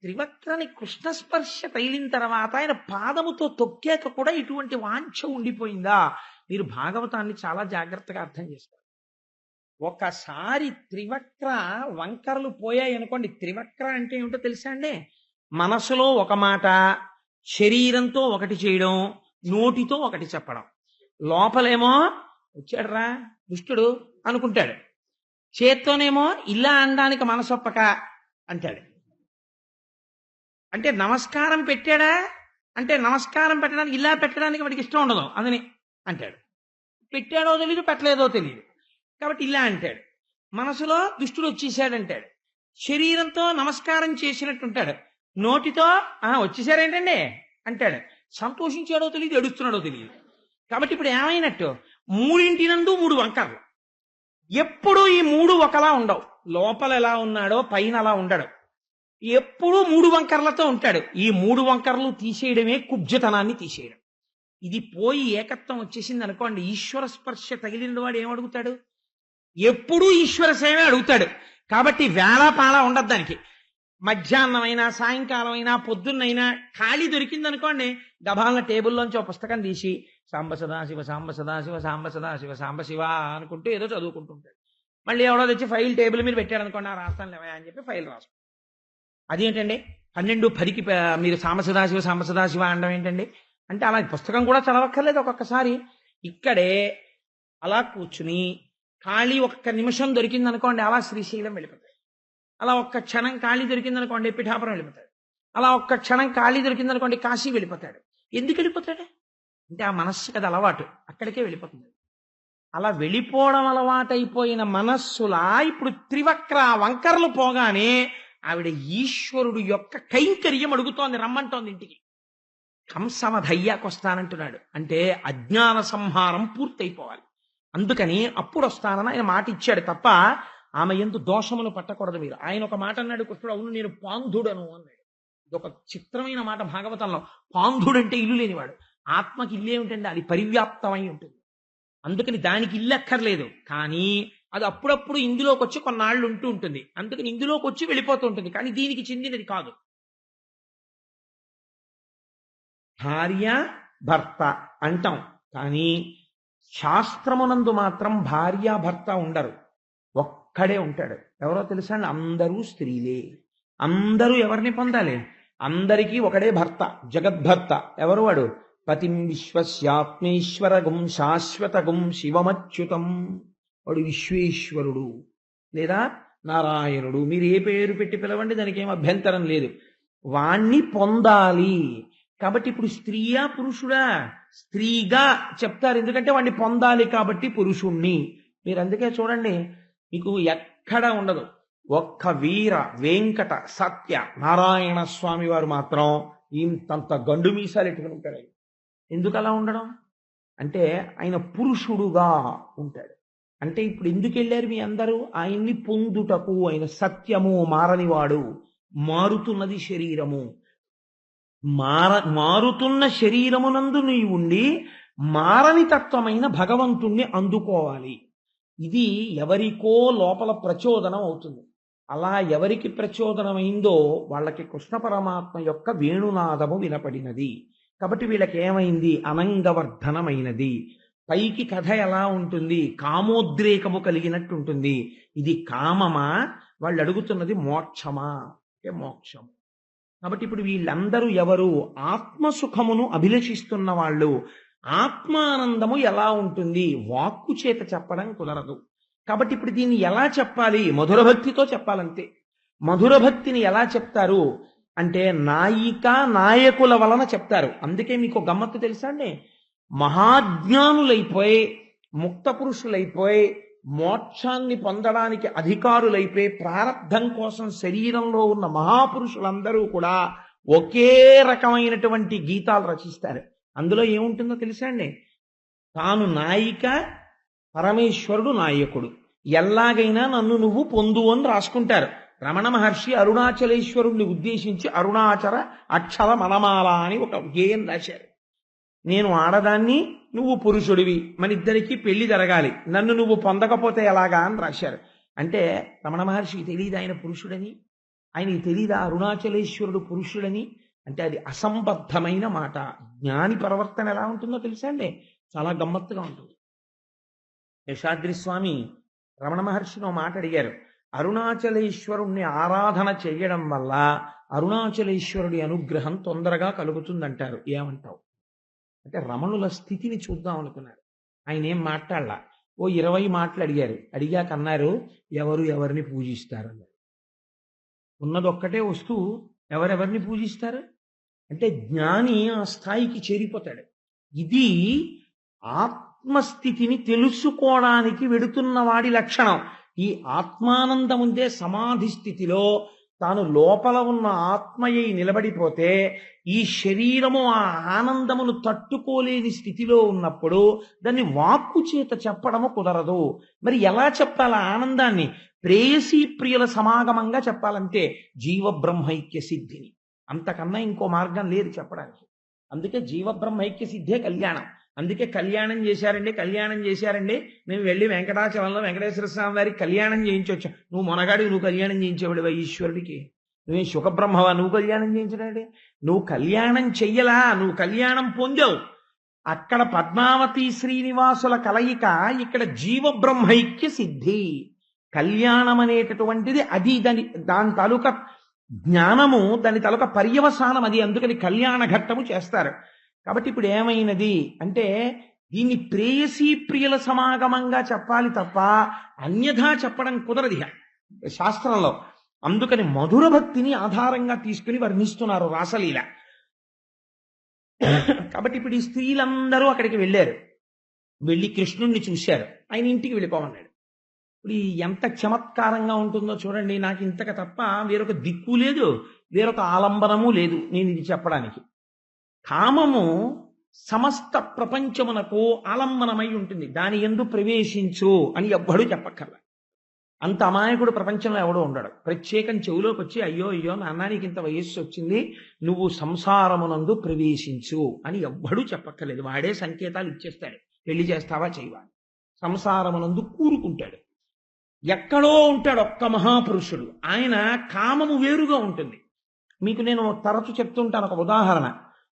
త్రివక్రని కృష్ణస్పర్శ తగిలిన తర్వాత ఆయన పాదముతో తొక్కాక కూడా ఇటువంటి వాంఛ ఉండిపోయిందా? మీరు భాగవతాన్ని చాలా జాగ్రత్తగా అర్థం చేసుకోవాలి. ఒకసారి త్రివక్ర వంకరలు పోయాయి అనుకోండి. త్రివక్ర అంటే ఏమిటో తెలుసా అండి? మనసులో ఒక మాట, శరీరంతో ఒకటి చేయడం, నోటితో ఒకటి చెప్పడం. లోపలేమో వచ్చాడరా దుష్టుడు అనుకుంటాడు, చేత్తోనేమో ఇలా అనడానికి మనసొప్పక అంటాడు. అంటే నమస్కారం పెట్టాడా అంటే నమస్కారం పెట్టడానికి ఇలా పెట్టడానికి వాడికి ఇష్టం ఉండదు అందుని అంటాడు. పెట్టాడో తెలియదు, పెట్టలేదో తెలియదు, కాబట్టి ఇలా అంటాడు. మనసులో దుష్టుడు వచ్చేసాడంటాడు. శరీరంతో నమస్కారం చేసినట్టు ఉంటాడు. నోటితో వచ్చేసారేంటండి అంటాడు. సంతోషించాడో తెలియదు, ఏడుస్తున్నాడో తెలియదు. కాబట్టి ఇప్పుడు ఏమైనట్టు? మూడింటినందు మూడు వంకర్లు. ఎప్పుడు ఈ మూడు ఒకలా ఉండవు. లోపల ఎలా ఉన్నాడో పైన అలా ఉండడు. ఎప్పుడూ మూడు వంకర్లతో ఉంటాడు. ఈ మూడు వంకర్లు తీసేయడమే కుబ్జతనాన్ని తీసేయడం. ఇది పోయి ఏకత్వం వచ్చేసింది అనుకోండి, ఈశ్వర స్పర్శ తగిలిన వాడు ఏమడుగుతాడు? ఎప్పుడూ ఈశ్వర సేవే అడుగుతాడు. కాబట్టి వేళాపాల ఉండదు దానికి. మధ్యాహ్నమైనా సాయంకాలమైనా పొద్దున్నైనా ఖాళీ దొరికింది అనుకోండి, గభాలన టేబుల్లోంచి ఒక పుస్తకం తీసి సాంబ సదాశివ సాంబ సదాశివ సాంబ సదాశివ సాంబ శివ అనుకుంటూ ఏదో చదువుకుంటుంటాడు. మళ్ళీ ఎవడో తెచ్చి ఫైల్ టేబుల్ మీద పెట్టాడు అనుకోండి, రాస్తాను లేవా అని చెప్పి ఫైల్ రాసు. అదేంటండి 12:10కి మీరు సాంబ సదాశివ అనడం ఏంటండి అంటే, అలా పుస్తకం కూడా చదవక్కర్లేదు. ఒక్కొక్కసారి ఇక్కడే అలా కూర్చుని ఖాళీ ఒక్క నిమిషం దొరికింది అనుకోండి, అలా శ్రీశైలం వెళ్ళిపోతాడు. అలా ఒక్క క్షణం ఖాళీ దొరికింది అనుకోండి, పిఠాపురం వెళ్ళిపోతాడు. అలా ఒక్క క్షణం ఖాళీ దొరికింది అనుకోండి, కాశీ వెళ్ళిపోతాడు. ఎందుకు వెళ్ళిపోతాడు అంటే, ఆ మనస్సుకి అది అలవాటు, అక్కడికే వెళ్ళిపోతుంది. అలా వెళ్ళిపోవడం అలవాటైపోయిన మనస్సులా ఇప్పుడు త్రివక్ర వంకర్లు పోగానే ఆవిడ ఈశ్వరుడు యొక్క కైంకర్యం అడుగుతోంది, రమ్మంటోంది ఇంటికి. కంసమధయ్యాకొస్తానంటున్నాడు అంటే అజ్ఞాన సంహారం పూర్తయిపోవాలి. అందుకని అప్పుడు వస్తానని ఆయన మాట ఇచ్చాడు తప్ప ఆమె యందు దోషములు పట్టకూడదు మీరు. ఆయన ఒక మాట అన్నాడు కృష్ణుడు, అవును నేను పాంధుడను అన్నాడు. ఇదొక చిత్రమైన మాట భాగవతంలో. పాంధుడంటే ఇల్లు లేనివాడు. ఆత్మకి ఇల్లు ఏమిటండి? అది పరివ్యాప్తమై ఉంటుంది. అందుకని దానికి ఇల్లు అక్కర్లేదు. కానీ అది అప్పుడప్పుడు ఇందులోకి వచ్చి కొన్నాళ్ళు ఉంటూ ఉంటుంది. అందుకని ఇందులోకి వచ్చి వెళ్ళిపోతూ ఉంటుంది. కానీ దీనికి చెందినది కాదు. భార్య భర్త అంటాం, కానీ శాస్త్రమునందు మాత్రం భార్య భర్త ఉండరు, ఒక్కడే ఉంటాడు. ఎవరో తెలుసా అండి? అందరూ స్త్రీలే. అందరూ ఎవరిని పొందాలి? అందరికీ ఒకడే భర్త, జగద్భర్త. ఎవరు వాడు? పతిం విశ్వస్యాత్మేశ్వరగుం శాశ్వతగుం శివమచ్యుతం. వాడు విశ్వేశ్వరుడు లేదా నారాయణుడు. మీరు ఏ పేరు పెట్టి పిలవండి, దానికి ఏం అభ్యంతరం లేదు. వాణ్ణి పొందాలి. కాబట్టి ఇప్పుడు స్త్రీయా పురుషుడా? స్త్రీగా చెప్తారు, ఎందుకంటే వాడిని పొందాలి కాబట్టి పురుషుణ్ణి. మీరు అందుకే చూడండి, మీకు ఎక్కడ ఉండదు. ఒక్క వీర వెంకట సత్య నారాయణ స్వామి వారు మాత్రం ఇంతంత గండు మీసాలు ఎట్టుకుని ఉంటాడు. ఎందుకు అలా ఉండడం అంటే ఆయన పురుషుడుగా ఉంటాడు. అంటే ఇప్పుడు ఎందుకు వెళ్ళారు మీ అందరూ? ఆయన్ని పొందుటకు. ఆయన సత్యము, మారనివాడు. మారుతున్నది శరీరము. మారుతున్న శరీరమునందు నీవు ఉండి మారని తత్వమైన భగవంతుణ్ణి అందుకోవాలి. ఇది ఎవరికో లోపల ప్రచోదనం అవుతుంది. అలా ఎవరికి ప్రచోదనమైందో వాళ్ళకి కృష్ణ పరమాత్మ యొక్క వేణునాదము వినపడినది. కాబట్టి వీళ్ళకి ఏమైంది? అనంగవర్ధనమైనది. పైకి కథ ఎలా ఉంటుంది? కామోద్రేకము కలిగినట్టు ఉంటుంది. ఇది కామమా? వాళ్ళు అడుగుతున్నది మోక్షమా అంటే మోక్షం. కాబట్టి ఇప్పుడు వీళ్ళందరూ ఎవరు? ఆత్మసుఖమును అభిలషిస్తున్న వాళ్ళు. ఆత్మానందము ఎలా ఉంటుంది? వాక్కు చేత చెప్పడం కుదరదు. కాబట్టి ఇప్పుడు దీన్ని ఎలా చెప్పాలి? మధుర భక్తితో చెప్పాలంతే. మధుర భక్తిని ఎలా చెప్తారు అంటే నాయిక నాయకుల వలన చెప్తారు. అందుకే మీకు గమ్మత్తు తెలుసా అండి? మహాజ్ఞానులైపోయి ముక్త పురుషులైపోయి మోక్షాన్ని పొందడానికి అధికారులైపోయి ప్రారబ్ధం కోసం శరీరంలో ఉన్న మహాపురుషులందరూ కూడా ఒకే రకమైనటువంటి గీతాలు రచిస్తారు. అందులో ఏముంటుందో తెలుసా అండి? తాను నాయిక, పరమేశ్వరుడు నాయకుడు. ఎలాగైనా నన్ను నువ్వు పొందు అని రాసుకుంటారు. రమణ మహర్షి అరుణాచలేశ్వరుణ్ణి ఉద్దేశించి అరుణాచల అక్షర మనమాల అని ఒక గేయం రాశారు. నేను ఆడదాన్ని, నువ్వు పురుషుడివి, మన ఇద్దరికీ పెళ్లి జరగాలి, నన్ను నువ్వు పొందకపోతే ఎలాగా అని రాశారు. అంటే రమణ మహర్షికి తెలియదు ఆయన పురుషుడని. ఆయనకి తెలీదా అరుణాచలేశ్వరుడు పురుషుడని? అంటే అది అసంబద్ధమైన మాట. జ్ఞాని ప్రవర్తన ఎలా ఉంటుందో తెలుసా అండి? చాలా గమ్మత్తుగా ఉంటుంది. శేషాద్రి స్వామి రమణ మహర్షిని ఓ మాట అడిగారు. అరుణాచలేశ్వరుణ్ణి ఆరాధన చేయడం వల్ల అరుణాచలేశ్వరుడి అనుగ్రహం తొందరగా కలుగుతుందంటారు, ఏమంటావు అంటే? రమణుల స్థితిని చూద్దాం అనుకున్నారు. ఆయన ఏం మాట్లాడలా. ఓ 20 మాటలు అడిగారు. అడిగాక అన్నారు, ఎవరు ఎవరిని పూజిస్తారు అన్నారు. ఉన్నదొక్కటే వస్తూ ఎవరెవరిని పూజిస్తారు అంటే జ్ఞాని ఆ స్థాయికి చేరిపోతాడు. ఇది ఆత్మస్థితిని తెలుసుకోవడానికి వెడుతున్న వాడి లక్షణం. ఈ ఆత్మానందం ఉందే సమాధి స్థితిలో తాను లోపల ఉన్న ఆత్మయ్యి నిలబడిపోతే ఈ శరీరము ఆ ఆనందమును తట్టుకోలేని స్థితిలో ఉన్నప్పుడు దాన్ని వాక్కు చేత చెప్పడము కుదరదు. మరి ఎలా చెప్పాలి ఆనందాన్ని? ప్రేయసీ ప్రియుల సమాగమంగా చెప్పాలంటే జీవబ్రహ్మైక్య సిద్ధిని. అంతకన్నా ఇంకో మార్గం లేదు చెప్పడానికి. అందుకే జీవబ్రహ్మైక్య సిద్ధే కళ్యాణం. అందుకే కళ్యాణం చేశారండి. మేము వెళ్ళి వెంకటాచలంలో వెంకటేశ్వర స్వామి వారికి కళ్యాణం చేయించవచ్చు. నువ్వు మొనగాడివి, నువ్వు కళ్యాణం చేయించేవాడివా ఈశ్వరుడికి? నువ్వే సుఖబ్రహ్మవా, నువ్వు కళ్యాణం చేయించడాడి? నువ్వు కళ్యాణం చెయ్యలా, నువ్వు కళ్యాణం పొందావు. అక్కడ పద్మావతి శ్రీనివాసుల కలయిక, ఇక్కడ జీవబ్రహ్మైక్య సిద్ధి. కళ్యాణం అనేటటువంటిది అది దాని తాలూకా జ్ఞానము, దాని తాలూకా పర్యవసానం అది. అందుకని కళ్యాణ ఘట్టము చేస్తారు. కాబట్టి ఇప్పుడు ఏమైనది అంటే దీన్ని ప్రేయసీ ప్రియుల సమాగమంగా చెప్పాలి తప్ప అన్యథా చెప్పడం కుదరదు శాస్త్రంలో. అందుకని మధుర భక్తిని ఆధారంగా తీసుకుని వర్ణిస్తున్నారు రాసలీల. కాబట్టి ఇప్పుడు ఈ స్త్రీలందరూ అక్కడికి వెళ్ళారు. వెళ్ళి కృష్ణుణ్ణి చూశారు. ఆయన ఇంటికి వెళ్ళిపోమన్నాడు. ఇప్పుడు ఎంత చమత్కారంగా ఉంటుందో చూడండి. నాకు ఇంతక తప్ప వేరొక దిక్కు లేదు, వేరొక ఆలంబనము లేదు నేను ఇది చెప్పడానికి. కామము సమస్త ప్రపంచమునకు ఆలంబనమై ఉంటుంది. దాని యందు ప్రవేశించు అని ఎవ్వడూ చెప్పక్కర్ల. అంత అమాయకుడు ప్రపంచంలో ఎవడో ఉండడు. ప్రత్యేకం చెవులోకి వచ్చి అయ్యో నాన్న నీకు ఇంత వయస్సు వచ్చింది, నువ్వు సంసారమునందు ప్రవేశించు అని ఎవ్వడూ చెప్పక్కర్లేదు. వాడే సంకేతాలు ఇచ్చేస్తాడు. పెళ్లి చేస్తావా చేయవా. సంసారమునందు కూరుకుంటాడు. ఎక్కడో ఉంటాడు ఒక్క మహాపురుషుడు. ఆయన కామము వేరుగా ఉంటుంది. మీకు నేను తరచు చెప్తుంటాను ఒక ఉదాహరణ.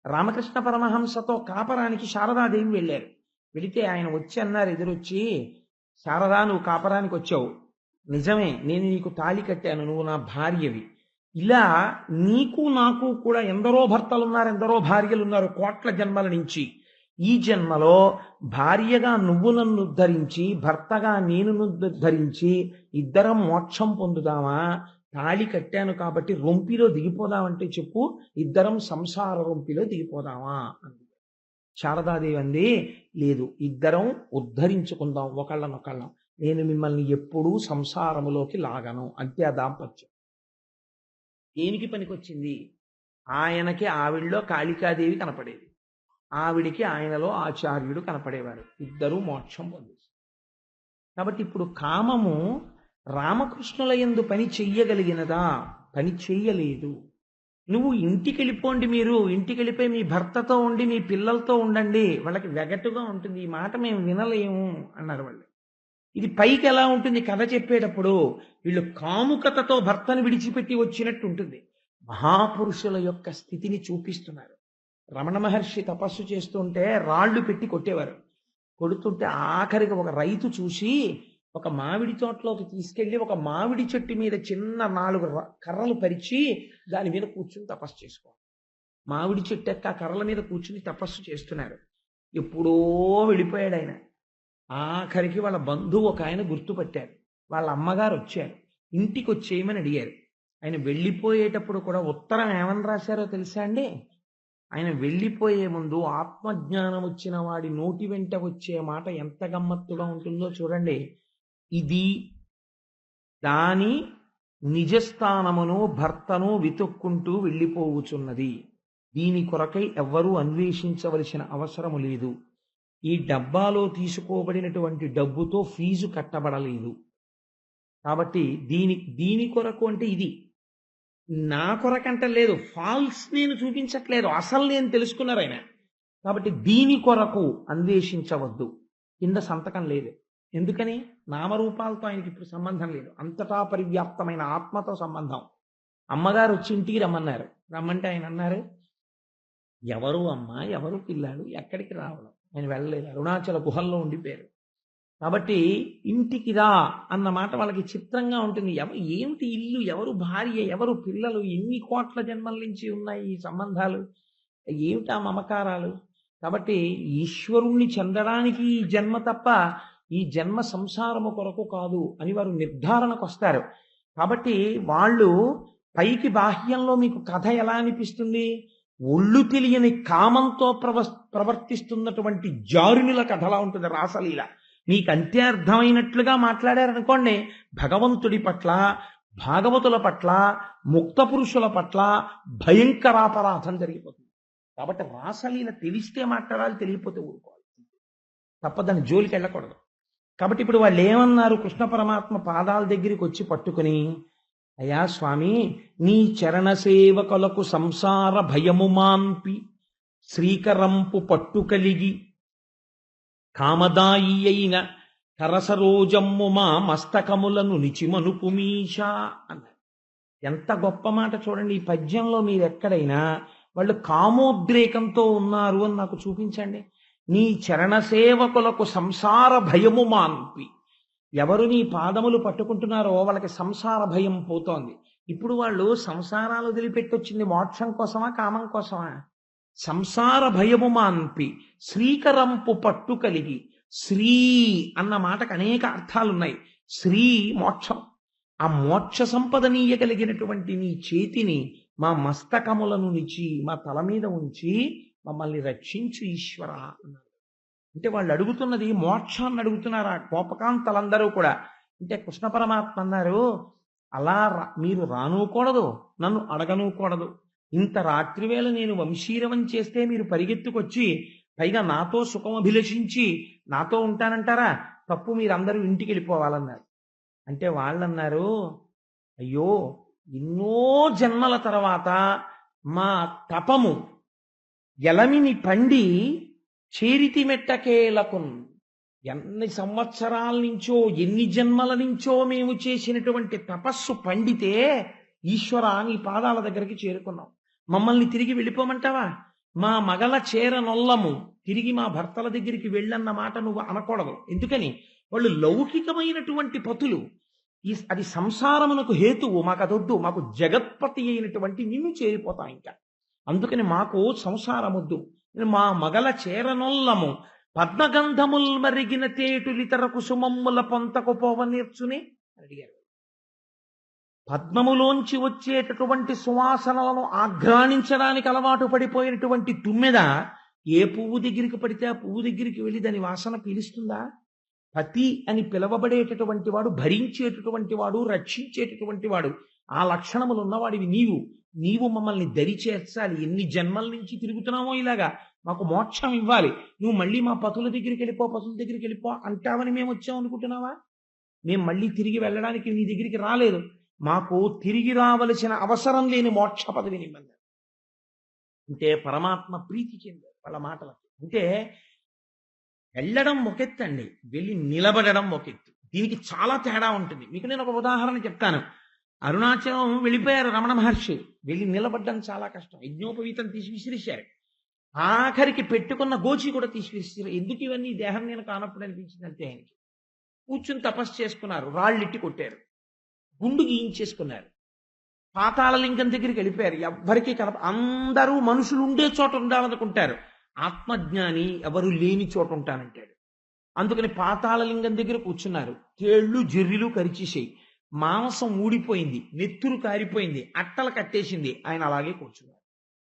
రామకృష్ణ పరమహంసతో కాపరానికి శారదాదేవి వెళ్ళారు. వెళితే ఆయన వచ్చి అన్నారు, ఎదురొచ్చి, శారదా నువ్వు కాపరానికి వచ్చావు, నిజమే, నేను నీకు తాళి కట్టాను, నువ్వు నా భార్యవి. ఇలా నీకు నాకు కూడా ఎందరో భర్తలున్నారు, ఎందరో భార్యలున్నారు కోట్ల జన్మల నుంచి. ఈ జన్మలో భార్యగా నువ్వు నన్ను ఉద్ధరించి, భర్తగా నేను ఉద్ధరించి ఇద్దరం మోక్షం పొందుదామా? తాళి కట్టాను కాబట్టి రొంపిలో దిగిపోదామంటే చెప్పు, ఇద్దరం సంసార రొంపిలో దిగిపోదామా అంది. శారదాదేవి అంది, లేదు, ఇద్దరం ఉద్ధరించుకుందాం ఒకళ్ళనొకళ్ళం. నేను మిమ్మల్ని ఎప్పుడూ సంసారములోకి లాగను. అంతే ఆ దాంపత్యం. దేనికి పనికొచ్చింది? ఆయనకి ఆవిడలో కాళికాదేవి కనపడేది, ఆవిడికి ఆయనలో ఆచార్యుడు కనపడేవారు. ఇద్దరూ మోక్షం పొందేది. కాబట్టి ఇప్పుడు కామము రామకృష్ణుల యందు పని చెయ్యగలిగినదా? పని చెయ్యలేదు. నువ్వు ఇంటికి వెళ్ళిపోండి, మీరు ఇంటికి వెళ్ళిపోయి మీ భర్తతో ఉండి మీ పిల్లలతో ఉండండి. వాళ్ళకి వెగటుగా ఉంటుంది. ఈ మాట మేము వినలేము అన్నారు వాళ్ళు. ఇది పైకి ఎలా ఉంటుంది కథ చెప్పేటప్పుడు? వీళ్ళు కాముకతతో భర్తను విడిచిపెట్టి వచ్చినట్టు ఉంటుంది. మహాపురుషుల యొక్క స్థితిని చూపిస్తున్నారు. రమణ మహర్షి తపస్సు చేస్తుంటే రాళ్లు పెట్టి కొట్టేవారు. కొడుతుంటే ఆఖరికి ఒక రైతు చూసి ఒక మామిడి తోటలోకి తీసుకెళ్లి ఒక మామిడి చెట్టు మీద చిన్న 4 కర్రలు పరిచి దాని మీద కూర్చుని తపస్సు చేసుకోవాలి. మామిడి చెట్టు ఎక్క కర్రల మీద కూర్చుని తపస్సు చేస్తున్నారు. ఎప్పుడో వెళ్ళిపోయాడు ఆయన. ఆఖరికి వాళ్ళ బంధువు ఒక ఆయన గుర్తుపట్టారు. వాళ్ళ అమ్మగారు వచ్చారు, ఇంటికి వచ్చేయమని అడిగారు. ఆయన వెళ్ళిపోయేటప్పుడు కూడా ఉత్తరం ఏమని రాశారో తెలుసా అండి? ఆయన వెళ్ళిపోయే ముందు ఆత్మజ్ఞానం వచ్చిన వాడి నోటి వెంట వచ్చే మాట ఎంత గమ్మత్తుగా ఉంటుందో చూడండి. ఇది దాని నిజస్థానమును భర్తను వెతుక్కుంటూ వెళ్ళిపోవుచున్నది. దీని కొరకై ఎవ్వరూ అన్వేషించవలసిన అవసరము లేదు. ఈ డబ్బాలో తీసుకోబడినటువంటి డబ్బుతో ఫీజు కట్టబడలేదు. కాబట్టి దీని కొరకు అంటే ఇది నా కొరకంట లేదు, ఫాల్స్ నేను చూపించట్లేదు, అసలు నేను తెలుసుకున్నారు ఆయన. కాబట్టి దీని కొరకు అన్వేషించవద్దు. కింద సంతకం లేదు. ఎందుకని? నామరూపాలతో ఆయనకి ఇప్పుడు సంబంధం లేదు. అంతటా పరివ్యాప్తమైన ఆత్మతో సంబంధం. అమ్మగారు వచ్చి ఇంటికి రమ్మన్నారు. రమ్మంటే ఆయన అన్నారు, ఎవరు అమ్మ, ఎవరు పిల్లాడు, ఎక్కడికి రావడం, ఆయన వెళ్ళలేదు, అరుణాచల గుహల్లో ఉండిపోయారు. కాబట్టి ఇంటికి రా అన్న మాట వాళ్ళకి చిత్రంగా ఉంటుంది. ఏమిటి ఇల్లు, ఎవరు భార్య, ఎవరు పిల్లలు, ఎన్ని కోట్ల జన్మల నుంచి ఉన్నాయి ఈ సంబంధాలు, ఏమిటా మమకారాలు. కాబట్టి ఈశ్వరుణ్ణి చెందడానికి ఈ జన్మ తప్ప ఈ జన్మ సంసారము కొరకు కాదు అని వారు నిర్ధారణకు వస్తారు. కాబట్టి వాళ్ళు పైకి బాహ్యంలో మీకు కథ ఎలా అనిపిస్తుంది, ఒళ్ళు తెలియని కామంతో ప్రవర్తిస్తున్నటువంటి జారునుల కథలా ఉంటుంది రాసలీల. మీకు అంతే అర్థమైనట్లుగా మాట్లాడారనుకోండి, భగవంతుడి పట్ల, భాగవతుల పట్ల, ముక్త పురుషుల పట్ల భయంకరాపరాధం జరిగిపోతుంది. కాబట్టి రాసలీల తెలిస్తే మాట్లాడాలి, తెలియకపోతే ఊరుకోవాలి తప్ప దాని జోలికి వెళ్ళకూడదు. కాబట్టి ఇప్పుడు వాళ్ళు ఏమన్నారు, కృష్ణ పరమాత్మ పాదాల దగ్గరికి వచ్చి పట్టుకుని, అయ్యా స్వామి, నీ చరణ సేవకులకు సంసార భయము మాంపి శ్రీకరంపు పట్టు కలిగి కామదాయి అయిన కరసరోజమ్ము మా మస్తకములను నిచిమనుపుమీషా అన్నారు. ఎంత గొప్ప మాట చూడండి. ఈ పద్యంలో మీరు ఎక్కడైనా వాళ్ళు కామోద్రేకంతో ఉన్నారు అని నాకు చూపించండి. నీ చరణ సేవకులకు సంసార భయము మాన్పి, ఎవరు నీ పాదములు పట్టుకుంటున్నారో వాళ్ళకి సంసార భయం పోతోంది. ఇప్పుడు వాళ్ళు సంసారాలు వదిలిపెట్టొచ్చింది మోక్షం కోసమా, కామం కోసమా? సంసార భయము మాన్పి శ్రీకరంపు పట్టు కలిగి. శ్రీ అన్న మాటకు అనేక అర్థాలున్నాయి. శ్రీ మోక్షం, ఆ మోక్ష సంపదనీయగలిగినటువంటి నీ చేతిని మా మస్తకములను నిచి మా తల మీద ఉంచి మమ్మల్ని రక్షించు ఈశ్వర అన్నారు. అంటే వాళ్ళు అడుగుతున్నది మోక్షాన్ని అడుగుతున్నారు ఆ కోపకాంతలందరూ కూడా. అంటే కృష్ణ పరమాత్మ అన్నారు, అలా మీరు రానుకూడదు, నన్ను అడగనుకూడదు. ఇంత రాత్రివేళ నేను వంశీరవం చేస్తే మీరు పరిగెత్తుకొచ్చి పైగా నాతో సుఖం అభిలషించి నాతో ఉంటానంటారా? తప్పు, మీరందరూ ఇంటికి వెళ్ళిపోవాలన్నారు. అంటే వాళ్ళన్నారు, అయ్యో ఎన్నో జన్మల తర్వాత మా తపము ఎలమిని పండి చేరితి మెట్టకేలకున్, ఎన్ని సంవత్సరాల నుంచో ఎన్ని జన్మల నుంచో మేము చేసినటువంటి తపస్సు పండితే ఈశ్వర నీ పాదాల దగ్గరికి చేరుకున్నాం. మమ్మల్ని తిరిగి వెళ్ళిపోమంటావా? మా మగల చేరనొల్లము, తిరిగి మా భర్తల దగ్గరికి వెళ్ళన్న మాట నువ్వు అనకూడదు. ఎందుకని? వాళ్ళు లౌకికమైనటువంటి పతులు, అది సంసారమునకు హేతువు. మాకు అదొద్దు, మాకు జగత్పతి అయినటువంటి నిన్ను చేరిపోతాం ఇంకా. అందుకని మాకు సంసారమొద్దు. మా మగల చేరనొల్లము పద్మగంధముల్ మరిగిన తేటులితర కుసుమమ్ముల పొంతకు పోవ నేర్చుని అడిగారు. పద్మములోంచి వచ్చేటటువంటి సువాసనలను ఆఘ్రాణించడానికి అలవాటు పడిపోయినటువంటి తుమ్మెద ఏ పువ్వు దగ్గరికి పడితే ఆ పువ్వు దగ్గరికి వెళ్ళి దాని వాసన పీలుస్తుందా? పతి అని పిలవబడేటటువంటి వాడు, భరించేటటువంటి వాడు, రక్షించేటటువంటి వాడు, ఆ లక్షణములు ఉన్నవాడివి నీవు మమ్మల్ని దరి చేర్చాలి. ఎన్ని జన్మల నుంచి తిరుగుతున్నామో ఇలాగా, మాకు మోక్షం ఇవ్వాలి. నువ్వు మళ్ళీ మా పతుల దగ్గరికి వెళ్ళిపో అంటావని మేము వచ్చాం అనుకుంటున్నావా? మేము మళ్ళీ తిరిగి వెళ్ళడానికి నీ దగ్గరికి రాలేదు. మాకు తిరిగి రావలసిన అవసరం లేని మోక్ష పదవిని ఇవ్వన్నారు. అంటే పరమాత్మ ప్రీతి చెందారు వాళ్ళ మాటలకి. అంటే వెళ్ళడం ఒకెత్తండి, వెళ్ళి నిలబడడం ఒకెత్తు. దీనికి చాలా తేడా ఉంటుంది. మీకు నేను ఒక ఉదాహరణ చెప్తాను. అరుణాచలం వెళ్ళిపోయారు రమణ మహర్షి, వెళ్ళి నిలబడ్డం చాలా కష్టం. యజ్ఞోపవీతం తీసి విసిరిశారు. ఆఖరికి పెట్టుకున్న గోచి కూడా తీసి విసిరారు. ఎందుకు ఇవన్నీ? దేహం నేను కానప్పుడు అనిపించిందంటే ఆయనకి. కూర్చుని తపస్సు చేసుకున్నారు, రాళ్ళెట్టి కొట్టారు, గుండు గీయించేసుకున్నారు, పాతాళలింగం దగ్గరికి వెళ్ళిపోయారు. ఎవ్వరికీ అందరూ మనుషులు ఉండే చోట ఉండాలనుకుంటారు. ఆత్మజ్ఞాని ఎవరు లేని చోట ఉంటానంటాడు. అందుకని పాతాళలింగం దగ్గర కూర్చున్నారు. తేళ్లు జర్రిలు కరిచేసాయి, మాంసం ఊడిపోయింది, నెత్తురు కారిపోయింది, అట్టలు కట్టేసింది. ఆయన అలాగే కూర్చున్నారు.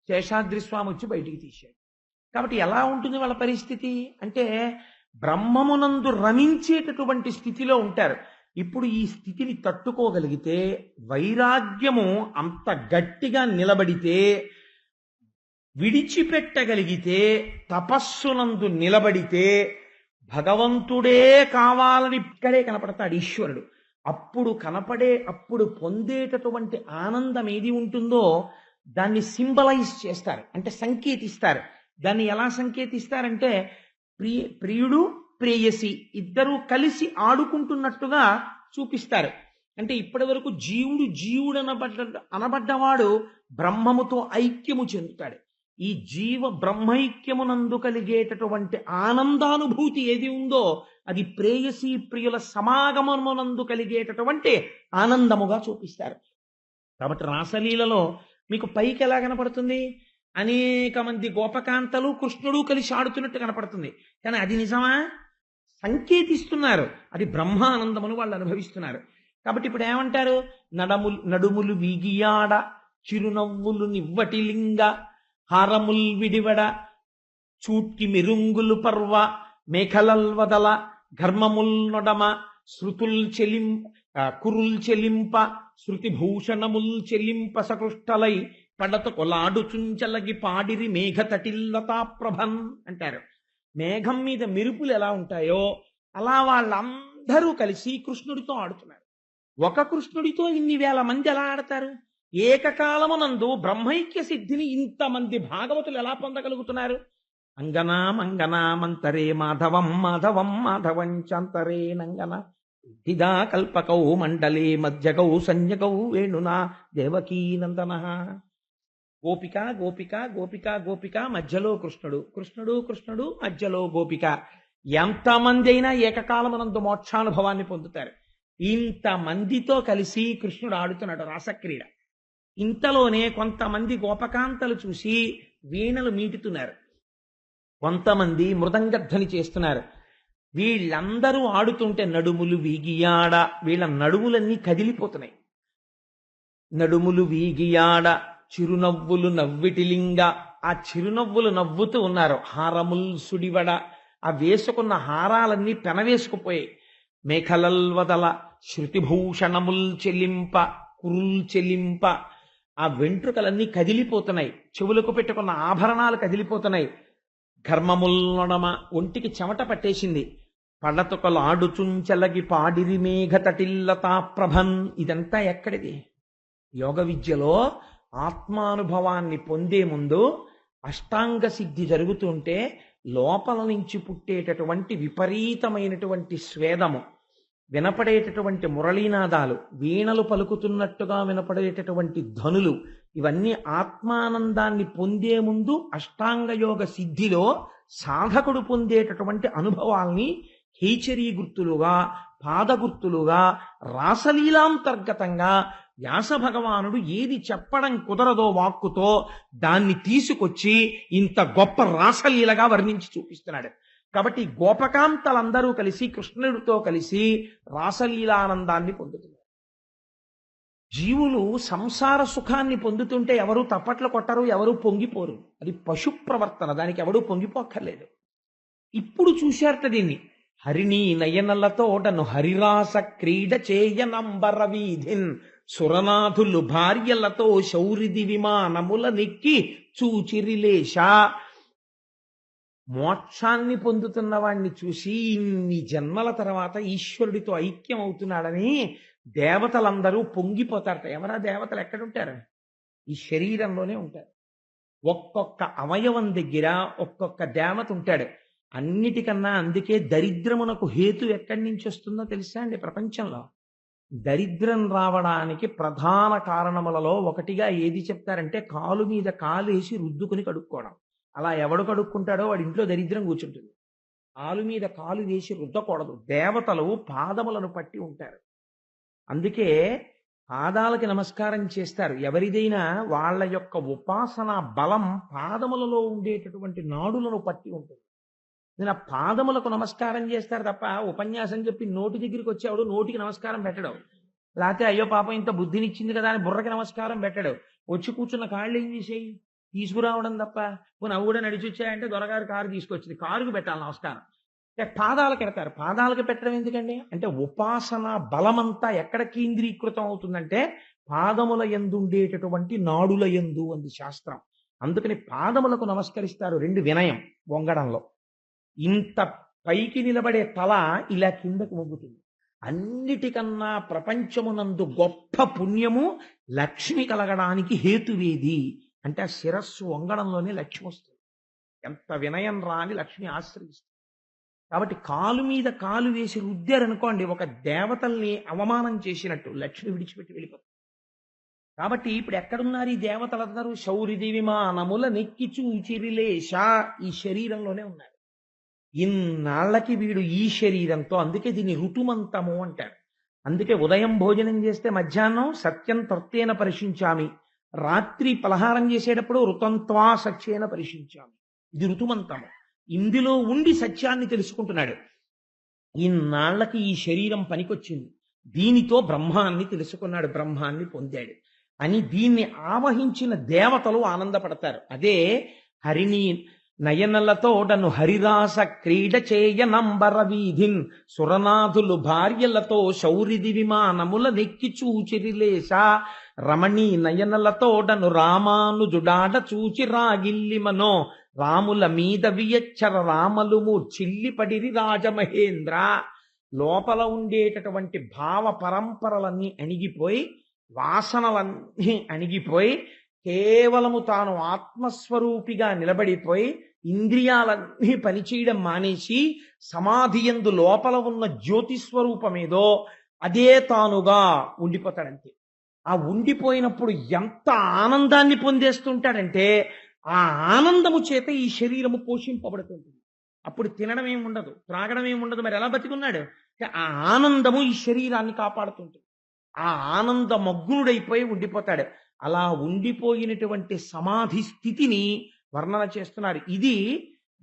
శేషాద్రి స్వామి వచ్చి బయటికి తీశాడు. కాబట్టి ఎలా ఉంటుంది వాళ్ళ పరిస్థితి అంటే బ్రహ్మమునందు రమించేటటువంటి స్థితిలో ఉంటారు. ఇప్పుడు ఈ స్థితిని తట్టుకోగలిగితే, వైరాగ్యము అంత గట్టిగా నిలబడితే, విడిచిపెట్టగలిగితే, తపస్సునందు నిలబడితే భగవంతుడే కావాలని ఇక్కడే కనపడతాడు ఈశ్వరుడు. అప్పుడు పొందేటటువంటి ఆనందం ఏది ఉంటుందో దాన్ని సింబలైజ్ చేస్తారు, అంటే సంకేతిస్తారు. దాన్ని ఎలా సంకేతిస్తారంటే ప్రియుడు ప్రేయసి ఇద్దరూ కలిసి ఆడుకుంటున్నట్టుగా చూపిస్తారు. అంటే ఇప్పటి వరకు జీవుడు అనబడ్డవాడు బ్రహ్మముతో ఐక్యము చెందుతాడు. ఈ జీవ బ్రహ్మైక్యమునందు కలిగేటటువంటి ఆనందానుభూతి ఏది ఉందో అది ప్రేయసీ ప్రియుల సమాగమమునందు కలిగేటటువంటి ఆనందముగా చూపిస్తారు. కాబట్టి రాసలీలలో మీకు పైకి ఎలా కనపడుతుంది? అనేక మంది గోపకాంతలు కృష్ణుడు కలిసి ఆడుతున్నట్టు కనపడుతుంది. కానీ అది నిజమా? సంకేతిస్తున్నారు. అది బ్రహ్మానందమును వాళ్ళు అనుభవిస్తున్నారు. కాబట్టి ఇప్పుడు ఏమంటారు? నడుములు వీగియాడ, చిరునవ్వులు నివ్వటిలింగ, హారముల్ విడివడ, చూట్కి మెరుంగులు పర్వ, మేఖలల్ వదల, ఘర్మముల్ నొడమ, శృతుల్ కురుల్ చెలింప, శృతిభూషణముల్ చెలింప సకృష్టలై, పడత కొలాడు చుంచలగి పాడిరి మేఘ తటిల్లతా ప్రభన్ అంటారు. మేఘం మీద మెరుపులు ఎలా ఉంటాయో అలా వాళ్ళందరూ కలిసి కృష్ణుడితో ఆడుతున్నారు. ఒక కృష్ణుడితో ఇన్ని వేల మంది ఎలా ఆడతారు? ఏకకాలమునందు బ్రహ్మైక్య సిద్ధిని ఇంతమంది భాగవతులు ఎలా పొందగలుగుతున్నారు? అంగనామంతరే మాధవం మాధవం మాధవం చాంతరే నంగన దిదా కల్పకౌ మండలే మధ్యగౌ సంజ్ఞగౌ వేణునా దేవకీ నందన. గోపిక గోపిక గోపిక గోపిక మధ్యలో కృష్ణుడు, కృష్ణుడు కృష్ణుడు మధ్యలో గోపిక. ఎంతమంది అయినా ఏకకాలమునందు మోక్షానుభవాన్ని పొందుతారు. ఇంతమందితో కలిసి కృష్ణుడు ఆడుతున్నాడు రాసక్రీడ. ఇంతలోనే కొంతమంది గోపకాంతలు చూసి వీణలు మీటుతున్నారు, కొంతమంది మృదంగధ్వని చేస్తున్నారు. వీళ్ళందరూ ఆడుతుంటే నడుములు వీగియాడ, వీళ్ళ నడుములన్నీ కదిలిపోతున్నాయి. నడుములు వీగియాడ, చిరునవ్వులు నవ్విటిలింగ, ఆ చిరునవ్వులు నవ్వుతూ ఉన్నారు. హారముల్ సుడివడ, ఆ వేసుకున్న హారాలన్నీ పెనవేసుకుపోయాయి. మేఖలల్ వదల, శృతిభూషణముల్ చెల్లింప, కురుల్ చెల్లింప, ఆ వెంట్రుకలన్నీ కదిలిపోతున్నాయి. చెవులకు పెట్టుకున్న ఆభరణాలు కదిలిపోతున్నాయి. ఘర్మముల్ నొడమ, ఒంటికి చెమట పట్టేసింది. పళ్ళతొకలు ఆడుచుంచలగి పాడిరి మేఘ తటిల్లతా ప్రభన్. ఇదంతా ఎక్కడిది? యోగ విద్యలో ఆత్మానుభవాన్ని పొందే ముందు అష్టాంగ సిద్ధి జరుగుతుంటే లోపల నుంచి పుట్టేటటువంటి విపరీతమైనటువంటి స్వేదము, వినపడేటటువంటి మురళీనాదాలు, వీణలు పలుకుతున్నట్టుగా వినపడేటటువంటి ధనులు, ఇవన్నీ ఆత్మానందాన్ని పొందే ముందు అష్టాంగయోగ సిద్ధిలో సాధకుడు పొందేటటువంటి అనుభవాల్ని హేచరీ గుర్తులుగా, పాదగుర్తులుగా, రాసలీలాంతర్గతంగా వ్యాస భగవానుడు ఏది చెప్పడం కుదరదో వాక్కుతో దాన్ని తీసుకొచ్చి ఇంత గొప్ప రాసలీలగా వర్ణించి చూపిస్తున్నాడు. కాబట్టి గోపకాంతలందరూ కలిసి కృష్ణుడితో కలిసి రాసలీలానందాన్ని పొందుతున్నారు. జీవులు సంసార సుఖాన్ని పొందుతుంటే ఎవరు తప్పట్లు కొట్టరు, ఎవరు పొంగిపోరు. అది పశు ప్రవర్తన, దానికి ఎవడూ పొంగిపోక్కర్లేదు. ఇప్పుడు చూశారట దీన్ని. హరిణీ నయనలతోడను హరిరాస క్రీడ చేయనంబర వీధిన్, సురనాథులు భార్యలతో శౌరిది విమానముల నెక్కి చూచిరిలేశ. మోక్షాన్ని పొందుతున్న వాణ్ణి చూసి ఇన్ని జన్మల తర్వాత ఈశ్వరుడితో ఐక్యం అవుతున్నాడని దేవతలందరూ పొంగిపోతారట. ఎవరా దేవతలు? ఎక్కడుంటారు? ఈ శరీరంలోనే ఉంటారు. ఒక్కొక్క అవయవం దగ్గర ఒక్కొక్క దేవత ఉంటాడు. అన్నిటికన్నా అందుకే దరిద్రమునకు హేతు ఎక్కడి నుంచి వస్తుందో తెలుసా అండి? ప్రపంచంలో దరిద్రం రావడానికి ప్రధాన కారణములలో ఒకటిగా ఏది చెప్తారంటే కాలు మీద కాలేసి రుద్దుకుని కడుక్కోవడం. అలా ఎవడు కడుక్కుంటాడో వాడి ఇంట్లో దరిద్రం కూర్చుంటుంది. కాలు మీద కాలు వేసి రుద్దకూడదు. దేవతలు పాదములను పట్టి ఉంటారు. అందుకే పాదాలకి నమస్కారం చేస్తారు. ఎవరిదైనా వాళ్ళ యొక్క ఉపాసన బలం పాదములలో ఉండేటటువంటి నాడులను పట్టి ఉంటుంది. నేను ఆ పాదములకు నమస్కారం చేస్తారు తప్ప ఉపన్యాసం చెప్పి నోటి దగ్గరికి వచ్చేవాడు నోటికి నమస్కారం పెట్టడం, లేకపోతే అయ్యో పాపం ఇంత బుద్ధినిచ్చింది కదా అని బుర్రకి నమస్కారం పెట్టడం. వచ్చి కూర్చున్న కాళ్ళు ఏం చేసేయి? తీసుకురావడం తప్ప. పోనీ అవి కూడా నడిచి వచ్చాయంటే దొరగారు కారు తీసుకొచ్చింది, కారుకు పెట్టాలి నమస్కారం. పాదాలకు పెడతారు. పాదాలకు పెట్టడం ఎందుకండి అంటే ఉపాసన బలమంతా ఎక్కడ కేంద్రీకృతం అవుతుందంటే పాదముల యందు ఉండేటటువంటి నాడుల యందు అంది శాస్త్రం. అందుకని పాదములకు నమస్కరిస్తారు. రెండు వినయం వంగడంలో. ఇంత పైకి నిలబడే తల ఇలా కిందకు వంగుతుంది. అన్నిటికన్నా ప్రపంచమునందు గొప్ప పుణ్యము లక్ష్మి కలగడానికి హేతువేది అంటే ఆ శిరస్సు వంగడంలోనే లక్ష్మి వస్తుంది. ఎంత వినయం రాని లక్ష్మి ఆశ్రయిస్తుంది. కాబట్టి కాలు మీద కాలు వేసి రుద్దారనుకోండి, ఒక దేవతల్ని అవమానం చేసినట్టు లక్ష్మి విడిచిపెట్టి వెళ్ళిపోతుంది. కాబట్టి ఇప్పుడు ఎక్కడున్నారు ఈ దేవతలందరూ? శౌరిది విమానముల నెక్కి చూచిరిలేష, ఈ శరీరంలోనే ఉన్నారు. ఇన్నాళ్ళకి వీడు ఈ శరీరంతో, అందుకే దీన్ని ఋతుమంతము అంటారు. అందుకే ఉదయం భోజనం చేస్తే మధ్యాహ్నం సత్యం తృప్తేన పరిశించామి, రాత్రి పలహారం చేసేటప్పుడు ఋతంత్వా సత్యేన పరిశించామి. ఇది ఋతుమంతము. ఇందులో ఉండి సత్యాన్ని తెలుసుకుంటున్నాడు. ఇన్నాళ్ళకి ఈ శరీరం పనికొచ్చింది, దీనితో బ్రహ్మాన్ని తెలుసుకున్నాడు, బ్రహ్మాన్ని పొందాడు అని దీన్ని ఆవహించిన దేవతలు ఆనందపడతారు. అదే హరిణి నయనలతోడను హరిరాస క్రీడ చేయనంబర వీధిన్ సురనాథులు భార్యలతో శౌరిది విమానముల నెక్కి చూచిరిలేశ, రమణీ నయనలతోడను రామానుజుడాడ చూచి రాగిల్లిమనో, రాముల మీద వియచ్చర రామలు మూర్చిల్లిపడిరి రాజమహేంద్ర. లోపల ఉండేటటువంటి భావ పరంపరలన్నీ అణిగిపోయి, వాసనలన్నీ అణిగిపోయి, కేవలము తాను ఆత్మస్వరూపిగా నిలబడిపోయి ఇంద్రియాలన్నీ పనిచేయడం మానేసి సమాధి యందు లోపల ఉన్న జ్యోతిస్వరూపమేదో అదే తానుగా ఉండిపోతాడంతే. ఆ ఉండిపోయినప్పుడు ఎంత ఆనందాన్ని పొందేస్తుంటాడంటే ఆ ఆనందము చేత ఈ శరీరము పోషింపబడుతుంటుంది. అప్పుడు తినడం ఏముండదు, త్రాగడం ఏముండదు. మరి ఎలా బతికున్నాడు? ఆ ఆనందము ఈ శరీరాన్ని కాపాడుతుంటుంది. ఆ ఆనంద మగ్నుడైపోయి ఉండిపోతాడు. అలా ఉండిపోయినటువంటి సమాధి స్థితిని వర్ణన చేస్తున్నారు. ఇది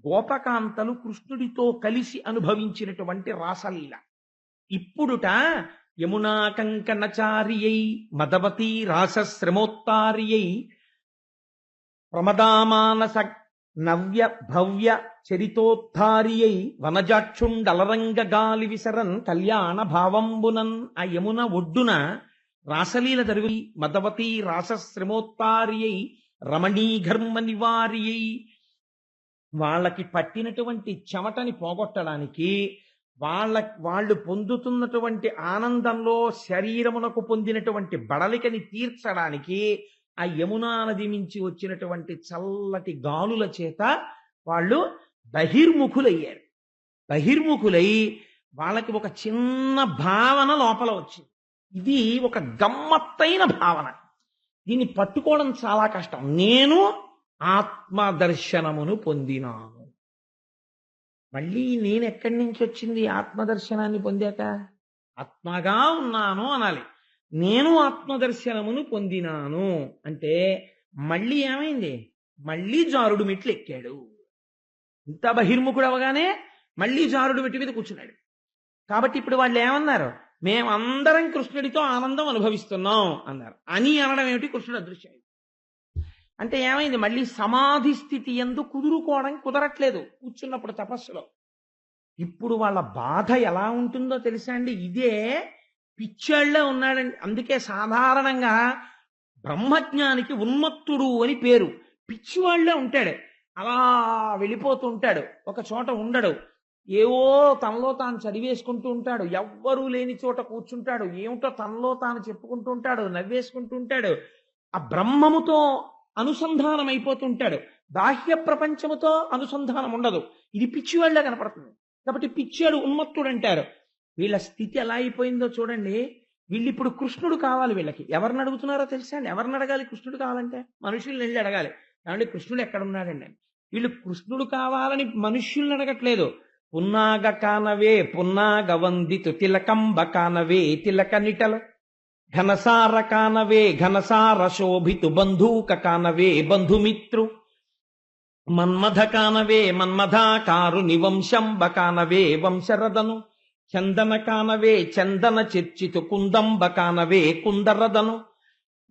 గోపకాంతలు కృష్ణుడితో కలిసి అనుభవించినటువంటి రాసలీల. ఇప్పుడుట యమునా కంకణచారియై మదవతి రాసశ్రమోత్తారియై ప్రమదామానస నవ్య భవ్య చరితోద్ధారియై వనజాక్షుండలరంగ గాలి విసరన్ కళ్యాణ భావంబునన్. ఆ యమున ఒడ్డున రాసలీల జరుగు మదవతి రాసశ్రమోత్తారియై రమణీ ఘర్మ నివారియై, వాళ్ళకి పట్టినటువంటి చెమటని పోగొట్టడానికి, వాళ్ళు పొందుతున్నటువంటి ఆనందంలో శరీరమునకు పొందినటువంటి బడలికని తీర్చడానికి ఆ యమునా నది మించి వచ్చినటువంటి చల్లటి గాలుల చేత వాళ్ళు బహిర్ముఖులయ్యారు. బహిర్ముఖులై వాళ్ళకి ఒక చిన్న భావన లోపల వచ్చింది. ఇది ఒక గమ్మత్తైన భావన. దీన్ని పట్టుకోవడం చాలా కష్టం. నేను ఆత్మదర్శనమును పొందినాను. మళ్ళీ నేను ఎక్కడి నుంచి వచ్చింది ఆత్మదర్శనాన్ని పొందాక? ఆత్మగా ఉన్నాను అనాలి. నేను ఆత్మదర్శనమును పొందినాను అంటే మళ్ళీ ఏమైంది? మళ్ళీ జారుడు మెట్లు ఎక్కాడు. ఇంత బహిర్ముఖుడు అవగానే మళ్ళీ జారుడు మెట్టు మీద కూర్చున్నాడు. కాబట్టి ఇప్పుడు వాళ్ళు ఏమన్నారు? మేమందరం కృష్ణుడితో ఆనందం అనుభవిస్తున్నాం అన్నారు. అని అనడం ఏమిటి? కృష్ణుడు అదృశ్యం అంటే ఏమైంది? మళ్ళీ సమాధి స్థితి యందు కుదరట్లేదు కూర్చున్నప్పుడు తపస్సులో. ఇప్పుడు వాళ్ళ బాధ ఎలా ఉంటుందో తెలుసా అండి? ఇదే పిచ్చాళ్లే ఉన్నాడండి. అందుకే సాధారణంగా బ్రహ్మజ్ఞానికి ఉన్మత్తుడు అని పేరు. పిచ్చివాళ్లే ఉంటాడు, అలా వెళ్ళిపోతూ ఉంటాడు, ఒక చోట ఉండడు, ఏవో తనలో తాను చదివేసుకుంటూ ఉంటాడు, ఎవ్వరూ లేని చోట కూర్చుంటాడు, ఏమిటో తనలో తాను చెప్పుకుంటూ ఉంటాడు, నవ్వేసుకుంటూ ఉంటాడు. ఆ బ్రహ్మముతో అనుసంధానం అయిపోతుంటాడు, బాహ్య ప్రపంచముతో అనుసంధానం ఉండదు. ఇది పిచ్చివాళ్లే కనపడుతుంది. కాబట్టి పిచ్చాడు, ఉన్మత్తుడు అంటారు. వీళ్ళ స్థితి ఎలా అయిపోయిందో చూడండి. వీళ్ళు ఇప్పుడు కృష్ణుడు కావాలి. వీళ్ళకి ఎవరిని అడుగుతున్నారో తెలుసా అండి? ఎవరిని అడగాలి కృష్ణుడు కావాలంటే? మనుషుల్ని వెళ్ళి అడగాలి. కాబట్టి కృష్ణుడు ఎక్కడున్నాడండి? వీళ్ళు కృష్ణుడు కావాలని మనుష్యుల్ని అడగట్లేదు. పున్నాగ కానవే పున్నాగ వందితు తిలకంబ కానవే తిలక నిటలు, ఘనసార కానవే ఘనసార శోభితు బంధూక కానవే బంధుమిత్రు, మన్మథ కానవే మన్మథాకారు నివంశంబ కానవే వంశరదను, చందన కానవే చందన చర్చితు కుందంబ కానవే కుందరదను,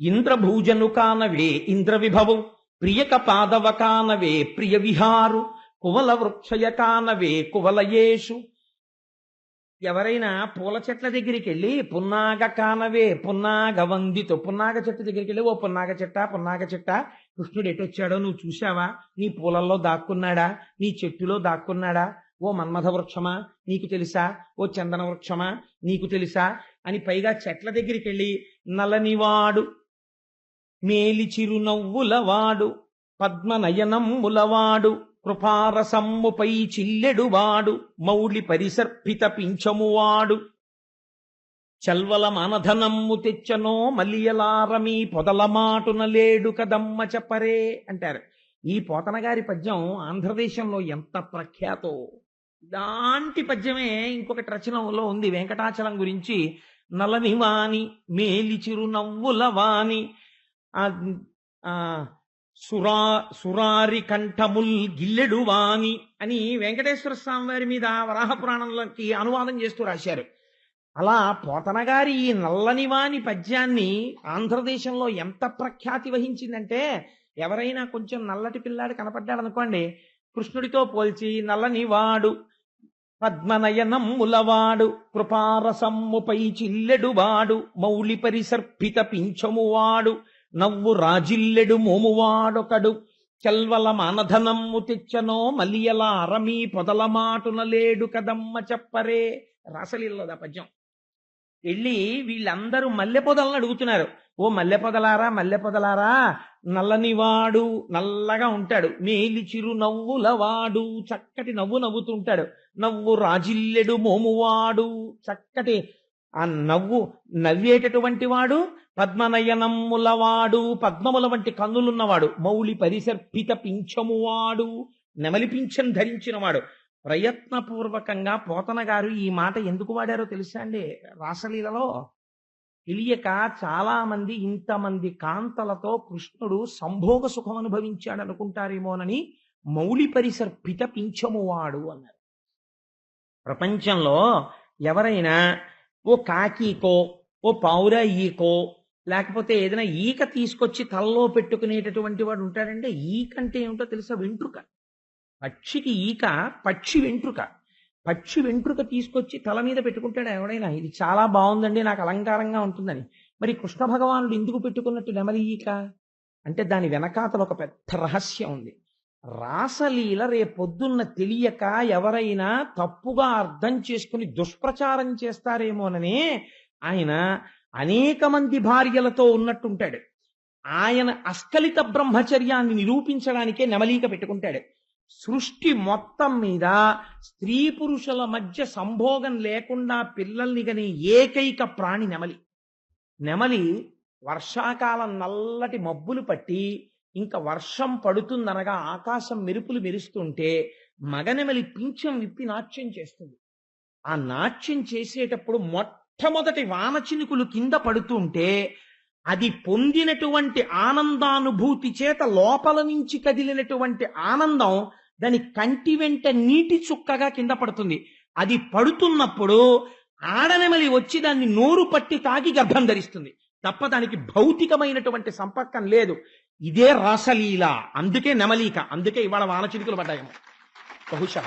ఇంద్రభూజను కానవే ఇంద్ర విభవు, ప్రియక పాదవ కానవే ప్రియ విహారు, కువల వృక్షయ కానవే కువలయేషు. ఎవరైనా పూల చెట్ల దగ్గరికి వెళ్ళి పున్నాగ కానవే పున్నాగ వందితో, పున్నాగ చెట్టు దగ్గరికి వెళ్ళి, ఓ పున్నాగ చెట్ట కృష్ణుడు ఎటొచ్చాడో నువ్వు చూశావా? నీ పూలల్లో దాక్కున్నాడా? నీ చెట్టులో దాక్కున్నాడా? ఓ మన్మథ వృక్షమా నీకు తెలుసా? ఓ చందన వృక్షమా నీకు తెలుసా? అని పైగా చెట్ల దగ్గరికి వెళ్ళి నలనివాడు మేలి చిరునవ్వులవాడు పద్మనయనమ్ములవాడు కృపారసమ్ముపై చిల్లెడువాడు మౌళి పరిసర్పిత పింఛమువాడు చల్వల మానధనమ్ము తెచ్చనో మలియలారమీ పొదల మాటున లేడు కదమ్మ చెప్పరే అంటారు. ఈ పోతన గారి పద్యం ఆంధ్రదేశంలో ఎంత ప్రఖ్యాతో. ఇలాంటి పద్యమే ఇంకొకటి రచనలో ఉంది వెంకటాచలం గురించి. నలని వాణి మేలి చిరు నవ్వుల వాణి సురారి కంఠముల్ గిల్లెడు వాణి అని వెంకటేశ్వర స్వామి వారి మీద వరాహ పురాణంలోకి అనువాదం చేస్తూ రాశారు. అలా పోతన గారి ఈ నల్లని వాణి పద్యాన్ని ఆంధ్రదేశంలో ఎంత ప్రఖ్యాతి వహించిందంటే, ఎవరైనా కొంచెం నల్లటి పిల్లాడు కనపడ్డాడు అనుకోండి, కృష్ణుడితో పోల్చి నల్లని వాడు పద్మనయనమ్ములవాడు కృపారసమ్ముపై చిల్లెడు వాడు మౌళి పరిసర్పిత పింఛమువాడు నవ్వు రాజిల్లెడు మోమువాడొకడు చల్వల మానధనమ్ము తెచ్చనో మలియల అరమీ పొదల మాటున లేడు కదమ్మ చెప్పరే. రాసలీలదా పద్యం. వెళ్ళి వీళ్ళందరూ మల్లె పొదలను అడుగుతున్నారు. ఓ మల్లె పొదలారా, మల్లె పొదలారా, నల్లనివాడు నల్లగా ఉంటాడు, మేలి చిరు నవ్వుల వాడు చక్కటి నవ్వు నవ్వుతుంటాడు, నవ్వు రాజిల్లెడు మోమువాడు చక్కటి ఆ నవ్వు నవ్వేటటువంటి వాడు, పద్మనయనమ్ములవాడు పద్మముల వంటి కన్నులున్నవాడు, మౌళి పరిసర్పిత పింఛమువాడు నెమలి పింఛం ధరించినవాడు. ప్రయత్నపూర్వకంగా పోతన గారు ఈ మాట ఎందుకు వాడారో తెలుసా అండి? రాసలీలలో తెలియక చాలా మంది ఇంతమంది కాంతలతో కృష్ణుడు సంభోగ సుఖం అనుభవించాడు అనుకుంటారేమోనని మౌళి పరిసర్పిత పింఛమువాడు అన్నారు. ప్రపంచంలో ఎవరైనా ఓ కాకీకో ఓ పావురాయికో లేకపోతే ఏదైనా ఈక తీసుకొచ్చి తలలో పెట్టుకునేటటువంటి వాడు ఉంటాడంటే, ఈక అంటే ఏమిటో తెలుసా? వెంట్రుక. పక్షికి ఈక పక్షి వెంట్రుక. పక్షి వెంట్రుక తీసుకొచ్చి తల మీద పెట్టుకుంటాడు ఎవడైనా, ఇది చాలా బాగుందండి నాకు అలంకారంగా ఉంటుందని. మరి కృష్ణ భగవానుడు ఎందుకు పెట్టుకున్నట్టు నెమలి ఈక అంటే దాని వెనకాతల ఒక పెద్ద రహస్యం ఉంది. రాసలీల రేపొద్దున్న తెలియక ఎవరైనా తప్పుగా అర్థం చేసుకుని దుష్ప్రచారం చేస్తారేమోనని ఆయన అనేక మంది భార్యలతో ఉన్నట్టుంటాడు. ఆయన అస్కలిత బ్రహ్మచర్యాన్ని నిరూపించడానికే నెమలీక పెట్టుకుంటాడు. సృష్టి మొత్తం మీద స్త్రీ పురుషుల మధ్య సంభోగం లేకుండా పిల్లల్ని గని ఏకైక ప్రాణి నెమలి. నెమలి వర్షాకాలం నల్లటి మబ్బులు పట్టి ఇంకా వర్షం పడుతుందనగా ఆకాశం మెరుపులు మెరుస్తుంటే మగనెమలి పింఛం విప్పి నాట్యం చేస్తుంది. ఆ నాట్యం చేసేటప్పుడు మొట్టమొదటి వాన చినుకులు కింద పడుతుంటే అది పొందినటువంటి ఆనందానుభూతి చేత లోపల నుంచి కదిలినటువంటి ఆనందం దాని కంటి వెంట నీటి చుక్కగా కింద పడుతుంది. అది పడుతున్నప్పుడు ఆడనెమలి వచ్చి దాన్ని నోరు పట్టి తాగి గర్భం ధరిస్తుంది తప్ప దానికి భౌతికమైనటువంటి సంపర్కం లేదు. ఇదే రాసలీల. అందుకే నెమలీక. అందుకే ఇవాళ వాన చినుకులు పడ్డాయేమో బహుశా.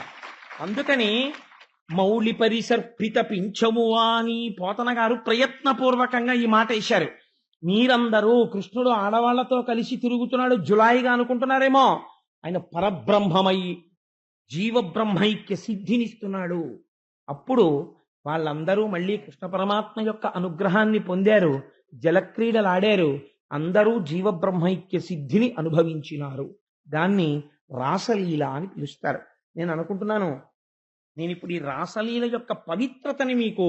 అందుకని మౌళి పరిసర్పిత పింఛమువాని పోతన గారు ప్రయత్నపూర్వకంగా ఈ మాట వేశారు. మీరందరూ కృష్ణుడు ఆడవాళ్లతో కలిసి తిరుగుతున్నాడు జులాయిగా అనుకుంటున్నారేమో, ఆయన పరబ్రహ్మమై జీవబ్రహ్మైక్య సిద్ధినిస్తున్నాడు. అప్పుడు వాళ్ళందరూ మళ్ళీ కృష్ణ పరమాత్మ యొక్క అనుగ్రహాన్ని పొందారు, జలక్రీడలు ఆడారు, అందరూ జీవబ్రహ్మైక్య సిద్ధిని అనుభవించినారు. దాన్ని రాసలీల అని పిలుస్తారు. నేను అనుకుంటున్నాను, నేను ఇప్పుడు ఈ రాసలీల యొక్క పవిత్రతని మీకు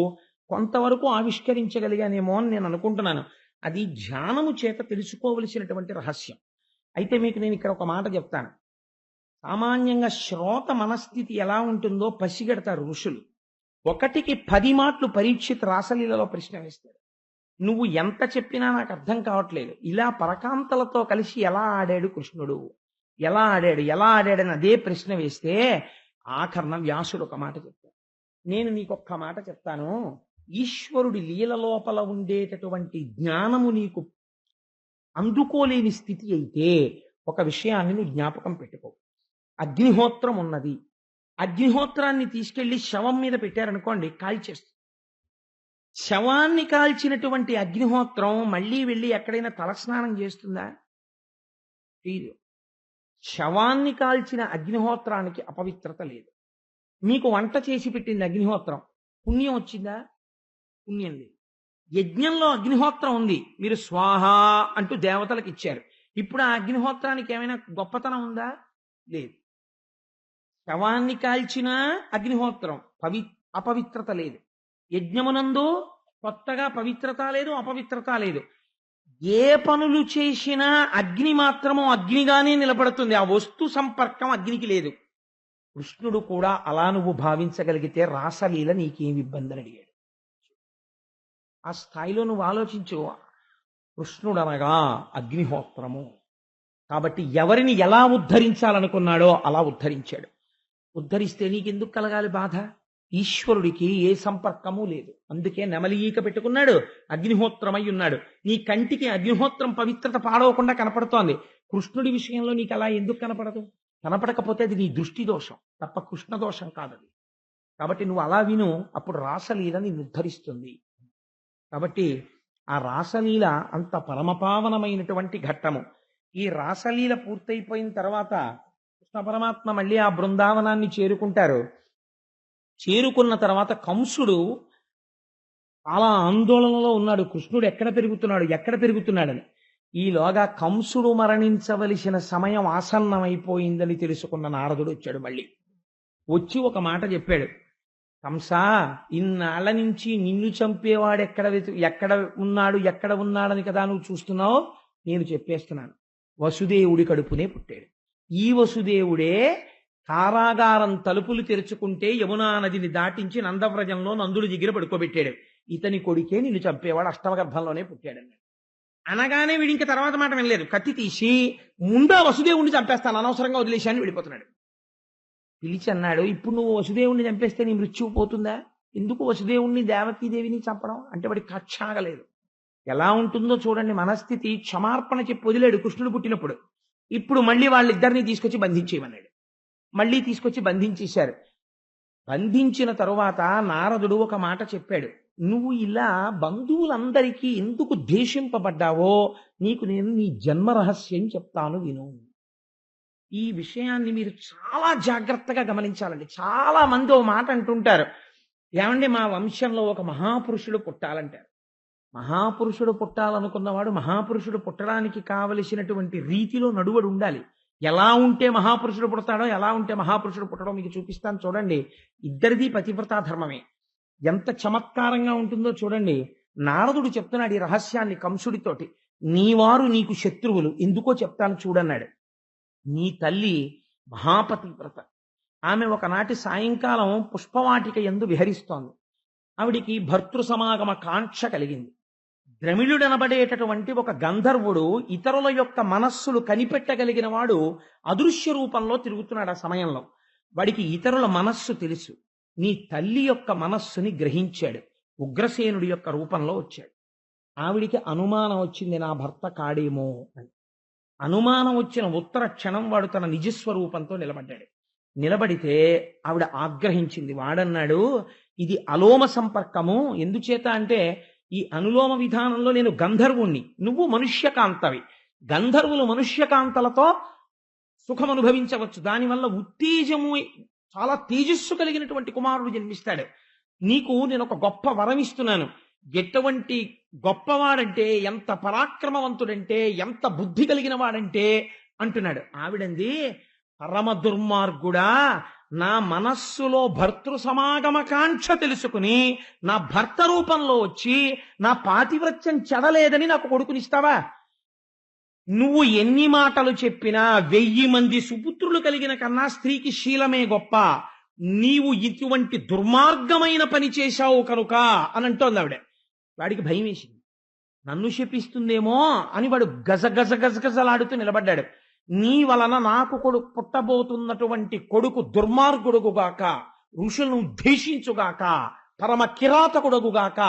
కొంతవరకు ఆవిష్కరించగలిగానేమో అని నేను అనుకుంటున్నాను. అది ధ్యానము చేత తెలుసుకోవలసినటువంటి రహస్యం. అయితే మీకు నేను ఇక్కడ ఒక మాట చెప్తాను. సామాన్యంగా శ్రోత మనస్థితి ఎలా ఉంటుందో పసిగడతారు ఋషులు. 1కి 10 మాటలు పరీక్షిత్ రాసలీలలో ప్రశ్న వేస్తాడు. నువ్వు ఎంత చెప్పినా నాకు అర్థం కావట్లేదు, ఇలా పరకాంతలతో కలిసి ఎలా ఆడాడు కృష్ణుడు, ఎలా ఆడాడని అదే ప్రశ్న వేస్తే ఆఖరణ వ్యాసుడు ఒక మాట చెప్తాడు. నేను నీకొక్క మాట చెప్తాను. ఈశ్వరుడి లీల లోపల ఉండేటటువంటి జ్ఞానము నీకు అందుకోలేని స్థితి అయితే ఒక విషయాన్ని నువ్వు జ్ఞాపకం పెట్టుకో. అగ్నిహోత్రం ఉన్నది, అగ్నిహోత్రాన్ని తీసుకెళ్లి శవం మీద పెట్టారనుకోండి, కాల్చేస్తుంది. శవాన్ని కాల్చినటువంటి అగ్నిహోత్రం మళ్ళీ వెళ్ళి ఎక్కడైనా తలస్నానం చేస్తుందా? లేదు. శవాన్ని కాల్చిన అగ్నిహోత్రానికి అపవిత్రత లేదు. మీకు వంట చేసి పెట్టింది అగ్నిహోత్రం, పుణ్యం వచ్చిందా? పుణ్యం లేదు. యజ్ఞంలో అగ్నిహోత్రం ఉంది, మీరు స్వాహ అంటూ దేవతలకు ఇచ్చారు. ఇప్పుడు ఆ అగ్నిహోత్రానికి ఏమైనా గొప్పతనం ఉందా? లేదు. శవాన్ని కాల్చినా అగ్నిహోత్రం అపవిత్రత లేదు. యజ్ఞమునందు కొత్తగా పవిత్రత లేదు, అపవిత్రత లేదు. ఏ పనులు చేసినా అగ్ని మాత్రము అగ్నిగానే నిలబడుతుంది. ఆ వస్తు సంపర్కం అగ్నికి లేదు. కృష్ణుడు కూడా అలా నువ్వు భావించగలిగితే రాసలీల నీకేమి ఇబ్బంది అని అడిగాడు. ఆ స్థాయిలో నువ్వు ఆలోచించు. కృష్ణుడు అనగా అగ్నిహోత్రము కాబట్టి ఎవరిని ఎలా ఉద్ధరించాలనుకున్నాడో అలా ఉద్ధరించాడు. ఉద్ధరిస్తే నీకెందుకు కలగాలి బాధ? ఈశ్వరుడికి ఏ సంపర్కము లేదు. అందుకే నెమలీక పెట్టుకున్నాడు, అగ్నిహోత్రమై ఉన్నాడు. నీ కంటికి అగ్నిహోత్రం పవిత్రత పాడవకుండా కనపడుతోంది. కృష్ణుడి విషయంలో నీకు అలా ఎందుకు కనపడదు? కనపడకపోతే అది నీ దృష్టి దోషం తప్ప కృష్ణ దోషం కాదది. కాబట్టి నువ్వు అలా విను, అప్పుడు రాసలీల నిన్ను ఉద్ధరిస్తుంది. కాబట్టి ఆ రాసలీల అంత పరమపావనమైనటువంటి ఘట్టము. ఈ రాసలీల పూర్తయిపోయిన తర్వాత కృష్ణ పరమాత్మ మళ్ళీ ఆ బృందావనాన్ని చేరుకుంటారు. చేరుకున్న తర్వాత కంసుడు చాలా ఆందోళనలో ఉన్నాడు. కృష్ణుడు ఎక్కడ పెరుగుతున్నాడని. ఈలోగా కంసుడు మరణించవలసిన సమయం ఆసన్నమైపోయిందని తెలుసుకున్న నారదుడు వచ్చాడు. మళ్ళీ వచ్చి ఒక మాట చెప్పాడు. కంసా, ఇన్నాళ్ల నుంచి నిన్ను చంపేవాడు ఎక్కడ ఉన్నాడని కదా నువ్వు చూస్తున్నావు. నేను చెప్పేస్తున్నాను, వసుదేవుడి కడుపునే పుట్టాడు. ఈ వసుదేవుడే కారాగారం తలుపులు తెరుచుకుంటే యమునా నదిని దాటించి నందవ్రజంలో నందుడి దగ్గర పడుకోబెట్టాడు. ఇతని కొడుకే నిన్ను చంపేవాడు అష్టమగర్భంలోనే పుట్టాడన్నాడు. అనగానే వీడి ఇంకా తర్వాత మాట వినలేదు. కత్తి తీసి ముందా వసుదేవుణ్ణి చంపేస్తాను, అనవసరంగా వదిలేశాన్ని వెళ్ళిపోతున్నాడు. పిలిచి అన్నాడు, ఇప్పుడు నువ్వు వసుదేవుణ్ణి చంపేస్తే నీ మృత్యువు పోతుందా? ఎందుకు వసుదేవుణ్ణి దేవకీదేవిని చంపడం అంటే వాడికి కక్షాగలేదు. ఎలా ఉంటుందో చూడండి మనస్థితి. క్షమార్పణ చెప్పి వదిలేడు కృష్ణుడు పుట్టినప్పుడు. ఇప్పుడు మళ్ళీ వాళ్ళిద్దరిని తీసుకొచ్చి బంధించేయమన్నాడు. మళ్ళీ తీసుకొచ్చి బంధించేశారు. బంధించిన తరువాత నారదుడు ఒక మాట చెప్పాడు. నువ్వు ఇలా బంధువులందరికీ ఎందుకు ద్వేషింపబడ్డావో నీకు నేను నీ జన్మ రహస్యం చెప్తాను విను. ఈ విషయాన్ని మీరు చాలా జాగ్రత్తగా గమనించాలండి. చాలా మంది ఓ మాట అంటుంటారు, ఏమండి మా వంశంలో ఒక మహాపురుషుడు పుట్టాలంటారు. మహాపురుషుడు పుట్టాలనుకున్నవాడు మహాపురుషుడు పుట్టడానికి కావలసినటువంటి రీతిలో నడువడు ఉండాలి. ఎలా ఉంటే మహాపురుషుడు పుడతాడో, ఎలా ఉంటే మహాపురుషుడు పుట్టడో మీకు చూపిస్తాను చూడండి. ఇద్దరిది పతివ్రతా ధర్మమే. ఎంత చమత్కారంగా ఉంటుందో చూడండి. నారదుడు చెప్తున్నాడు ఈ రహస్యాన్ని కంసుడితోటి. నీవారు నీకు శత్రువులు, ఎందుకో చెప్తాను చూడన్నాడు. నీ తల్లి మహాపతివ్రత. ఆమె ఒకనాటి సాయంకాలం పుష్పవాటిక యందు విహరిస్తోంది. ఆవిడికి భర్తృ సమాగమ కాంక్ష కలిగింది. ద్రమిళుడనబడేటటువంటి ఒక గంధర్వుడు ఇతరుల యొక్క మనస్సులు కనిపెట్టగలిగిన వాడు అదృశ్య రూపంలో తిరుగుతున్నాడు. ఆ సమయంలో వాడికి ఇతరుల మనస్సు తెలుసు. నీ తల్లి యొక్క మనస్సుని గ్రహించాడు. ఉగ్రసేనుడి యొక్క రూపంలో వచ్చాడు. ఆవిడికి అనుమానం వచ్చింది, నా భర్త కాడేమో అని. అనుమానం వచ్చిన ఉత్తర క్షణం వాడు తన నిజస్వరూపంతో నిలబడ్డాడు. నిలబడితే ఆవిడ ఆగ్రహించింది. వాడన్నాడు, ఇది అలోమ సంపర్కము. ఎందుచేత అంటే ఈ అనులోమ విధానంలో నేను గంధర్వుణ్ణి, నువ్వు మనుష్యకాంతవి. గంధర్వులు మనుష్యకాంతలతో సుఖం అనుభవించవచ్చు. దానివల్ల ఉత్తేజము, చాలా తేజస్సు కలిగినటువంటి కుమారుడు జన్మిస్తాడు. నీకు నేను ఒక గొప్ప వరం ఇస్తున్నాను. ఎటువంటి గొప్పవాడంటే, ఎంత పరాక్రమవంతుడంటే, ఎంత బుద్ధి కలిగిన వాడంటే అంటున్నాడు. ఆవిడంది, పరమ దుర్మార్గుడా, నా మనస్సులో భర్తృ సమాగమ కాంక్ష తెలుసుకుని నా భర్త రూపంలో వచ్చి నా పాతివ్రత్యం చెడలేదని నాకు కొడుకునిస్తావా? నువ్వు ఎన్ని మాటలు చెప్పినా 1000 మంది సుపుత్రులు కలిగిన కన్నా స్త్రీకి శీలమే గొప్ప. నీవు ఇటువంటి దుర్మార్గమైన పని చేశావు కనుక అని అంటోంది ఆవిడ. వాడికి భయం వేసింది. నన్ను శపిస్తుందేమో అని వాడు గజగజలాడుతూ నిలబడ్డాడు. నీ వలన నాకు కొడుకు పుట్టబోతున్నటువంటి కొడుకు దుర్మార్గుడుగుగాక, ఋషులను ఉద్దేశించుగాక, పరమ కిరాతకుడుగుగాక,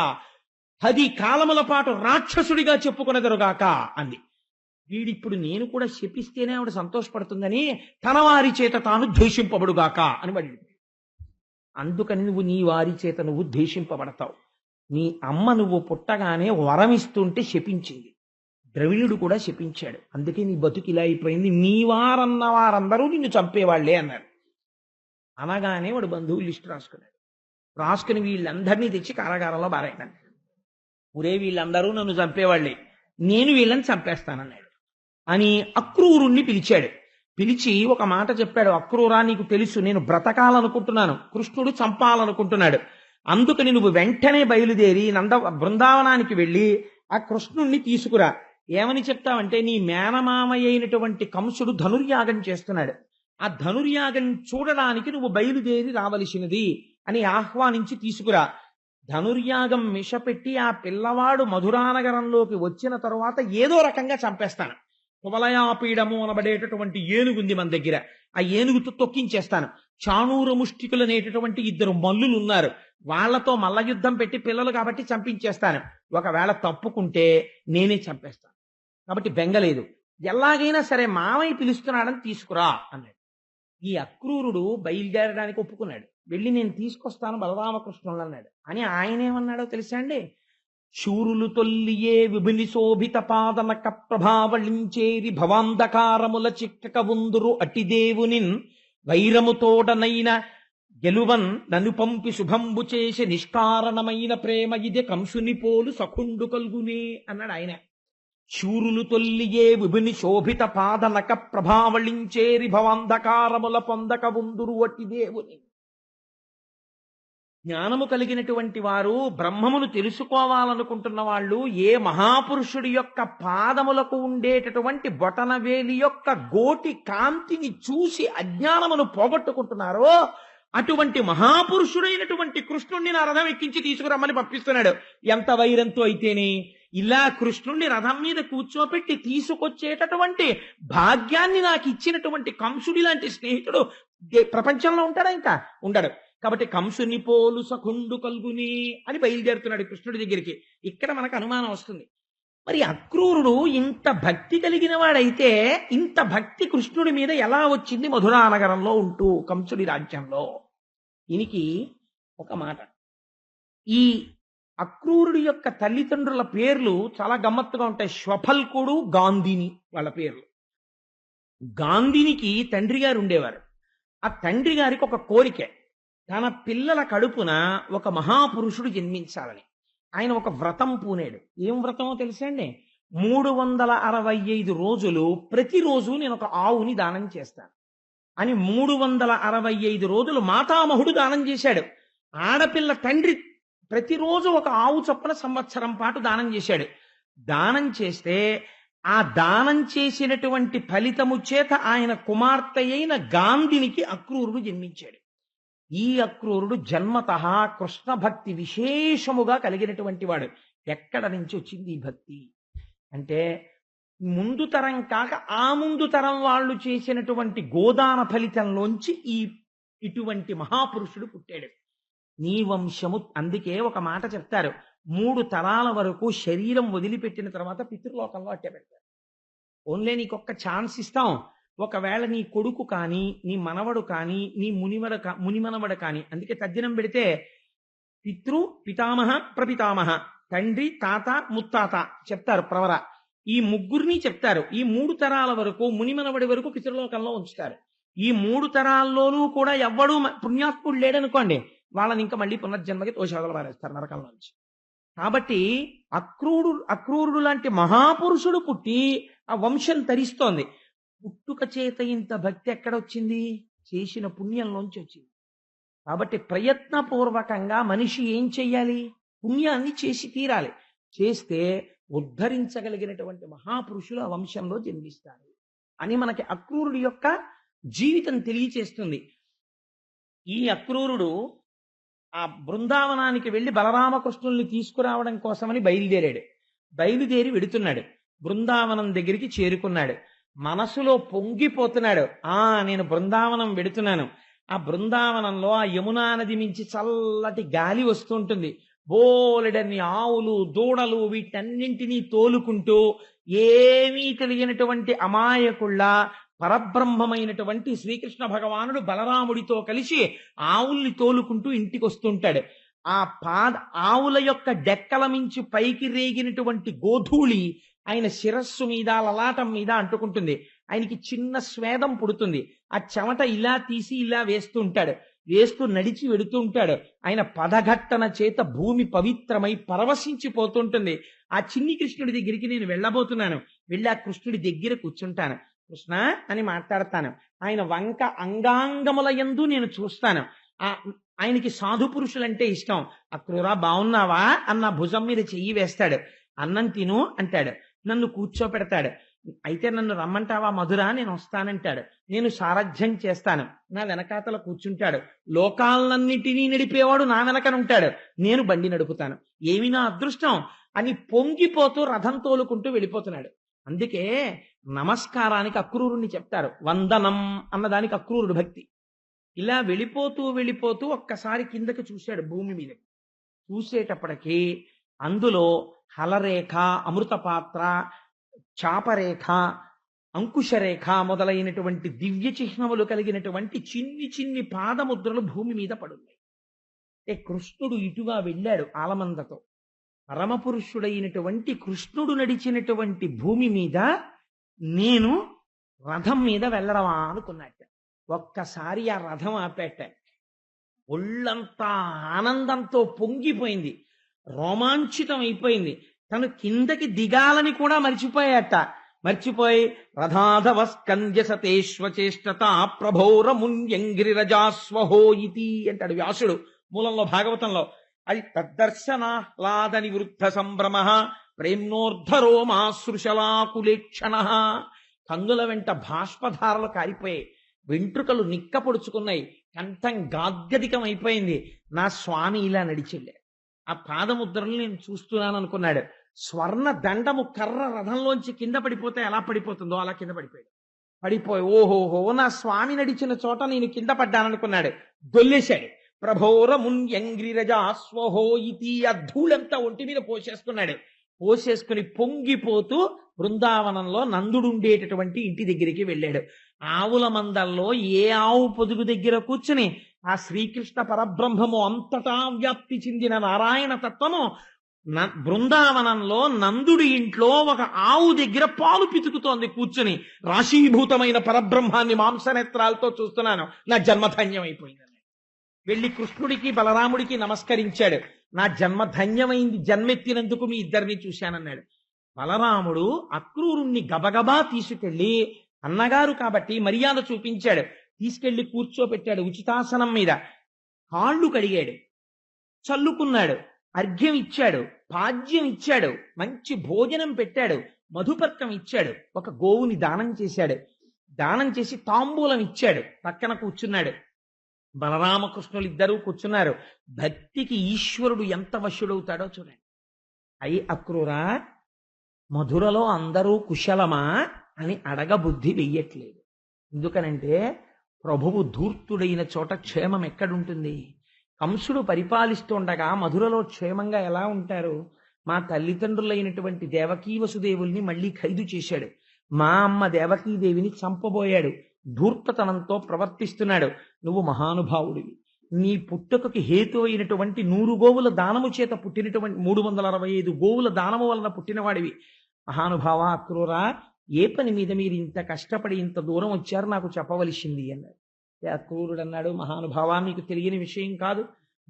10 కాలముల పాటు రాక్షసుడిగా చెప్పుకునేదరుగాక అంది. వీడిప్పుడు నేను కూడా శపిస్తేనే ఆవిడ సంతోషపడుతుందని తన వారి చేత తాను ద్వేషింపబడుగాక అని వాడి. అందుకని నువ్వు నీ వారి చేత నువ్వు ద్వేషింపబడతావు. నీ అమ్మ నువ్వు పుట్టగానే వరమిస్తుంటే శపించింది. ద్రవిణుడు కూడా శపించాడు. అందుకే నీ బతుకు ఇలా అయిపోయింది. నీ వారన్న వారందరూ నిన్ను చంపేవాళ్లే అన్నారు. అనగానే వాడు బంధువులు లిస్టు రాసుకున్నాడు. రాసుకుని వీళ్ళందరినీ తెచ్చి కారాగారంలో బారేయడం. ఒరే, వీళ్ళందరూ నన్ను చంపేవాళ్లే, నేను వీళ్ళని చంపేస్తానన్నాడు అని అక్రూరుణ్ణి పిలిచాడు. పిలిచి ఒక మాట చెప్పాడు, అక్రూరా నీకు తెలుసు నేను బ్రతకాలనుకుంటున్నాను, కృష్ణుడు చంపాలనుకుంటున్నాడు, అందుకని నువ్వు వెంటనే బయలుదేరి బృందావనానికి వెళ్ళి ఆ కృష్ణుణ్ణి తీసుకురా. ఏమని చెప్తావంటే నీ మేనమామయ్య అయినటువంటి కంసుడు ధనుర్యాగం చేస్తున్నాడు, ఆ ధనుర్యాగం చూడడానికి నువ్వు బయలుదేరి రావలసినది అని ఆహ్వానించి తీసుకురా. ధనుర్యాగం మిషపెట్టి ఆ పిల్లవాడు మధురానగరంలోకి వచ్చిన తరువాత ఏదో రకంగా చంపేస్తాను. కువలయాపీడము అనబడేటటువంటి ఏనుగుంది మన దగ్గర, ఆ ఏనుగుతో తొక్కించేస్తాను. చాణూర ముష్టికులు అనేటటువంటి 2 మల్లులు ఉన్నారు, వాళ్లతో మల్ల యుద్ధం పెట్టి పిల్లలు కాబట్టి చంపించేస్తాను. ఒకవేళ తప్పుకుంటే నేనే చంపేస్తాను, కాబట్టి బెంగలేదు. ఎలాగైనా సరే మామయ్య పిలుస్తున్నాడని తీసుకురా అన్నాడు. ఈ అక్రూరుడు బయలుదేరడానికి ఒప్పుకున్నాడు. వెళ్ళి నేను తీసుకొస్తాను బలరామకృష్ణులు అన్నాడు. అని ఆయన ఏమన్నాడో తెలుసా అండి? శూరులు తొల్లియే విభుని శోభిత పాదనక ప్రభావళించేరి భవాంధకారముల చిక్కక ఉందురు అటిదేవునిన్ వైరముతోడనైన గెలువన్ నన్ను పంపి శుభంబు చేసి నిష్కారణమైన ప్రేమ ఇది కంసుని పోలు సఖుండు కల్గునే అన్నాడు ఆయన. శూరులు తొల్లియే విభుని శోభిత పాదనక ప్రభావళించేరి భవాంధకారముల పొందక ఉందురు అటిదేవుని. జ్ఞానము కలిగినటువంటి వారు, బ్రహ్మమును తెలుసుకోవాలనుకుంటున్న వాళ్ళు ఏ మహాపురుషుడి యొక్క పాదములకు ఉండేటటువంటి బొటనవేలి యొక్క గోటి కాంతిని చూసి అజ్ఞానమును పోగొట్టుకుంటున్నారో అటువంటి మహాపురుషుడైనటువంటి కృష్ణుణ్ణి నా రథం ఎక్కించి తీసుకురమ్మని పంపిస్తున్నాడు. ఎంత వైరంతో అయితేనే ఇలా కృష్ణుణ్ణి రథం మీద కూర్చోపెట్టి తీసుకొచ్చేటటువంటి భాగ్యాన్ని నాకు ఇచ్చినటువంటి కంసుడి లాంటి స్నేహితుడు ప్రపంచంలో ఉంటాడా? ఇంకా ఉండడు. కాబట్టి కంసుని పోలు సఖుండు కల్గుని అని బయలుదేరుతున్నాడు కృష్ణుడి దగ్గరికి. ఇక్కడ మనకు అనుమానం వస్తుంది, మరి అక్రూరుడు ఇంత భక్తి కలిగిన వాడైతే ఇంత భక్తి కృష్ణుడి మీద ఎలా వచ్చింది మధురానగరంలో ఉంటూ కంసుడి రాజ్యంలో? దీనికి ఒక మాట, ఈ అక్రూరుడి యొక్క తల్లిదండ్రుల పేర్లు చాలా గమ్మత్తుగా ఉంటాయి. శ్వఫల్కుడు, గాంధిని వాళ్ళ పేర్లు. గాంధినికి తండ్రి గారు ఉండేవారు. ఆ తండ్రి గారికి ఒక కోరిక, తన పిల్లల కడుపున ఒక మహాపురుషుడు జన్మించాలని. ఆయన ఒక వ్రతం పూనాడు. ఏం వ్రతమో తెలుసా అండి? 365 రోజులు ప్రతిరోజు నేను ఒక ఆవుని దానం చేస్తాను అని 365 రోజులు మాతామహుడు దానం చేశాడు. ఆడపిల్ల తండ్రి ప్రతిరోజు ఒక ఆవు చొప్పున సంవత్సరం పాటు దానం చేశాడు. దానం చేస్తే ఆ దానం చేసినటువంటి ఫలితము చేత ఆయన కుమార్తె అయిన గాంధినికి అక్రూరుడు జన్మించాడు. ఈ అక్రూరుడు జన్మతః కృష్ణ భక్తి విశేషముగా కలిగినటువంటి వాడు. ఎక్కడ నుంచి వచ్చింది ఈ భక్తి అంటే, ముందు తరం కాక ఆ ముందు తరం వాళ్ళు చేసినటువంటి గోదాన ఫలితంలోంచి ఇటువంటి మహాపురుషుడు పుట్టాడు. నీ వంశము. అందుకే ఒక మాట చెప్తారు, 3 తరాల వరకు శరీరం వదిలిపెట్టిన తర్వాత పితృలోకంలో అట్టే పెడతారు. ఓన్లీ నీకొక్క ఛాన్స్ ఇస్తాం, ఒకవేళ నీ కొడుకు కానీ నీ మనవడు కానీ నీ మునిమనవడు కానీ, అందుకే తద్దినం పెడితే పితృ పితామహ ప్రపితామహ, తండ్రి తాత ముత్తాత చెప్తారు ప్రవర. ఈ ముగ్గురిని చెప్తారు. ఈ 3 తరాల వరకు మునిమనవడి వరకు పితృలోకంలో ఉంచుతారు. ఈ 3 తరాల్లోనూ కూడా ఎవ్వడూ పుణ్యాత్ముడు లేడనుకోండి, వాళ్ళని ఇంకా మళ్ళీ పునర్జన్మకి తోషాదలు పారేస్తారు నరకంలో నుంచి. కాబట్టి అక్రూరుడు లాంటి మహాపురుషుడు పుట్టి ఆ వంశం తరిస్తోంది. పుట్టుక చేత ఇంత భక్తి ఎక్కడొచ్చింది? చేసిన పుణ్యంలోంచి వచ్చింది. కాబట్టి ప్రయత్నపూర్వకంగా మనిషి ఏం చెయ్యాలి? పుణ్యాన్ని చేసి తీరాలి. చేస్తే ఉద్ధరించగలిగినటువంటి మహాపురుషులు ఆ వంశంలో జన్మిస్తారు అని మనకి అక్రూరుడి యొక్క జీవితం తెలియచేస్తుంది. ఈ అక్రూరుడు ఆ బృందావనానికి వెళ్లి బలరామకృష్ణుల్ని తీసుకురావడం కోసమని బయలుదేరి వెడుతున్నాడు. బృందావనం దగ్గరికి చేరుకున్నాడు. మనసులో పొంగిపోతున్నాడు, నేను బృందావనం వెడుతున్నాను. ఆ బృందావనంలో ఆ యమునా నది మించి చల్లటి గాలి వస్తుంటుంది. బోలెడన్ని ఆవులు దూడలు వీటన్నింటినీ తోలుకుంటూ ఏమీ తెలియనటువంటి అమాయకుళ్ళ పరబ్రహ్మమైనటువంటి శ్రీకృష్ణ భగవానుడు బలరాముడితో కలిసి ఆవుల్ని తోలుకుంటూ ఇంటికి వస్తుంటాడు. ఆవుల యొక్క డెక్కల మించి పైకి రేగినటువంటి గోధూళి ఆయన శిరస్సు మీద లలాటం మీద అంటుకుంటుంది. ఆయనకి చిన్న స్వేదం పుడుతుంది. ఆ చెమట ఇలా తీసి ఇలా వేస్తూ నడిచి వెడుతూ ఉంటాడు. ఆయన పదఘట్టన చేత భూమి పవిత్రమై పరవశించిపోతుంటుంది. ఆ చిన్ని కృష్ణుడి దగ్గరికి నేను వెళ్ళబోతున్నాను. వెళ్ళి ఆ కృష్ణుడి దగ్గర కూర్చుంటాను. కృష్ణ అని మాట్లాడతాను. ఆయన వంక అంగాంగముల యందు నేను చూస్తాను. ఆ ఆయనకి సాధు పురుషులంటే ఇష్టం. అక్రూరా బాగున్నావా అన్న భుజం మీద చెయ్యి వేస్తాడు. అన్నం తిను అంటాడు. నన్ను కూర్చోపెడతాడు. అయితే నన్ను రమ్మంటావా మధుర, నేను వస్తానంటాడు. నేను సారథ్యం చేస్తాను. నా వెనకాతల కూర్చుంటాడు. లోకాలన్నిటినీ నడిపేవాడు నా వెనకనుంటాడు. నేను బండి నడుపుతాను. ఏమి నా అదృష్టం అని పొంగిపోతూ రథం తోలుకుంటూ వెళ్ళిపోతున్నాడు. అందుకే నమస్కారానికి అక్రూరుణ్ణి చెప్తారు. వందనం అన్నదానికి అక్రూరుడు భక్తి. ఇలా వెళ్ళిపోతూ వెళ్ళిపోతూ ఒక్కసారి కిందకి చూశాడు, భూమి మీద చూసేటప్పటికీ అందులో హలరేఖ, అమృతపాత్ర, చాపరేఖ, అంకుశరేఖ మొదలైనటువంటి దివ్య చిహ్నములు కలిగినటువంటి చిన్ని చిన్ని పాదముద్రలు భూమి మీద పడున్నాయి. కృష్ణుడు ఇటుగా వెళ్ళాడు ఆలమందతో. పరమపురుషుడైనటువంటి కృష్ణుడు నడిచినటువంటి భూమి మీద నేను రథం మీద వెళ్ళడమా అనుకున్నట్ట. ఒక్కసారి ఆ రథం ఆపేట. ఒళ్ళంతా ఆనందంతో పొంగిపోయింది, రోమాంచితం అయిపోయింది. తను కిందకి దిగాలని కూడా మర్చిపోయి రథాధవ స్కంద్య సతేష్వచేష్టత ప్రభోరమున్యంగిరిరజాస్వహో ఇతి అంటాడు వ్యాసుడు మూలంలో, భాగవతంలో. అది తద్దర్శనాహ్లాద నివృద్ధ సంభ్రమ ప్రేమ్నోర్ధరోమాశ్రుశలాకులేక్షణ. కందుల వెంట బాష్పధారలు కారిపోయాయి, వెంట్రుకలు నిక్కపొడుచుకున్నాయి, కంఠం గాద్గదికం అయిపోయింది. నా స్వామి ఇలా నడిచెళ్ళాడు. ఆ పాదముద్రలు నేను చూస్తున్నాను అనుకున్నాడు. స్వర్ణ దండము కర్ర రథంలోంచి కింద పడిపోతే ఎలా పడిపోతుందో అలా కింద పడిపోయి ఓహోహో నా స్వామి నడిచిన చోట నేను కింద పడ్డాననుకున్నాడు. దొల్లేశాడు. ప్రభోరమున్యంగ్రిరజాస్వహో ఇతి. ఆ ధూళంతా ఒంటి మీద పోసేసుకుని పొంగిపోతూ బృందావనంలో నందుడుండేటటువంటి ఇంటి దగ్గరికి వెళ్ళాడు. ఆవుల మందల్లో ఏ ఆవు పొదుగు దగ్గర కూర్చుని ఆ శ్రీకృష్ణ పరబ్రహ్మము అంతటా వ్యాప్తి చెందిన నారాయణ తత్వము బృందావనంలో నందుడి ఇంట్లో ఒక ఆవు దగ్గర పాలు పితుకుతోంది కూర్చుని. రాశీభూతమైన పరబ్రహ్మాన్ని మాంసనేత్రాలతో చూస్తున్నాను, నా జన్మధన్యమైపోయింది. వెళ్ళి కృష్ణుడికి బలరాముడికి నమస్కరించాడు. నా జన్మధన్యమైంది, జన్మెత్తినందుకు మీ ఇద్దరిని చూశానన్నాడు. బలరాముడు అక్రూరుణ్ణి గబగబా తీసుకెళ్లి, అన్నగారు కాబట్టి మర్యాద చూపించాడు, తీసుకెళ్లి కూర్చోపెట్టాడు ఉచితాసనం మీద. కాళ్ళు కడిగాడు, చల్లుకున్నాడు, అర్ఘ్యం ఇచ్చాడు, పాద్యం ఇచ్చాడు, మంచి భోజనం పెట్టాడు, మధుపర్కం ఇచ్చాడు, ఒక గోవుని దానం చేశాడు. దానం చేసి తాంబూలం ఇచ్చాడు, పక్కన కూర్చున్నాడు. బలరామకృష్ణులు ఇద్దరూ కూర్చున్నారు. భక్తికి ఈశ్వరుడు ఎంత వశుడవుతాడో చూడండి. అయి అక్రూరా, మధురలో అందరూ కుశలమా అని అడగబుద్ధి వెయ్యట్లేదు. ఎందుకనంటే ప్రభువు ధూర్తుడైన చోట క్షేమం ఎక్కడుంటుంది? కంసుడు పరిపాలిస్తుండగా మధురలో క్షేమంగా ఎలా ఉంటారు? మా తల్లిదండ్రులైనటువంటి దేవకీ వసుదేవుల్ని మళ్ళీ ఖైదు చేశాడు. మా అమ్మ దేవకీదేవిని చంపబోయాడు. ధూర్తతనంతో ప్రవర్తిస్తున్నాడు. నువ్వు మహానుభావుడివి. నీ పుట్టుకకి హేతు అయినటువంటి 100 గోవుల దానము చేత పుట్టినటువంటి 365 గోవుల దానము వలన పుట్టినవాడివి. మహానుభావ అక్రూరా, ఏ పని మీద మీరు ఇంత కష్టపడి ఇంత దూరం వచ్చారు నాకు చెప్పవలసింది అన్నాడు. అక్రూరుడు అన్నాడు, మహానుభావ మీకు తెలియని విషయం కాదు.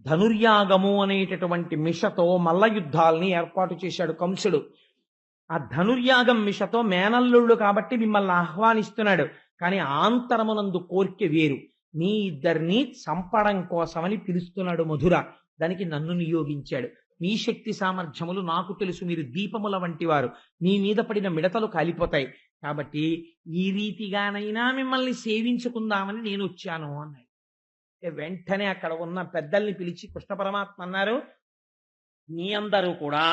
ధనుర్యాగము అనేటటువంటి మిషతో మల్ల యుద్ధాలని ఏర్పాటు చేశాడు కంసుడు. ఆ ధనుర్యాగం మిషతో మేనల్లుళ్ళు కాబట్టి మిమ్మల్ని ఆహ్వానిస్తున్నాడు. కానీ ఆంతరమునందు కోర్కె వేరు. మీ ఇద్దరిని చంపడం కోసమని పిలుస్తున్నాడు మధుర. దానికి నన్ను నియోగించాడు. మీ శక్తి సామర్థ్యములు నాకు తెలుసు, మీరు దీపముల వంటి వారు, మీ మీద పడిన మిడతలు కాలిపోతాయి. కాబట్టి ఈ రీతిగానైనా మిమ్మల్ని సేవించుకుందామని నేను వచ్చాను అన్నాడు. వెంటనే అక్కడ ఉన్న పెద్దల్ని పిలిచి కృష్ణ పరమాత్మ అన్నారు, మీ అందరూ కూడా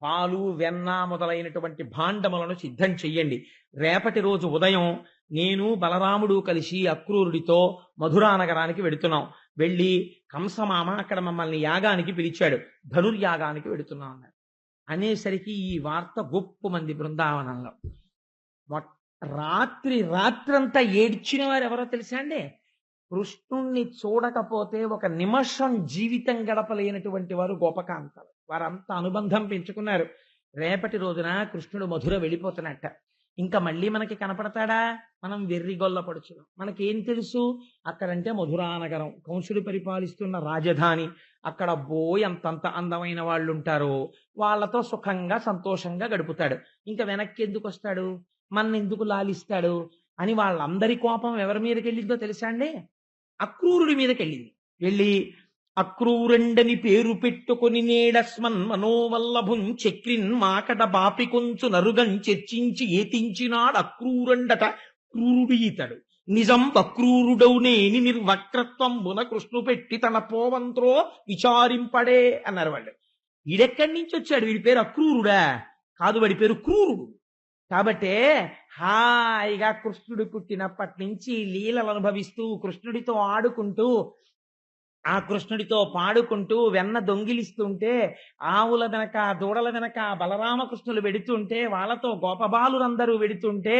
పాలు వెన్న మొదలైనటువంటి భాండములను సిద్ధం చెయ్యండి. రేపటి రోజు ఉదయం నేను బలరాముడు కలిసి అక్రూరుడితో మధురా నగరానికి వెడుతున్నాం. వెళ్ళి కంసమామ అక్కడ మమ్మల్ని యాగానికి పిలిచాడు, ధనుర్యాగానికి వెడుతున్నాం అన్నాడు. అనేసరికి ఈ వార్త గొప్ప మంది బృందావనంలో రాత్రంతా ఏడ్చిన వారు ఎవరో తెలుసా అండి? కృష్ణుణ్ణి చూడకపోతే ఒక నిమిషం జీవితం గడపలేనటువంటి వారు గోపకాంతలు. వారంతా అనుబంధం పెంచుకున్నారు. రేపటి రోజున కృష్ణుడు మధుర వెళ్ళిపోతున్నట్ట. ఇంకా మళ్ళీ మనకి కనపడతాడా? మనం వెర్రిగొల్ల పడుచును. మనకేం తెలుసు? అక్కడంటే మధురానగరం, కంసుడు పరిపాలిస్తున్న రాజధాని. అక్కడ అంతంత అందమైన వాళ్ళు ఉంటారో వాళ్ళతో సుఖంగా సంతోషంగా గడుపుతాడు. ఇంకా వెనక్కి ఎందుకు వస్తాడు? మన ఎందుకు లాలిస్తాడు? అని వాళ్ళందరి కోపం ఎవరి మీదకి వెళ్ళిందో తెలుసా అండి? అక్రూరుడి మీదకి వెళ్ళింది. వెళ్ళి అక్రూరండని పేరు పెట్టుకొని నేడస్మన్ మనోవల్లభుం చక్రిన్ మాకట బాపి కొంచు నరుగం చర్చించి ఏతించినాడు అక్రూరండట క్రూరుడు ఈతడు నిజం అక్రూరుడౌనేని నిర్వక్రత్వంబున కృష్ణు పెట్టి తన పోవంత్రో విచారింపడే అన్నారు వాళ్ళు. వీడెక్కడి నుంచి వచ్చాడు? వీడి పేరు అక్రూరుడా? కాదు, వాడి పేరు క్రూరుడు. కాబట్టే హాయిగా కృష్ణుడు పుట్టినప్పటి నుంచి లీలలు అనుభవిస్తూ కృష్ణుడితో ఆడుకుంటూ ఆ కృష్ణుడితో పాడుకుంటూ వెన్న దొంగిలిస్తుంటే ఆవుల వెనక దూడల వెనక బలరామకృష్ణులు వెడుతుంటే వాళ్ళతో గోపబాలురందరూ వెడుతుంటే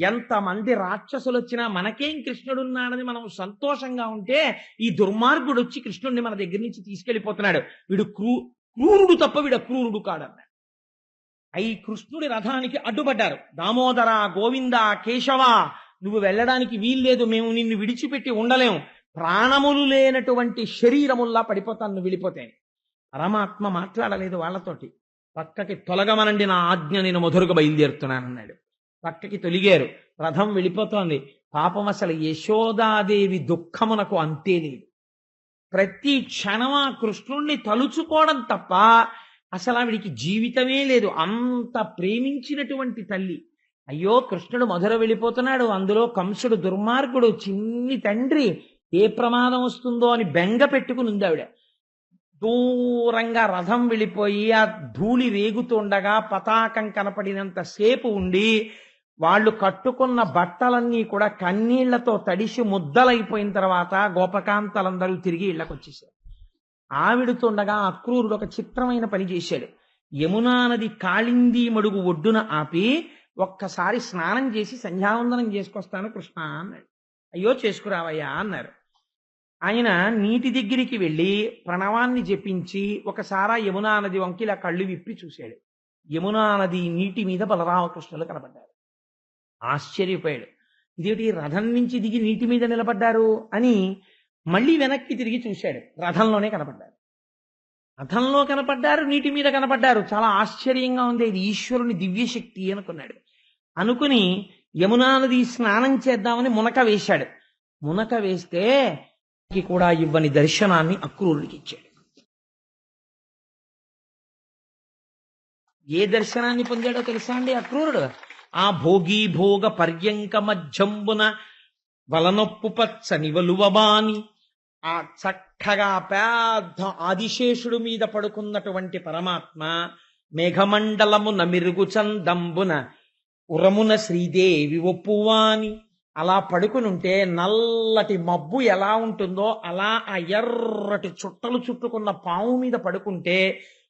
ఎంతమంది రాక్షసులు వచ్చినా మనకేం కృష్ణుడున్నాడని మనం సంతోషంగా ఉంటే ఈ దుర్మార్గుడు వచ్చి కృష్ణుడిని మన దగ్గర నుంచి తీసుకెళ్లిపోతున్నాడు. వీడు క్రూరుడు తప్ప వీడు అక్రూరుడు కాడన్నాడు. అయి కృష్ణుడి రథానికి అడ్డుపడ్డారు. దామోదర, గోవింద, కేశవ, నువ్వు వెళ్ళడానికి వీల్లేదు, మేము నిన్ను విడిచిపెట్టి ఉండలేము, ప్రాణములు లేనటువంటి శరీరముల్లా పడిపోతాను నువ్వు వెళ్ళిపోతే. పరమాత్మ మాట్లాడలేదు వాళ్ళతోటి. పక్కకి తొలగమనండి, నా ఆజ్ఞ నేను మధురగా బయలుదేరుతున్నానన్నాడు. పక్కకి తొలిగారు. రథం వెళ్ళిపోతోంది. పాపం అసలు యశోదాదేవి దుఃఖమునకు అంతే లేదు. ప్రతి క్షణం ఆ కృష్ణుణ్ణి తలుచుకోవడం తప్ప అసలు ఆవిడికి జీవితమే లేదు. అంత ప్రేమించినటువంటి తల్లి. అయ్యో కృష్ణుడు మధుర వెళ్ళిపోతున్నాడు, అందులో కంసుడు దుర్మార్గుడు, చిన్ని తండ్రి, ఏ ప్రమాదం వస్తుందో అని బెంగ పెట్టుకుని ఉంది ఆవిడ. దూరంగా రథం వెళ్ళిపోయి ఆ ధూళి రేగుతుండగా పతాకం కనపడినంత సేపు ఉండి వాళ్ళు కట్టుకున్న బట్టలన్నీ కూడా కన్నీళ్లతో తడిసి ముద్దలైపోయిన తర్వాత గోపకాంతలందరూ తిరిగి ఇళ్లకొచ్చేసారు. ఆవిడుతుండగా అక్రూరుడు ఒక చిత్రమైన పని చేశాడు. యమునా నది కాళింది మడుగు ఒడ్డున ఆపి ఒక్కసారి స్నానం చేసి సంధ్యావందనం చేసుకొస్తాను కృష్ణ అన్నాడు. అయ్యో చేసుకురావయ్యా అన్నారు. ఆయన నీటి దగ్గరికి వెళ్ళి ప్రణవాన్ని జపించి ఒకసారి యమునా నది వంకి ఇలా కళ్ళు విప్పి చూశాడు. యమునా నది నీటి మీద బలరామకృష్ణులు కనబడ్డారు. ఆశ్చర్యపోయాడు. ఇదేంటి రథం నుంచి దిగి నీటి మీద నిలబడ్డారు అని మళ్ళీ వెనక్కి తిరిగి చూశాడు. రథంలోనే కనపడ్డారు. రథంలో కనపడ్డారు, నీటి మీద కనపడ్డారు. చాలా ఆశ్చర్యంగా ఉంది. ఇది ఈశ్వరుని దివ్యశక్తి అనుకున్నాడు. అనుకుని యమునా నది స్నానం చేద్దామని మునక వేశాడు. మునక వేస్తే కూడా ఇవ్వని దర్శనాన్ని అక్రూరుడికి ఇచ్చాడు. ఏ దర్శనాన్ని పొందాడో తెలుసా అండి అక్రూరుడు? ఆ భోగి భోగ పర్యంక మధ్యంబున వలనొప్పు పచ్చని వలువబాని ఆ చక్కగా పెద్ద ఆదిశేషుడు మీద పడుకున్నటువంటి పరమాత్మ మేఘమండలమున మిరుగు చందంబున ఉరమున శ్రీదేవి ఒప్పువాని అలా పడుకునుంటే నల్లటి మబ్బు ఎలా ఉంటుందో అలా ఆ ఎర్రటి చుట్టలు చుట్టుకున్న పాము మీద పడుకుంటే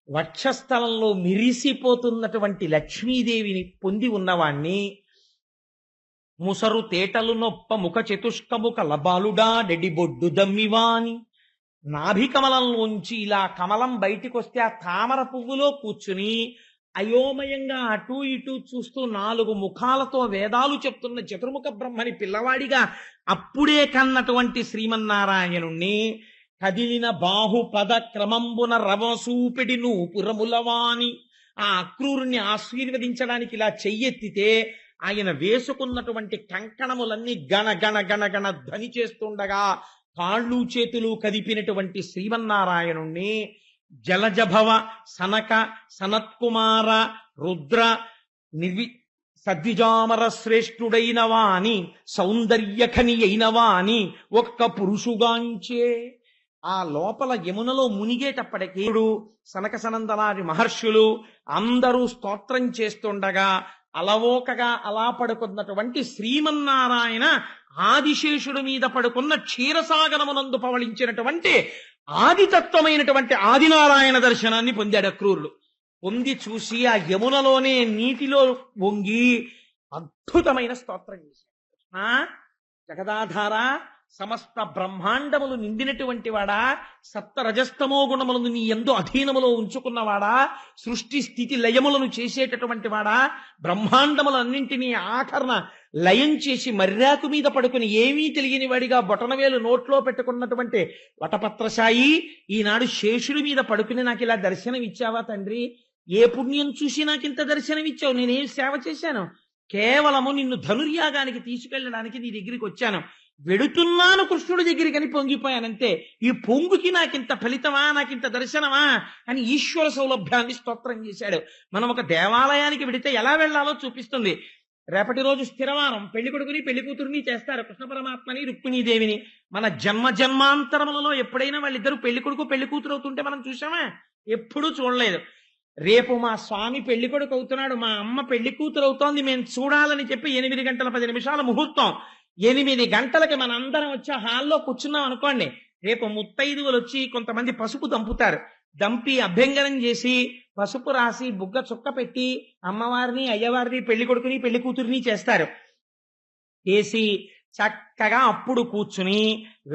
వక్షస్థలంలో మిరిసిపోతున్నటువంటి లక్ష్మీదేవిని పొంది ఉన్నవాణ్ణి ముసరు తేటలు నొప్ప ముఖ చతుష్కముఖ లబాలుడా డెడిబొడ్డు దమ్మివాని నాభికమలంలోంచి ఇలా కమలం బయటికి వస్తే ఆ తామర పువ్వులో కూర్చుని అయోమయంగా అటూ ఇటూ చూస్తూ 4 ముఖాలతో వేదాలు చెప్తున్న చతుర్ముఖ బ్రహ్మని పిల్లవాడిగా అప్పుడే కన్నటువంటి శ్రీమన్నారాయణుణ్ణి కదిలిన బాహుపద క్రమంబున రవసూపిడి నూపురములవాని ఆ అక్రూరుణ్ణి ఆశీర్వదించడానికి ఇలా చెయ్యెత్తితే ఆయన వేసుకున్నటువంటి కంకణములన్నీ గణ గణ గణ గణ ధ్వని చేస్తుండగా కాళ్ళు చేతులు కదిపినటువంటి శ్రీమన్నారాయణుణ్ణి జలజభవ సనక సనత్కుమార రుద్ర సద్విజామర శ్రేష్ఠుడైన వాని సౌందర్యఖని అయిన వాని ఒక్క పురుషుగాంచే ఆ లోపల యమునలో మునిగేటప్పటికీ సనక సనందనాది మహర్షులు అందరూ స్తోత్రం చేస్తుండగా అలవోకగా అలా పడుకున్నటువంటి శ్రీమన్నారాయణ ఆదిశేషుడి మీద పడుకున్న క్షీరసాగరమునందు పవళించినటువంటి ఆదితత్వమైనటువంటి ఆదినారాయణ దర్శనాన్ని పొందాడు అక్రూరుడు. పొంది చూసి ఆ యమునలోనే నీటిలో వంగి అద్భుతమైన స్తోత్రం చేశాడు. కృష్ణ జగదాధార, సమస్త బ్రహ్మాండములు నిండినటువంటి వాడా, సప్త రజస్తమో గుణములను నీ యందు అధీనములో ఉంచుకున్నవాడా, సృష్టి స్థితి లయములను చేసేటటువంటి వాడా, బ్రహ్మాండములన్నింటినీ ఆఖరణ లయం చేసి మర్యాకు మీద పడుకుని ఏమీ తెలియని వాడిగా బొటనవేలు నోట్లో పెట్టుకున్నటువంటి వటపత్రశాయి ఈనాడు శేషుడి మీద పడుకుని నాకు ఇలా దర్శనం ఇచ్చావా తండ్రి? ఏ పుణ్యం చూసి నాకు ఇంత దర్శనం ఇచ్చావు? నేనేం సేవ చేశాను? కేవలము నిన్ను ధనుర్యాగానికి తీసుకెళ్ళడానికి నీ దగ్గరికి వచ్చాను. వెడుతున్నాను కృష్ణుడి దగ్గరికి అని పొంగిపోయానంతే. ఈ పొంగుకి నాకింత ఫలితమా, నాకింత దర్శనమా అని ఈశ్వర సౌలభ్యాన్ని స్తోత్రం చేశాడు. మనం ఒక దేవాలయానికి వెడితే ఎలా వెళ్లాలో చూపిస్తుంది. రేపటి రోజు స్థిరవారం పెళ్లి కొడుకుని పెళ్లి కూతురుని చేస్తారు, కృష్ణ పరమాత్మని రుక్మిణీదేవిని. మన జన్మాంతరములలో ఎప్పుడైనా వాళ్ళిద్దరూ పెళ్లి కొడుకు పెళ్లి కూతురు అవుతుంటే మనం చూసామా? ఎప్పుడూ చూడలేదు. రేపు మా స్వామి పెళ్లి కొడుకు అవుతున్నాడు, మా అమ్మ పెళ్లి కూతురు అవుతోంది, మేము చూడాలని చెప్పి 8:10 ముహూర్తం. 8 గంటలకి మనందరం వచ్చి హాల్లో కూర్చున్నాం అనుకోండి. రేపు ముత్తైదువులు వచ్చి కొంతమంది పసుపు దంపుతారు. దంపి అభ్యంగనం చేసి పసుపు రాసి బుగ్గ చుక్క పెట్టి అమ్మవారిని అయ్యవారిని పెళ్లి కొడుకుని పెళ్లి కూతురిని చేస్తారు. చేసి చక్కగా అప్పుడు కూర్చుని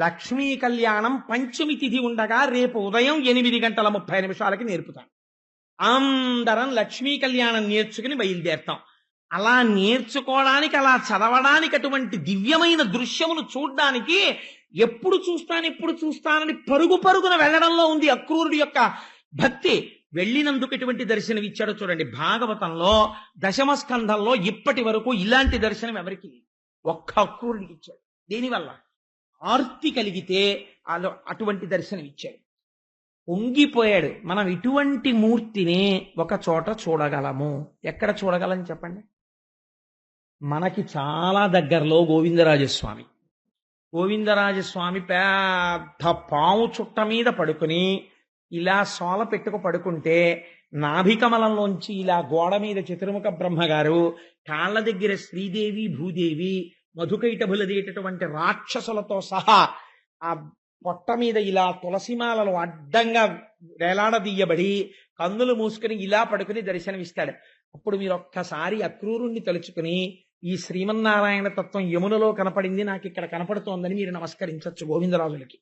లక్ష్మీ కళ్యాణం పంచమి తిథి ఉండగా రేపు ఉదయం 8:30 నేర్పుతాను. అందరం లక్ష్మీ కళ్యాణం నేర్చుకుని బయలుదేరుతాం. అలా నేర్చుకోవడానికి, అలా చదవడానికి, అటువంటి దివ్యమైన దృశ్యమును చూడ్డానికి ఎప్పుడు చూస్తానని పరుగున వెళ్ళడంలో ఉంది అక్రూరుడి యొక్క భక్తి. వెళ్ళినందుకు ఎటువంటి దర్శనం ఇచ్చాడో చూడండి. భాగవతంలో దశమ స్కంధంలో ఇప్పటి వరకు ఇలాంటి దర్శనం ఎవరికి ఒక్క అక్రూరుడికి ఇచ్చాడు. దేనివల్ల? ఆర్తి కలిగితే అటువంటి దర్శనం ఇచ్చాడు. పొంగిపోయాడు. మనం ఇటువంటి మూర్తిని ఒక చోట చూడగలము. ఎక్కడ చూడగలం చెప్పండి? మనకి చాలా దగ్గరలో గోవిందరాజస్వామి. గోవిందరాజస్వామి పెద్ద పాము చుట్ట మీద పడుకుని ఇలా సోల పెట్టుకు పడుకుంటే నాభికమలంలోంచి ఇలా గోడ మీద చతుర్ముఖ బ్రహ్మగారు, కాళ్ళ దగ్గర శ్రీదేవి భూదేవి మధుకైటభులదేటటువంటి రాక్షసులతో సహా ఆ పొట్ట మీద ఇలా తులసిమాలలో అడ్డంగా వేలాడదీయబడి కన్నులు మూసుకుని ఇలా పడుకుని దర్శనమిస్తాడు. అప్పుడు మీరు ఒక్కసారి అక్రూరుణ్ణి తలుచుకుని ఈ శ్రీమన్నారాయణ తత్వం యమునలో కనపడింది, నాకు ఇక్కడ కనపడుతోందని మీరు నమస్కరించవచ్చు గోవిందరాజులకి.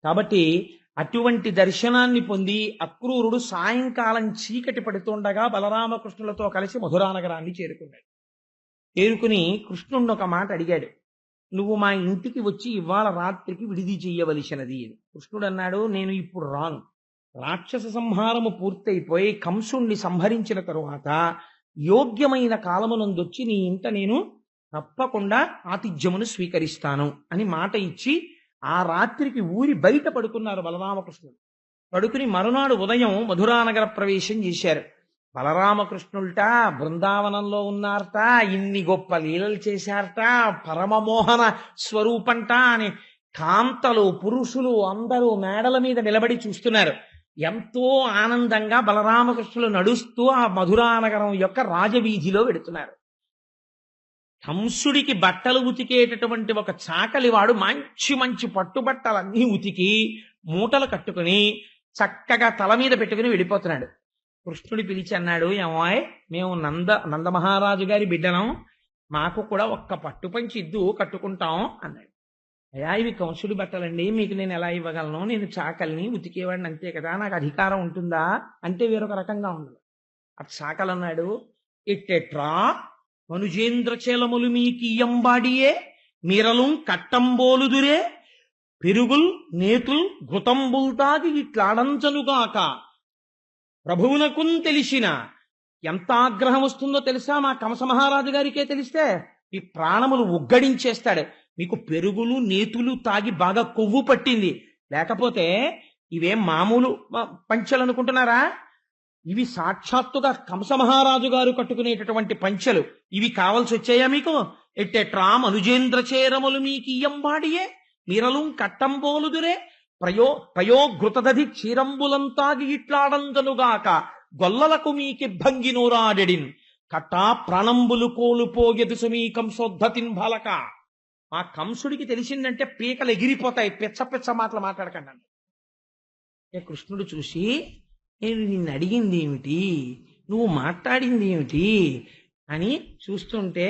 కాబట్టి అటువంటి దర్శనాన్ని పొంది అక్రూరుడు సాయంకాలం చీకటి పడుతుండగా బలరామకృష్ణులతో కలిసి మధురానగరాన్ని చేరుకున్నాడు. చేరుకుని కృష్ణుణ్ణి ఒక మాట అడిగాడు. నువ్వు మా ఇంటికి వచ్చి ఇవాళ రాత్రికి విడిది చెయ్యవలసినది అని. కృష్ణుడు అన్నాడు, నేను ఇప్పుడు రాను. రాక్షస సంహారము పూర్తయిపోయి కంసుణ్ణి సంహరించిన తరువాత యోగ్యమైన కాలమునందొచ్చి నీ ఇంట నేను తప్పకుండా ఆతిథ్యమును స్వీకరిస్తాను అని మాట ఇచ్చి ఆ రాత్రికి ఊరి బయట పడుకున్నారు బలరామకృష్ణుడు. పడుకుని మరునాడు ఉదయం మధురానగర ప్రవేశం చేశారు. బలరామకృష్ణుల్ట బృందావనంలో ఉన్నారట, ఇన్ని గొప్ప లీలలు చేశారట, పరమమోహన స్వరూపంట అని కాంతలు పురుషులు అందరూ మేడల మీద నిలబడి చూస్తున్నారు. ఎంతో ఆనందంగా బలరామకృష్ణులు నడుస్తూ ఆ మధురానగరం యొక్క రాజవీధిలో వెడుతున్నారు. కంసుడికి బట్టలు ఉతికేటటువంటి ఒక చాకలివాడు మంచి మంచి పట్టుబట్టలన్నీ ఉతికి మూటలు కట్టుకుని చక్కగా తల మీద పెట్టుకుని వెళ్ళిపోతున్నాడు. కృష్ణుడి పిలిచి అన్నాడు, ఏమాయ్, మేము నందమహారాజు గారి బిడ్డలం, మాకు కూడా ఒక్క పట్టుపంచి ఇద్దు, కట్టుకుంటాం అన్నాడు. అయ్యా, ఇవి కంసుడి బట్టలండి, మీకు నేను ఎలా ఇవ్వగలను? నేను చాకల్ని ఉతికేవాడిని అంతే కదా, నాకు అధికారం ఉంటుందా అంటే వేరొక రకంగా ఉండదు. అటు చాకలు అన్నాడు, ఎట్టెట్రా మనుజేంద్ర చేలములు మీకియంబాడియే మీరలు కట్టంబోలుదురే పెరుగుల్ నేతుల్ ఘృతంబుల్తాగి ఇట్లాడంచనుగాక ప్రభువునకున్ తెలిసిన. ఎంత ఆగ్రహం వస్తుందో తెలుసా మా కంస మహారాజు గారికే తెలిస్తే ఈ ప్రాణములు ఉగ్గడించేస్తాడు. మీకు పెరుగులు నేతులు తాగి బాగా కొవ్వు పట్టింది, లేకపోతే ఇవేం మామూలు పంచెలు అనుకుంటున్నారా? ఇవి సాక్షాత్తుగా కంస మహారాజు గారు కట్టుకునేటటువంటి పంచెలు. ఇవి కావాల్సి వచ్చాయా మీకు? ఎట్టెట్రా మనుజేంద్ర చేరములు మీకియంబాడియే మీరలు కట్టంబోలుదురే పయోఘృతదధి క్షీరంబులంతాగి ఇట్లాడంజనుగాక గొల్లలకు మీకి భంగినూరాడెడిన్ కట్టా ప్రాణంబులు కోలుపోగెదు సమీ కంసోద్ధతిన్ బాలక. మా కంసుడికి తెలిసిందంటే పీకలు ఎగిరిపోతాయి, పిచ్చ మాటలు మాట్లాడకండి. కృష్ణుడు చూసి, నేను నిన్ను అడిగింది ఏమిటి, నువ్వు మాట్లాడింది ఏమిటి అని చూస్తుంటే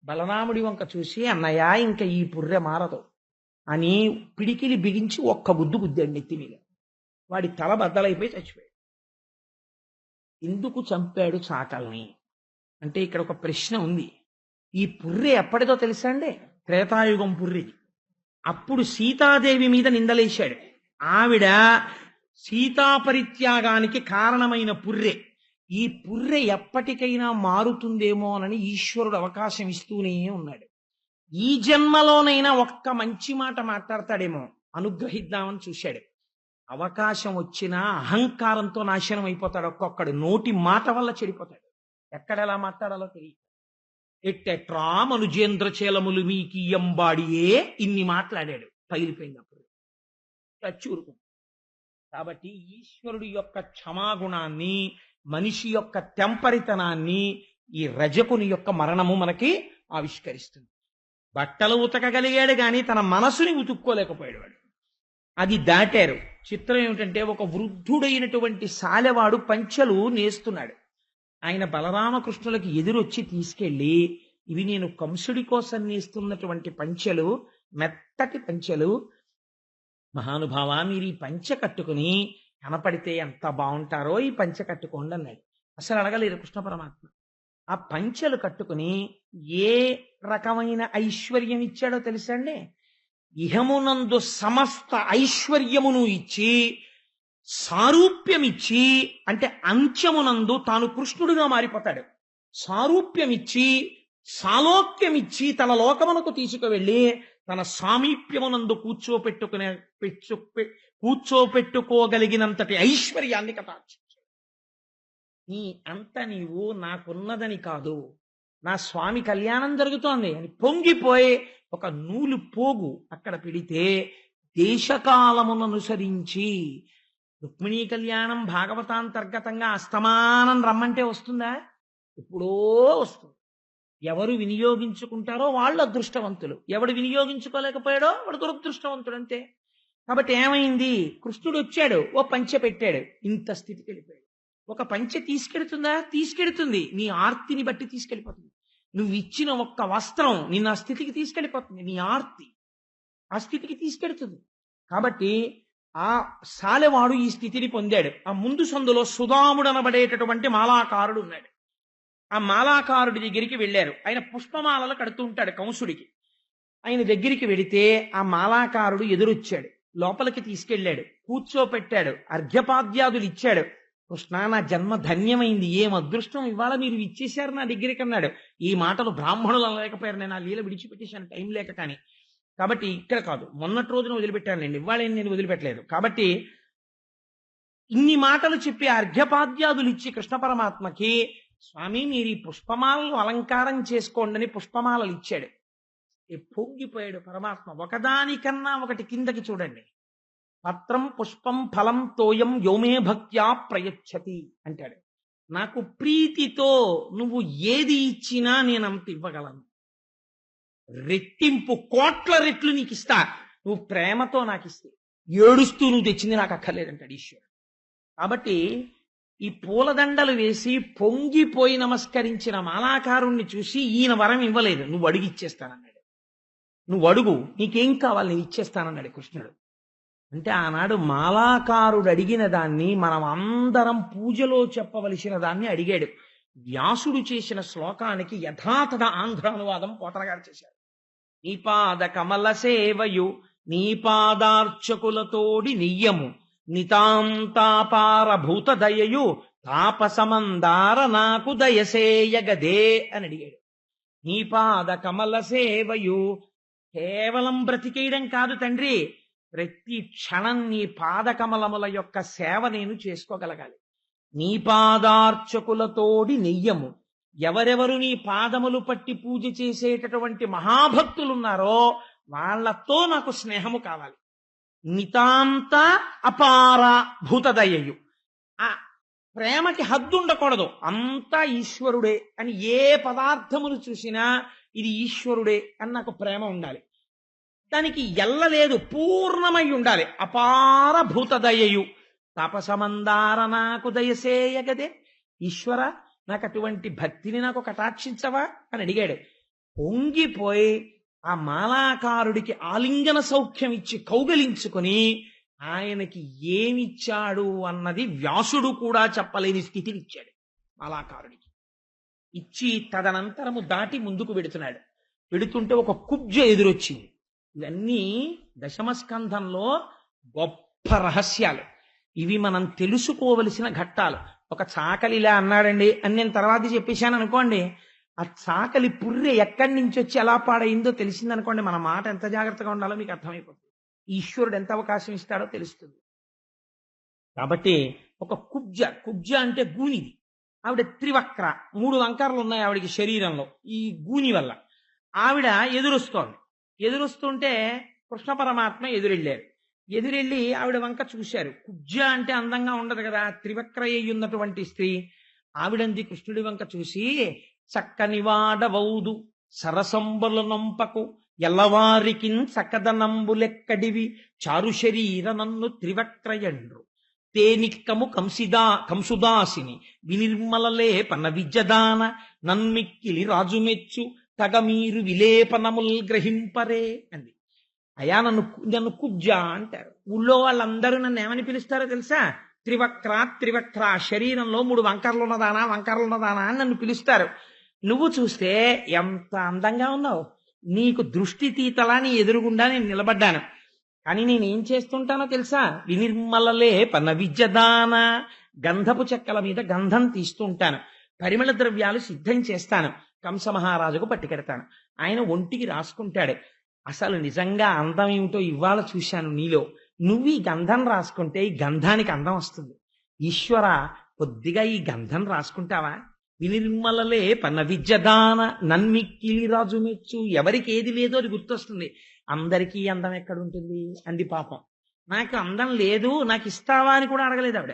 బలరాముడి వంక చూసి, అన్నయ్య ఇంకా ఈ పుర్రె మారదు అని పిడికిలి బిగించి ఒక్క గుద్దాడు నెత్తి మీద. వాడి తల బద్దలైపోయి చచ్చిపోయాడు. ఎందుకు చంపాడు చాకల్ని అంటే ఇక్కడ ఒక ప్రశ్న ఉంది. ఈ పుర్రె ఎప్పటిదో తెలుసా అండి? త్రేతాయుగం పుర్రెది. అప్పుడు సీతాదేవి మీద నిందలేశాడు. ఆవిడ సీతాపరిత్యాగానికి కారణమైన పుర్రె. ఈ పుర్రె ఎప్పటికైనా మారుతుందేమోనని ఈశ్వరుడు అవకాశం ఇస్తూనే ఉన్నాడు. ఈ జన్మలోనైనా ఒక్క మంచి మాట మాట్లాడతాడేమో అనుగ్రహిద్దామని చూశాడు. అవకాశం వచ్చినా అహంకారంతో నాశనం అయిపోతాడు. ఒక్కొక్కడు నోటి మాట వల్ల చెడిపోతాడు. ఎక్కడెలా మాట్లాడాలో తెలియదు. ఎట్టెట్రా మనుజేంద్ర చేలములు మీకియంబాడియే ఇన్ని మాట్లాడాడు. పగిలిపోయినప్పుడు చూరుకు. కాబట్టి ఈశ్వరుడి యొక్క క్షమాగుణాన్ని, మనిషి యొక్క తెంపరితనాన్ని ఈ రజకుని యొక్క మరణము మనకి ఆవిష్కరిస్తుంది. బట్టలు ఉతకగలిగాడు కానీ తన మనసుని ఉతుక్కోలేకపోయాడు వాడు. అది దాటారు. చిత్రం ఏమిటంటే ఒక వృద్ధుడైనటువంటి సాలెవాడు పంచెలు నేస్తున్నాడు. ఆయన బలరామకృష్ణులకి ఎదురొచ్చి తీసుకెళ్ళి, ఇవి నేను కంసుడి కోసం నేస్తున్నటువంటి పంచెలు, మెత్తటి పంచెలు, మహానుభావ మీరు ఈ పంచె కట్టుకుని కనపడితే ఎంత బాగుంటారో ఈ పంచె కట్టుకోండి అన్నాడు. అసలు అడగలేదు కృష్ణ పరమాత్మ. ఆ పంచెలు కట్టుకుని ఏ రకమైన ఐశ్వర్యం ఇచ్చాడో తెలుసండి. ఇహమునందు సమస్త ఐశ్వర్యమును ఇచ్చి, సారూప్యమిచ్చి, అంటే అంత్యమునందు తాను కృష్ణుడిగా మారిపోతాడు. సారూప్యమిచ్చి, సాలోక్యమిచ్చి తన లోకమునకు తీసుకువెళ్ళి తన సామీప్యమునందు కూర్చోపెట్టుకోగలిగినంతటి ఐశ్వర్యాన్ని కటాక్షించాడు. నీ అంత నీవు నాకున్నదని కాదు, నా స్వామి కళ్యాణం జరుగుతోంది అని పొంగిపోయి ఒక నూలు పోగు అక్కడ పెడితే దేశకాలముననుసరించి రుక్మిణీ కళ్యాణం భాగవతాంతర్గతంగా అస్తమానం రమ్మంటే వస్తుందా? ఎప్పుడో వస్తుంది. ఎవరు వినియోగించుకుంటారో వాళ్ళు అదృష్టవంతులు, ఎవడు వినియోగించుకోలేకపోయాడో వాడు దురదృష్టవంతుడు అంతే. కాబట్టి ఏమైంది? కృష్ణుడు వచ్చాడు, ఓ పంచె పెట్టాడు, ఇంత స్థితికి వెళ్ళిపోయాడు. ఒక పంచె తీసుకెడుతుందా? తీసుకెడుతుంది. నీ ఆర్తిని బట్టి తీసుకెళ్ళిపోతుంది. నువ్వు ఇచ్చిన ఒక్క వస్త్రం నిన్న ఆ స్థితికి తీసుకెళ్ళిపోతుంది. నీ ఆర్తి ఆ స్థితికి తీసుకెడుతుంది. కాబట్టి ఆ సాలెవాడు ఈ స్థితిని పొందాడు. ఆ ముందు సందులో సుధాముడనబడేటటువంటి మాలాకారుడు ఉన్నాడు. ఆ మాలాకారుడి దగ్గరికి వెళ్ళారు. ఆయన పుష్పమాలలు కడుతూ ఉంటాడు కంసుడికి. ఆయన దగ్గరికి వెడితే ఆ మాలాకారుడు ఎదురొచ్చాడు. లోపలికి తీసుకెళ్ళాడు, కూర్చోపెట్టాడు, అర్ఘ్యపాద్యాదులు ఇచ్చాడు. కృష్ణ, నా జన్మ ధన్యమైంది, ఏం అదృష్టం ఇవాళ మీరు ఇచ్చేశారు నా దగ్గరికి అన్నాడు. ఈ మాటలు బ్రాహ్మణులు అనలేకపోయారు. నేను ఆ లీల విడిచిపెట్టేశాను టైం లేక. కానీ కాబట్టి ఇక్కడ కాదు, మొన్నటి రోజున వదిలిపెట్టానండి, ఇవాళ నేను వదిలిపెట్టలేదు. కాబట్టి ఇన్ని మాటలు చెప్పి అర్ఘ్యపాద్యాదులు ఇచ్చి కృష్ణ పరమాత్మకి, స్వామి మీరు ఈ పుష్పమాలను అలంకారం చేసుకోండి అని పుష్పమాలలు ఇచ్చాడు. పొంగిపోయాడు పరమాత్మ. ఒకదానికన్నా ఒకటి కిందకి చూడండి. పత్రం పుష్పం ఫలం తోయం యోమే భక్త్యా ప్రయచ్చతి అంటాడు. నాకు ప్రీతితో నువ్వు ఏది ఇచ్చినా నేను అంత ఇవ్వగలను. రెట్టింపు కోట్ల రెట్లు నీకు ఇస్తా, నువ్వు ప్రేమతో నాకు ఇస్తే. ఏడుస్తూ నువ్వు తెచ్చింది నాకు అక్కర్లేదంటాడు ఈశ్వరుడు. కాబట్టి ఈ పూలదండలు వేసి పొంగిపోయి నమస్కరించిన మాలాకారుణ్ణి చూసి ఈయన వరం ఇవ్వలేదు, నువ్వు అడిగి ఇచ్చేస్తానన్నాడు. నువ్వు అడుగు, నీకేం కావాలి నేను ఇచ్చేస్తానన్నాడు కృష్ణుడు. అంటే ఆనాడు మాలాకారుడు అడిగిన దాన్ని మనం అందరం పూజలో చెప్పవలసిన దాన్ని అడిగాడు. వ్యాసుడు చేసిన శ్లోకానికి యథాతథ ఆంధ్ర అనువాదం పోతన గారు చేశారు. నీ పాద కమల సేవయు నీ పాదార్చకులతోడి నియ్యము నితాంతాపార భూత దయయు తాపసమందార నాకు దయసేయగదే అని అడిగాడు. నీ పాద కమల సేవయు కేవలం బ్రతికేయడం కాదు తండ్రి, ప్రతి క్షణం నీ పాదకమలముల యొక్క సేవ నేను చేసుకోగలగాలి. నీ పాదార్చకులతోడి నెయ్యము, ఎవరెవరు నీ పాదములు పట్టి పూజ చేసేటటువంటి మహాభక్తులున్నారో వాళ్లతో నాకు స్నేహము కావాలి. నితాంత అపార భూతదయయు, ఆ ప్రేమకి హద్దు ఉండకూడదు, అంతా ఈశ్వరుడే అని. ఏ పదార్థమును చూసినా ఇది ఈశ్వరుడే అని నాకు ప్రేమ ఉండాలి. దానికి ఎల్లలేదు, పూర్ణమై ఉండాలి. అపార భూతదయయు తపసమందార నాకు దయసేయగదే. ఈశ్వర, నాకు అటువంటి భక్తిని నాకు కటాక్షించవా అని అడిగాడు. పొంగిపోయి ఆ మాలాకారుడికి ఆలింగన సౌఖ్యం ఇచ్చి కౌగలించుకొని ఆయనకి ఏమిచ్చాడు అన్నది వ్యాసుడు కూడా చెప్పలేని స్థితిని ఇచ్చాడు మాలాకారుడికి. ఇచ్చి తదనంతరము దాటి ముందుకు వెడుతున్నాడు. వెడుతుంటే ఒక కుబ్జ ఎదురొచ్చింది. ఇవన్నీ దశమస్కంధంలో గొప్ప రహస్యాలు. ఇవి మనం తెలుసుకోవలసిన ఘట్టాలు. ఒక చాకలి ఇలా అన్నాడండి అని నేను తర్వాత చెప్పేశాను అనుకోండి, ఆ చాకలి పుర్రె ఎక్కడి నుంచి వచ్చి ఎలా పాడైందో తెలిసిందనుకోండి, మన మాట ఎంత జాగ్రత్తగా ఉండాలో మీకు అర్థమైపోతుంది. ఈశ్వరుడు ఎంత అవకాశం ఇస్తాడో తెలుస్తుంది. కాబట్టి ఒక కుబ్జ అంటే గూనిది. ఆవిడ త్రివక్ర, 3 వంకరలు ఉన్నాయి ఆవిడికి శరీరంలో ఈ గూని వల్ల. ఆవిడ ఎదురొస్తుంటే కృష్ణ పరమాత్మ ఎదురెళ్ళి ఆవిడ వంక చూశారు. కుబ్జ అంటే అందంగా ఉండదు కదా, త్రివక్ర అయి ఉన్నటువంటి స్త్రీ. ఆవిడంది కృష్ణుడి వంక చూసి, చక్కని వాడవౌదు సరసంబుల నొంపకు ఎల్లవారికిన్ సకదనంబులెక్కడివి చారు శరీర నన్ను త్రివక్రయండ్రు తేనిక్కము కంసుదాసిని వినిర్మలలే పన విద్యదాన నన్మిక్కిలి రాజుమెచ్చు తగమీరు విలేపనముల్ గ్రహింపరే అంది. అయా నన్ను కుబ్జ అంటారు. ఊళ్ళో వాళ్ళందరూ నన్ను ఏమని పిలుస్తారో తెలుసా? త్రివక్ర, శరీరంలో 3 వంకరలు ఉన్నదానా అని నన్ను పిలుస్తారు. నువ్వు చూస్తే ఎంత అందంగా ఉన్నావు, నీకు దృష్టి తీతలా నీ ఎదురుగుండా నేను నిలబడ్డాను. కానీ నేనేం చేస్తుంటానో తెలుసా? వినిర్మలలే పన విద్యదాన, గంధపు చెక్కల మీద గంధం తీస్తుంటాను, పరిమళ ద్రవ్యాలు సిద్ధం చేస్తాను, కంస మహారాజుకు పట్టుకెడతాను, ఆయన ఒంటికి రాసుకుంటాడు. అసలు నిజంగా అందం ఏమిటో ఇవాళ చూశాను నీలో. నువ్వు ఈ గంధం రాసుకుంటే ఈ గంధానికి అందం వస్తుంది. ఈశ్వర, కొద్దిగా ఈ గంధం రాసుకుంటావా? వినిర్మలలే పన విద్యదాన నన్మిక్కిలి రాజు మెచ్చు. ఎవరికి ఏది లేదో అది గుర్తొస్తుంది. అందరికీ అందం ఎక్కడుంటుంది అంది పాపం. నాకు అందం లేదు, నాకు ఇస్తావా అని కూడా అడగలేదు ఆవిడ.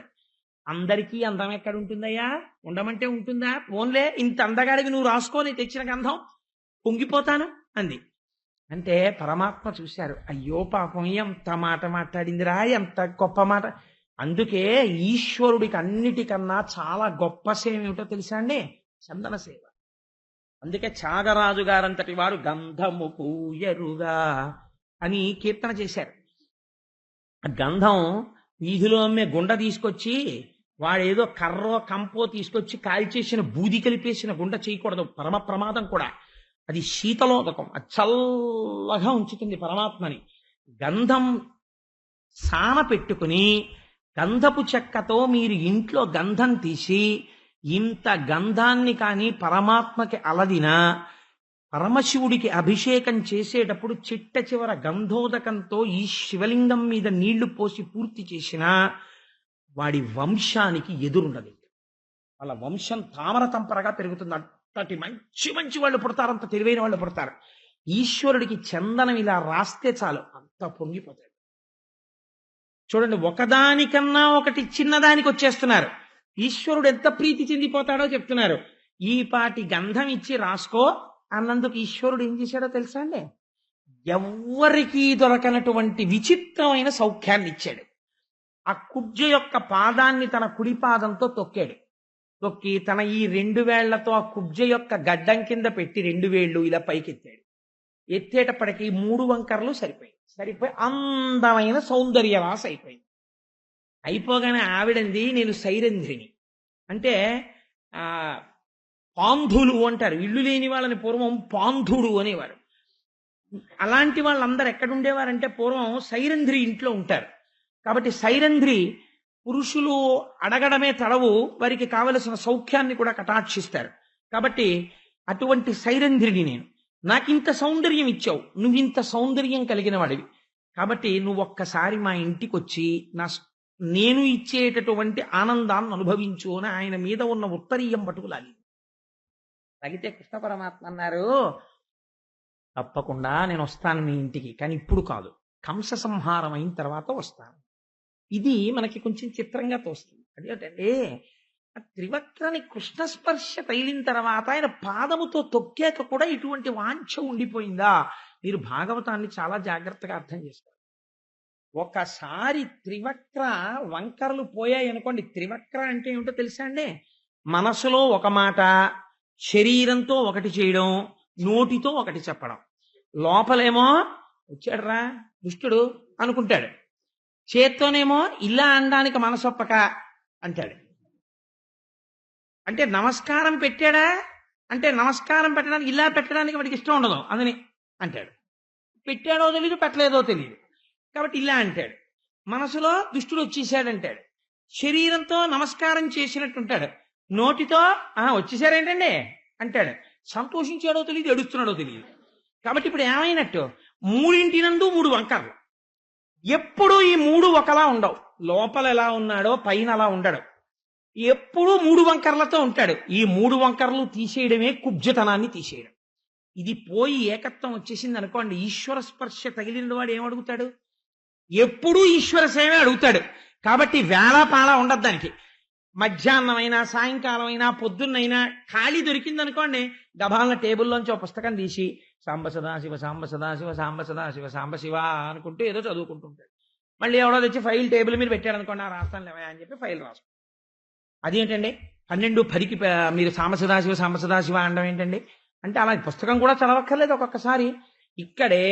అందరికీ అందం ఎక్కడుంటుందయ్యా? ఉండమంటే ఉంటుందా? ఓన్లే ఇంత అందగాడికి నువ్వు రాసుకోని తెచ్చిన గంధం పొంగిపోతాను అంది. అంటే పరమాత్మ చూశారు, అయ్యో పాపం ఎంత మాట మాట్లాడిందిరా, ఎంత గొప్ప మాట. అందుకే ఈశ్వరుడికి అన్నిటికన్నా చాలా గొప్ప సేవ ఏమిటో తెలుసా అండి? చందన సేవ. అందుకే త్యాగరాజు గారంతటి వారు గంధము పూయరుగా అని కీర్తన చేశారు. ఆ గంధం వీధిలో అమ్మే గుండ తీసుకొచ్చి, వాడేదో కర్రో కంపో తీసుకొచ్చి కాల్చేసిన బూది కలిపేసిన గుండ చేయకూడదు, పరమ ప్రమాదం కూడా. అది శీతలోదకం, అది చల్లగా ఉంచుతుంది పరమాత్మని. గంధం సాన పెట్టుకుని గంధపు చెక్కతో మీరు ఇంట్లో గంధం తీసి ఇంత గంధాన్ని కానీ పరమాత్మకి అలదిన పరమశివుడికి అభిషేకం చేసేటప్పుడు చిట్ట చివర గంధోదకంతో ఈ శివలింగం మీద నీళ్లు పోసి పూర్తి చేసిన వాడి వంశానికి ఎదురున్నది. వాళ్ళ వంశం తామర తంపరగా పెరుగుతుంది. అంతటి మంచి మంచి వాళ్ళు పుడతారు, అంత తెలివైన వాళ్ళు పుడతారు. ఈశ్వరుడికి చందనం ఇలా రాస్తే చాలు, అంత పొంగిపోతాడు. చూడండి, ఒకదానికన్నా ఒకటి చిన్నదానికి వచ్చేస్తున్నారు. ఈశ్వరుడు ఎంత ప్రీతి చెందిపోతాడో చెప్తున్నారు. ఈ పాటి గంధం ఇచ్చి రాసుకో అన్నందుకు ఈశ్వరుడు ఏం చేశాడో తెలుసా అండి? ఎవ్వరికీ దొరకనటువంటి విచిత్రమైన సౌఖ్యాన్ని ఇచ్చాడు. ఆ కుబ్జ యొక్క పాదాన్ని తన కుడి పాదంతో తొక్కి తన ఈ 2 వేళ్లతో ఆ కుబ్జ యొక్క గడ్డం కింద పెట్టి 2 వేళ్లు ఇలా పైకెత్తాడు. ఎత్తేటప్పటికి 3 వంకరలు సరిపోయి అందమైన సౌందర్యవాస అయిపోగానే ఆవిడంది, నేను సైరంధ్రిని. అంటే పాంధులు అంటారు, ఇల్లు లేని వాళ్ళని పూర్వం పాంధుడు అనేవారు. అలాంటి వాళ్ళందరూ ఎక్కడుండేవారంటే పూర్వం సైరంధ్రి ఇంట్లో ఉంటారు. కాబట్టి సైరంధ్రి పురుషులు అడగడమే తడవు, వారికి కావలసిన సౌఖ్యాన్ని కూడా కటాక్షిస్తారు. కాబట్టి అటువంటి సైరంధ్రిని నేను. నాకింత సౌందర్యం ఇచ్చావు, నువ్వింత సౌందర్యం కలిగిన వాడివి, కాబట్టి నువ్వు ఒక్కసారి మా ఇంటికి వచ్చి నేను ఇచ్చేటటువంటి ఆనందాన్ని అనుభవించు అని ఆయన మీద ఉన్న ఉత్తరీయం పట్టుకులాగి తగితే కృష్ణ పరమాత్మ అన్నారు, తప్పకుండా నేను వస్తాను మీ ఇంటికి, కానీ ఇప్పుడు కాదు, కంస సంహారం అయిన తర్వాత వస్తాను. ఇది మనకి కొంచెం చిత్రంగా తోస్తుంది. అదేంటంటే ఆ త్రివక్రని కృష్ణ స్పర్శ తగిలిన తర్వాత ఆయన పాదముతో తొక్కాక కూడా ఇటువంటి వాంఛ ఉండిపోయిందా? మీరు భాగవతాన్ని చాలా జాగ్రత్తగా అర్థం చేసుకోవాలి. ఒకసారి త్రివక్ర వంకరలు పోయాయి అనుకోండి. త్రివక్ర అంటే ఏమిటో తెలుసా అండి? మనసులో ఒక మాట, శరీరంతో ఒకటి చేయడం, నోటితో ఒకటి చెప్పడం. లోపలేమో వచ్చాడరా దుష్టుడు అనుకుంటాడు, చేత్తోనేమో ఇలా అనడానికి మనసొప్పక అంటాడు. అంటే నమస్కారం పెట్టాడా అంటే నమస్కారం పెట్టడానికి ఇలా పెట్టడానికి వాడికి ఇష్టం ఉండదు అందుని అంటాడు. పెట్టాడో తెలియదు, పెట్టలేదో తెలియదు, కాబట్టి ఇలా అంటాడు. మనసులో దుష్టుడు వచ్చేసాడంటాడు. శరీరంతో నమస్కారం చేసినట్టు ఉంటాడు, నోటితో వచ్చేసారేంటండి అంటాడు. సంతోషించాడో తెలియదు, ఏడుస్తున్నాడో తెలియదు. కాబట్టి ఇప్పుడు ఏమైనట్టు, మూడింటినందు మూడు వంకర్లు. ఎప్పుడు ఈ మూడు ఒకలా ఉండవు. లోపల ఎలా ఉన్నాడో పైన అలా ఉండడు. ఎప్పుడూ మూడు వంకర్లతో ఉంటాడు. ఈ మూడు వంకర్లు తీసేయడమే కుబ్జతనాన్ని తీసేయడం. ఇది పోయి ఏకత్వం వచ్చేసింది అనుకోండి, ఈశ్వర స్పర్శ తగిలిన వాడు ఏమడుగుతాడు? ఎప్పుడూ ఈశ్వర సేవే అడుగుతాడు. కాబట్టి వేళాపాళ ఉండదు దానికి. మధ్యాహ్నమైనా సాయంకాలమైనా పొద్దున్నైనా ఖాళీ దొరికింది అనుకోండి, గభాలన టేబుల్లోంచి ఒక పుస్తకం తీసి సాంబ సదాశివ సాంబ సదాశివ సాంబ సదాశివ సాంబ శివ అనుకుంటూ ఏదో చదువుకుంటుంటాడు. మళ్ళీ ఎవడో తెచ్చి ఫైల్ టేబుల్ మీద పెట్టాడు అనుకోండి, రాస్తాను లేవా అని చెప్పి ఫైల్ రాసు. అదేంటండి 12:10కి మీరు సాంబ సదాశివ అనడం ఏంటండి అంటే, అలా పుస్తకం కూడా చదవక్కర్లేదు. ఒక్కొక్కసారి ఇక్కడే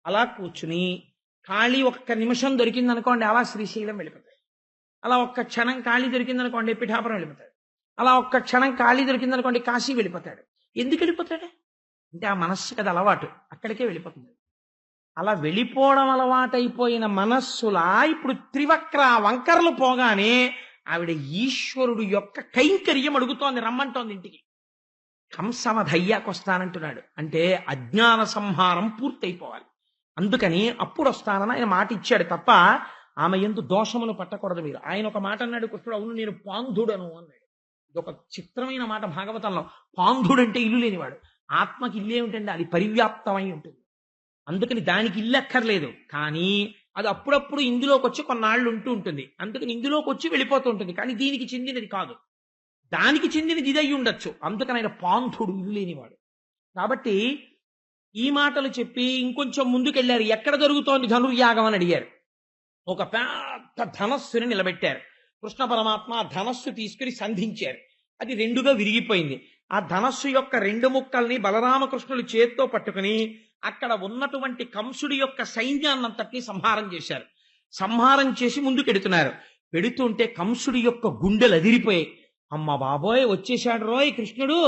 అలా కూర్చుని ఖాళీ ఒక్క నిమిషం దొరికింది అనుకోండి, అలా శ్రీశైలం వెళ్ళిపోతాడు. అలా ఒక్క క్షణం ఖాళీ దొరికింది అనుకోండి, పిఠాపురం వెళ్ళిపోతాడు. అలా ఒక్క క్షణం ఖాళీ దొరికింది అనుకోండి, కాశీ వెళ్ళిపోతాడు. ఎందుకు వెళ్ళిపోతాడు అంటే, ఆ మనస్సుకి అది అలవాటు, అక్కడికే వెళ్ళిపోతుంది. అలా వెళ్ళిపోవడం అలవాటైపోయిన మనస్సులా ఇప్పుడు త్రివక్ర వంకర్లు పోగానే ఆవిడ ఈశ్వరుడు యొక్క కైంకర్యం అడుగుతోంది, రమ్మంటోంది ఇంటికి. కంసమధయ్యాకొస్తానంటున్నాడు అంటే అజ్ఞాన సంహారం పూర్తయిపోవాలి. అందుకని అప్పుడు వస్తానని ఆయన మాట ఇచ్చాడు తప్ప ఆమె యందు దోషములు పట్టకూడదు మీరు. ఆయన ఒక మాట అన్నాడు కృష్ణుడు, అవును నేను పాంధుడను అన్నాడు. ఇది ఒక చిత్రమైన మాట భాగవతంలో. పాంధుడు అంటే ఇల్లు లేనివాడు. ఆత్మకి ఇల్లు ఏమిటండి, అది పరివ్యాప్తమై ఉంటుంది. అందుకని దానికి ఇల్లు అక్కర్లేదు. కానీ అది అప్పుడప్పుడు ఇందులోకి వచ్చి కొన్నాళ్ళు ఉంటూ ఉంటుంది. అందుకని ఇందులోకి వచ్చి వెళ్ళిపోతూ ఉంటుంది. కానీ దీనికి చెందినది కాదు, దానికి చెందినది ఇదై ఉండొచ్చు. అందుకని ఆయన పాంధుడు, ఇల్లు లేనివాడు. కాబట్టి ఈ మాటలు చెప్పి ఇంకొంచెం ముందుకెళ్లారు. ఎక్కడ జరుగుతోంది ధనుర్యాగం అని అడిగారు. ఒక పెద్ద ధనస్సుని నిలబెట్టారు. కృష్ణ పరమాత్మ ఆ ధనస్సు తీసుకుని సంధించారు. అది రెండుగా విరిగిపోయింది. ఆ ధనస్సు యొక్క రెండు ముక్కల్ని బలరామకృష్ణులు చేత్తో పట్టుకుని అక్కడ ఉన్నటువంటి కంసుడి యొక్క సైన్యాన్నంతటినీ సంహారం చేశారు. సంహారం చేసి ముందుకెడుతున్నారు. పెడుతుంటే కంసుడి యొక్క గుండెలు అదిరిపోయాయి. అమ్మ బాబోయ్, వచ్చేశాడు రోయ్ కృష్ణుడు,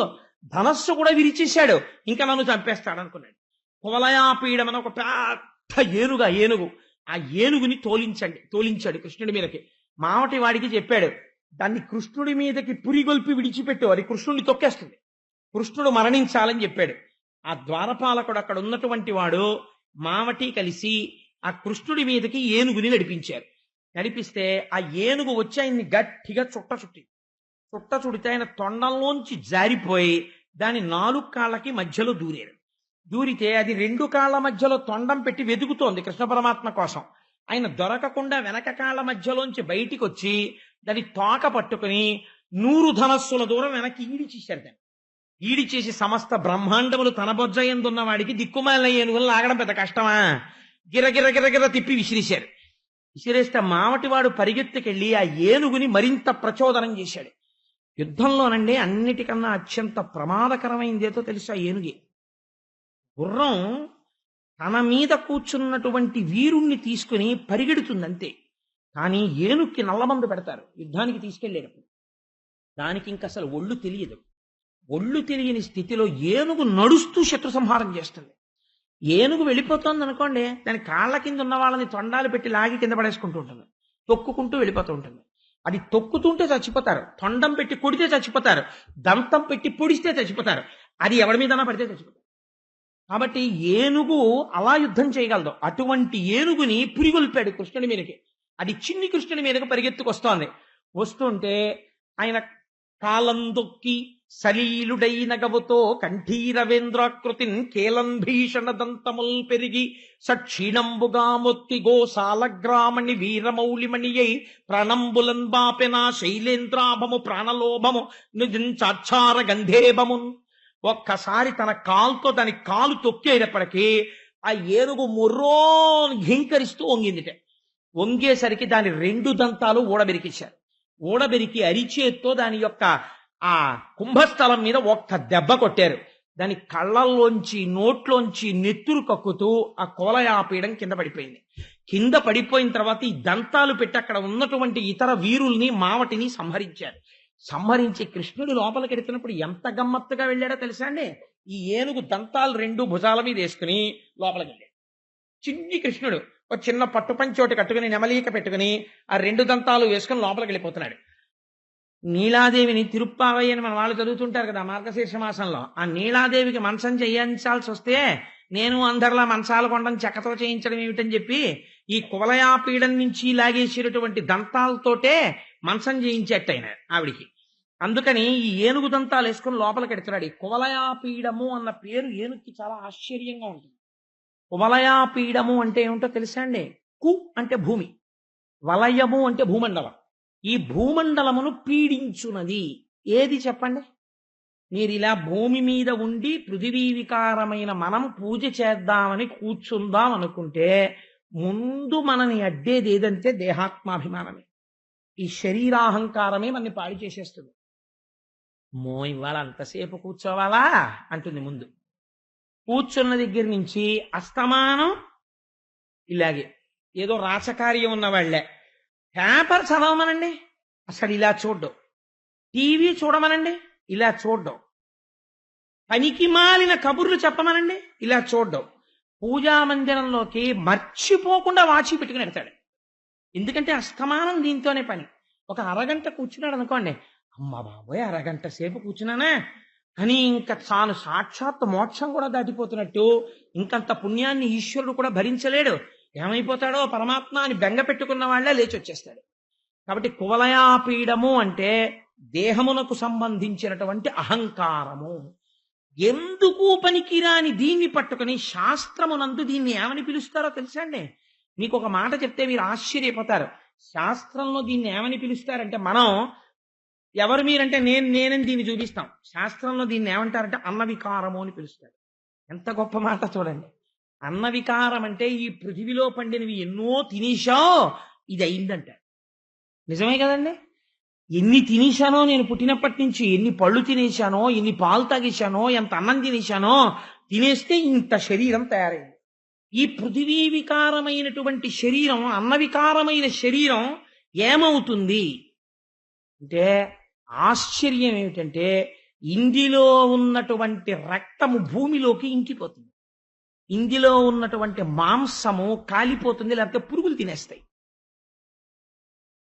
ధనస్సు కూడా విరిచేశాడు, ఇంకా నన్ను చంపేస్తాడు అనుకున్నాడు. కువలయాపీడం అని ఒక పెద్ద ఏనుగు, ఆ ఏనుగుని తోలించాడు కృష్ణుడి మీదకి. మావటి వాడికి చెప్పాడు, దాన్ని కృష్ణుడి మీదకి పురిగొల్పి విడిచిపెట్టు, అది కృష్ణుడిని తొక్కేస్తుంది, కృష్ణుడు మరణించాలని చెప్పాడు. ఆ ద్వారపాలకుడు అక్కడ ఉన్నటువంటి వాడు మావటి కలిసి ఆ కృష్ణుడి మీదకి ఏనుగుని నడిపించారు. నడిపిస్తే ఆ ఏనుగు వచ్చి ఆయన్ని గట్టిగా చుట్ట చుడితే ఆయన తొండంలోంచి జారిపోయి దాని 4 కాళ్ళకి మధ్యలో దూరితే అది 2 కాళ్ళ మధ్యలో తొండం పెట్టి వెతుకుతోంది కృష్ణ పరమాత్మ కోసం. ఆయన దొరకకుండా వెనక కాళ్ళ మధ్యలోంచి బయటికి వచ్చి దాని తోక పట్టుకుని 100 ధనస్సుల దూరం వెనక్కి ఈడిచేశారు. దాన్ని ఈడిచేసి సమస్త బ్రహ్మాండములు తన బొజ్జయందున్న వాడికి దిక్కుమాలిన ఏనుగులు లాగడం పెద్ద కష్టమా, గిరగిర తిప్పి విసిరేస్తే మావటివాడు పరిగెత్తుకెళ్ళి ఆ ఏనుగుని మరింత ప్రచోదనం చేశాడు. యుద్ధంలోనండి అన్నిటికన్నా అత్యంత ప్రమాదకరమైందేదో తెలుసా? ఏనుగే. గుర్రం తన మీద కూర్చున్నటువంటి వీరుణ్ణి తీసుకుని పరిగెడుతుంది అంతే. కానీ ఏనుగుకి నల్లమందు పెడతారు యుద్ధానికి తీసుకెళ్లేటప్పుడు. దానికి ఇంక అసలు ఒళ్ళు తెలియదు. ఒళ్ళు తెలియని స్థితిలో ఏనుగు నడుస్తూ శత్రు సంహారం చేస్తుంది. ఏనుగు వెళ్ళిపోతుంది అనుకోండి, దాని కాళ్ళ కింద ఉన్న వాళ్ళని తొండాలు పెట్టి లాగి కింద పడేసుకుంటూ ఉంటుంది, తొక్కుకుంటూ వెళ్ళిపోతూ ఉంటుంది. అది తొక్కుతుంటే చచ్చిపోతారు, తొండం పెట్టి కొడితే చచ్చిపోతారు, దంతం పెట్టి పొడిస్తే చచ్చిపోతారు, అది ఎవరి మీదన్నా పడితే చచ్చిపోతారు. కాబట్టి ఏనుగు అలా యుద్ధం చేయగలదు. అటువంటి ఏనుగుని పురిగొల్పాడు కృష్ణుడి మీదకి. అది చిన్ని కృష్ణుడి మీదకి పరిగెత్తుకొస్తోంది. వస్తుంటే ఆయన కాలందొక్కి సలీలుడైన గవుతో కంఠీరవేంద్రాకృతిన్ కేలం భీషణ దంతముల్ పెరిగి సక్షీణంబుగా మొత్తి గోసాలగ్రామణి వీరమౌళిమణియై ప్రణంబులన్ బాపెనా శైలేంద్రాభము ప్రాణలోభము నిజంచాచార గంధేభమున్. ఒక్కసారి తన కాలుతో దాని కాలు తొక్కేటప్పటికీ ఆ ఏనుగు మొర్రోన్ ఘింకరిస్తూ వంగిందిట. వంగేసరికి దాని 2 దంతాలు ఊడబెరికేశారు. ఊడబెరికి అరిచేత్తో దాని యొక్క ఆ కుంభస్థలం మీద ఒక్క దెబ్బ కొట్టారు. దాని కళ్ళల్లోంచి నోట్లోంచి నెత్తురు కక్కుతూ ఆ కోలయాపీయడం కింద పడిపోయింది. కింద పడిపోయిన తర్వాత ఈ దంతాలు పెట్టి అక్కడ ఉన్నటువంటి ఇతర వీరుల్ని మావటిని సంహరించి కృష్ణుడు లోపలికి ఎడుతున్నప్పుడు ఎంత గమ్మత్తుగా వెళ్ళాడో తెలుసా అండి? ఈ ఏనుగు దంతాలు 2 భుజాల మీద వేసుకుని లోపలికి వెళ్ళాడు. చిన్ని కృష్ణుడు ఒక చిన్న పట్టుపంచోటి కట్టుకుని నెమలీక పెట్టుకుని ఆ 2 దంతాలు వేసుకుని లోపలికి వెళ్ళిపోతున్నాడు. నీలాదేవిని తిరుప్పావయ్య అని మన వాళ్ళు చదువుతుంటారు కదా మార్గశీర్ష మాసంలో. ఆ నీలాదేవికి మంచం చేయించాల్సి వస్తే నేను అందరిలా మంచాలు కొండని చెక్కతో చేయించడం ఏమిటని చెప్పి ఈ కువలయాపీడం నుంచి లాగేసినటువంటి దంతాలతోటే మంచం చేయించేట ఆయన ఆవిడికి. అందుకని ఈ ఏనుగు దంతాలు వేసుకుని లోపలికి ఎడుతున్నాడు. ఈ కువలయాపీడము అన్న పేరు ఏనుగుకి చాలా ఆశ్చర్యంగా ఉంటుంది. కువలయాపీడము అంటే ఏమిటో తెలుసా అండి? కు అంటే భూమి, వలయము అంటే భూమండలం. ఈ భూమండలమును పీడించున్నది ఏది చెప్పండి? మీరు ఇలా భూమి మీద ఉండి పృథివీ వికారమైన మనం పూజ చేద్దామని కూర్చుందాం అనుకుంటే ముందు మనని అడ్డేది ఏదంటే దేహాత్మాభిమానమే. ఈ శరీరాహంకారమే మనని పాడు చేసేస్తుంది. ఇవాళ అంతసేపు కూర్చోవాలా అంటుంది ముందు. కూర్చున్న దగ్గర నుంచి అస్తమానం ఇలాగే ఏదో రాచకార్యం ఉన్న వాళ్ళే. పేపర్ చదవమనండి, అసలు ఇలా చూడ్డం. టీవీ చూడమనండి, ఇలా చూడ్డం. పనికి మాలిన కబుర్లు చెప్పమనండి, ఇలా చూడ్డం. పూజా మందిరంలోకి మర్చిపోకుండా వాచి పెట్టుకుని వెళ్తాడు. ఎందుకంటే అస్తమానం దీంతోనే పని. ఒక అరగంట కూర్చున్నాడు అనుకోండి, అమ్మ బాబోయ్ అరగంట సేపు కూర్చున్నానా అని ఇంకా తాను సాక్షాత్ మోక్షం కూడా దాటిపోతున్నట్టు, ఇంకంత పుణ్యాన్ని ఈశ్వరుడు కూడా భరించలేడు, ఏమైపోతాడో పరమాత్మ అని బెంగ పెట్టుకున్న వాళ్ళే లేచి వచ్చేస్తాడు. కాబట్టి కువలయాపీడము అంటే దేహమునకు సంబంధించినటువంటి అహంకారము. ఎందుకు పనికిరాని దీన్ని పట్టుకుని శాస్త్రమునందు దీన్ని ఏమని పిలుస్తారో తెలుసా అండి? మీకు ఒక మాట చెప్తే మీరు ఆశ్చర్యపోతారు. శాస్త్రంలో దీన్ని ఏమని పిలుస్తారంటే, మనం ఎవరు మీరంటే నేనని దీన్ని చూపిస్తాం. శాస్త్రంలో దీన్ని ఏమంటారంటే అన్నవికారము అని పిలుస్తారు. ఎంత గొప్ప మాట చూడండి. అన్నవికారం అంటే ఈ పృథివిలో పండినవి ఎన్నో తినేశావు, ఇది అయిందంట. నిజమే కదండి? ఎన్ని తినేశానో నేను పుట్టినప్పటి నుంచి, ఎన్ని పళ్ళు తినేశానో, ఎన్ని పాలు తాగేశానో, ఎంత అన్నం తినేశానో, తినేస్తే ఇంత శరీరం తయారైంది. ఈ పృథివీ వికారమైనటువంటి శరీరం, అన్నవికారమైన శరీరం ఏమవుతుంది అంటే, ఆశ్చర్యం ఏమిటంటే ఇందులో ఉన్నటువంటి రక్తము భూమిలోకి ఇంకిపోతుంది, ఇందులో ఉన్నటువంటి మాంసము కాలిపోతుంది, లేకపోతే పురుగులు తినేస్తాయి.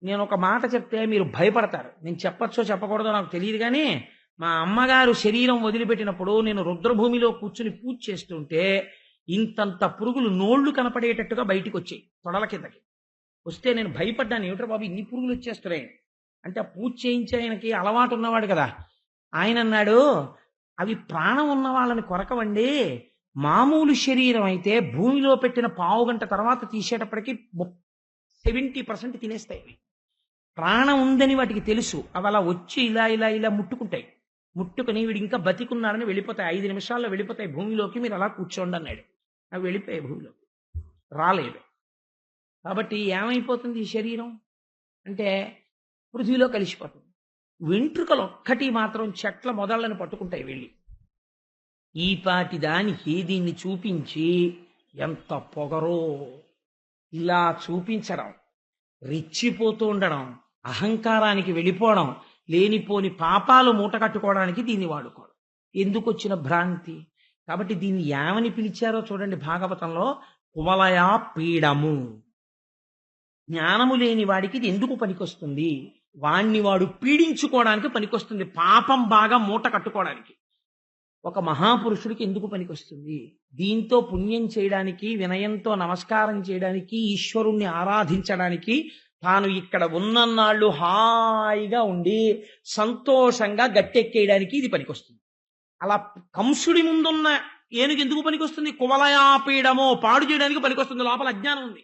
నేను ఒక మాట చెప్తే మీరు భయపడతారు. నేను చెప్పచ్చో చెప్పకూడదో నాకు తెలియదు, కానీ మా అమ్మగారు శరీరం వదిలిపెట్టినప్పుడు నేను రుద్రభూమిలో కూర్చుని పూజ చేస్తుంటే ఇంతంత పురుగులు నోళ్లు కనపడేటట్టుగా బయటికి వచ్చాయి తొడల కిందకి. వస్తే నేను భయపడ్డాను, ఏమిట్రా బాబు ఇన్ని పురుగులు వచ్చేస్తున్నాయి అంటే. పూజ చేయించే ఆయనకి అలవాటు ఉన్నవాడు కదా, ఆయన అన్నాడు, అవి ప్రాణం ఉన్న వాళ్ళని కొరకవండి. మామూలు శరీరం అయితే భూమిలో పెట్టిన పావు గంట తర్వాత తీసేటప్పటికి 70% తినేస్తాయి. అవి ప్రాణం ఉందని వాటికి తెలుసు. అవి అలా వచ్చి ఇలా ఇలా ఇలా ముట్టుకుంటాయి. ముట్టుకుని వీడు ఇంకా బతికున్నాడని వెళ్ళిపోతాయి. 5 నిమిషాల్లో వెళ్ళిపోతాయి భూమిలోకి, మీరు అలా కూర్చోండి అన్నాడు. అవి వెళ్ళిపోయాయి, భూమిలోకి రాలేదు. కాబట్టి ఏమైపోతుంది ఈ శరీరం అంటే పృథ్వీలో కలిసిపోతుంది. వెంట్రుకలు ఒక్కటి మాత్రం చెట్ల మొదళ్ళని పట్టుకుంటాయి వెళ్ళి. ఈ పాటి దానికి దీన్ని చూపించి ఎంత పొగరో, ఇలా చూపించడం, రెచ్చిపోతూ ఉండడం, అహంకారానికి వెళ్ళిపోవడం, లేనిపోని పాపాలు మూట కట్టుకోవడానికి దీన్ని వాడుకోవడం. ఎందుకు వచ్చిన భ్రాంతి? కాబట్టి దీన్ని ఏమని పిలిచారో చూడండి భాగవతంలో, కువలయా పీడము. జ్ఞానము లేని వాడికి ఇది ఎందుకు పనికొస్తుంది? వాణ్ణి వాడు పీడించుకోవడానికి పనికొస్తుంది, పాపం బాగా మూట కట్టుకోవడానికి. ఒక మహాపురుషుడికి ఎందుకు పనికొస్తుంది? దీంతో పుణ్యం చేయడానికి, వినయంతో నమస్కారం చేయడానికి, ఈశ్వరుణ్ణి ఆరాధించడానికి, తాను ఇక్కడ ఉన్నన్నాళ్ళు హాయిగా ఉండి సంతోషంగా గట్టెక్కేయడానికి ఇది పనికొస్తుంది. అలా కంసుడి ముందున్న ఏనుగు ఎందుకు పనికొస్తుంది? కువలయాపీడమో పాడు చేయడానికి పనికొస్తుంది. లోపల అజ్ఞానం ఉంది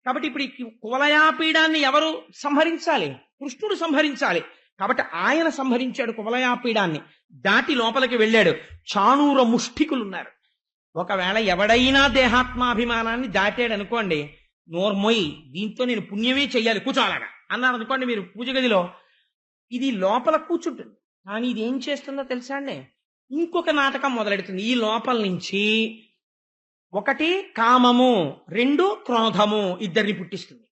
కాబట్టి. ఇప్పుడు ఈ కువలయాపీడాన్ని ఎవరు సంహరించాలి? కృష్ణుడు సంహరించాలి. కాబట్టి ఆయన సంహరించాడు కువలయాపీడాన్ని. దాటి లోపలికి వెళ్ళాడు. చాణూర ముష్టికులున్నారు. ఒకవేళ ఎవడైనా దేహాత్మాభిమానాన్ని దాటాడు అనుకోండి, నోర్మొయ్ దీంతో నేను పుణ్యమే చెయ్యాలి కూర్చోలాగా అన్నారు అనుకోండి మీరు పూజ గదిలో, ఇది లోపల కూర్చుంటుంది. కానీ ఇది ఏం చేస్తుందో తెలుసా అండి? ఇంకొక నాటకం మొదలెడుతుంది. ఈ లోపల నుంచి 1 కామము, 2 క్రోధము, ఇద్దరిని పుట్టిస్తుంది.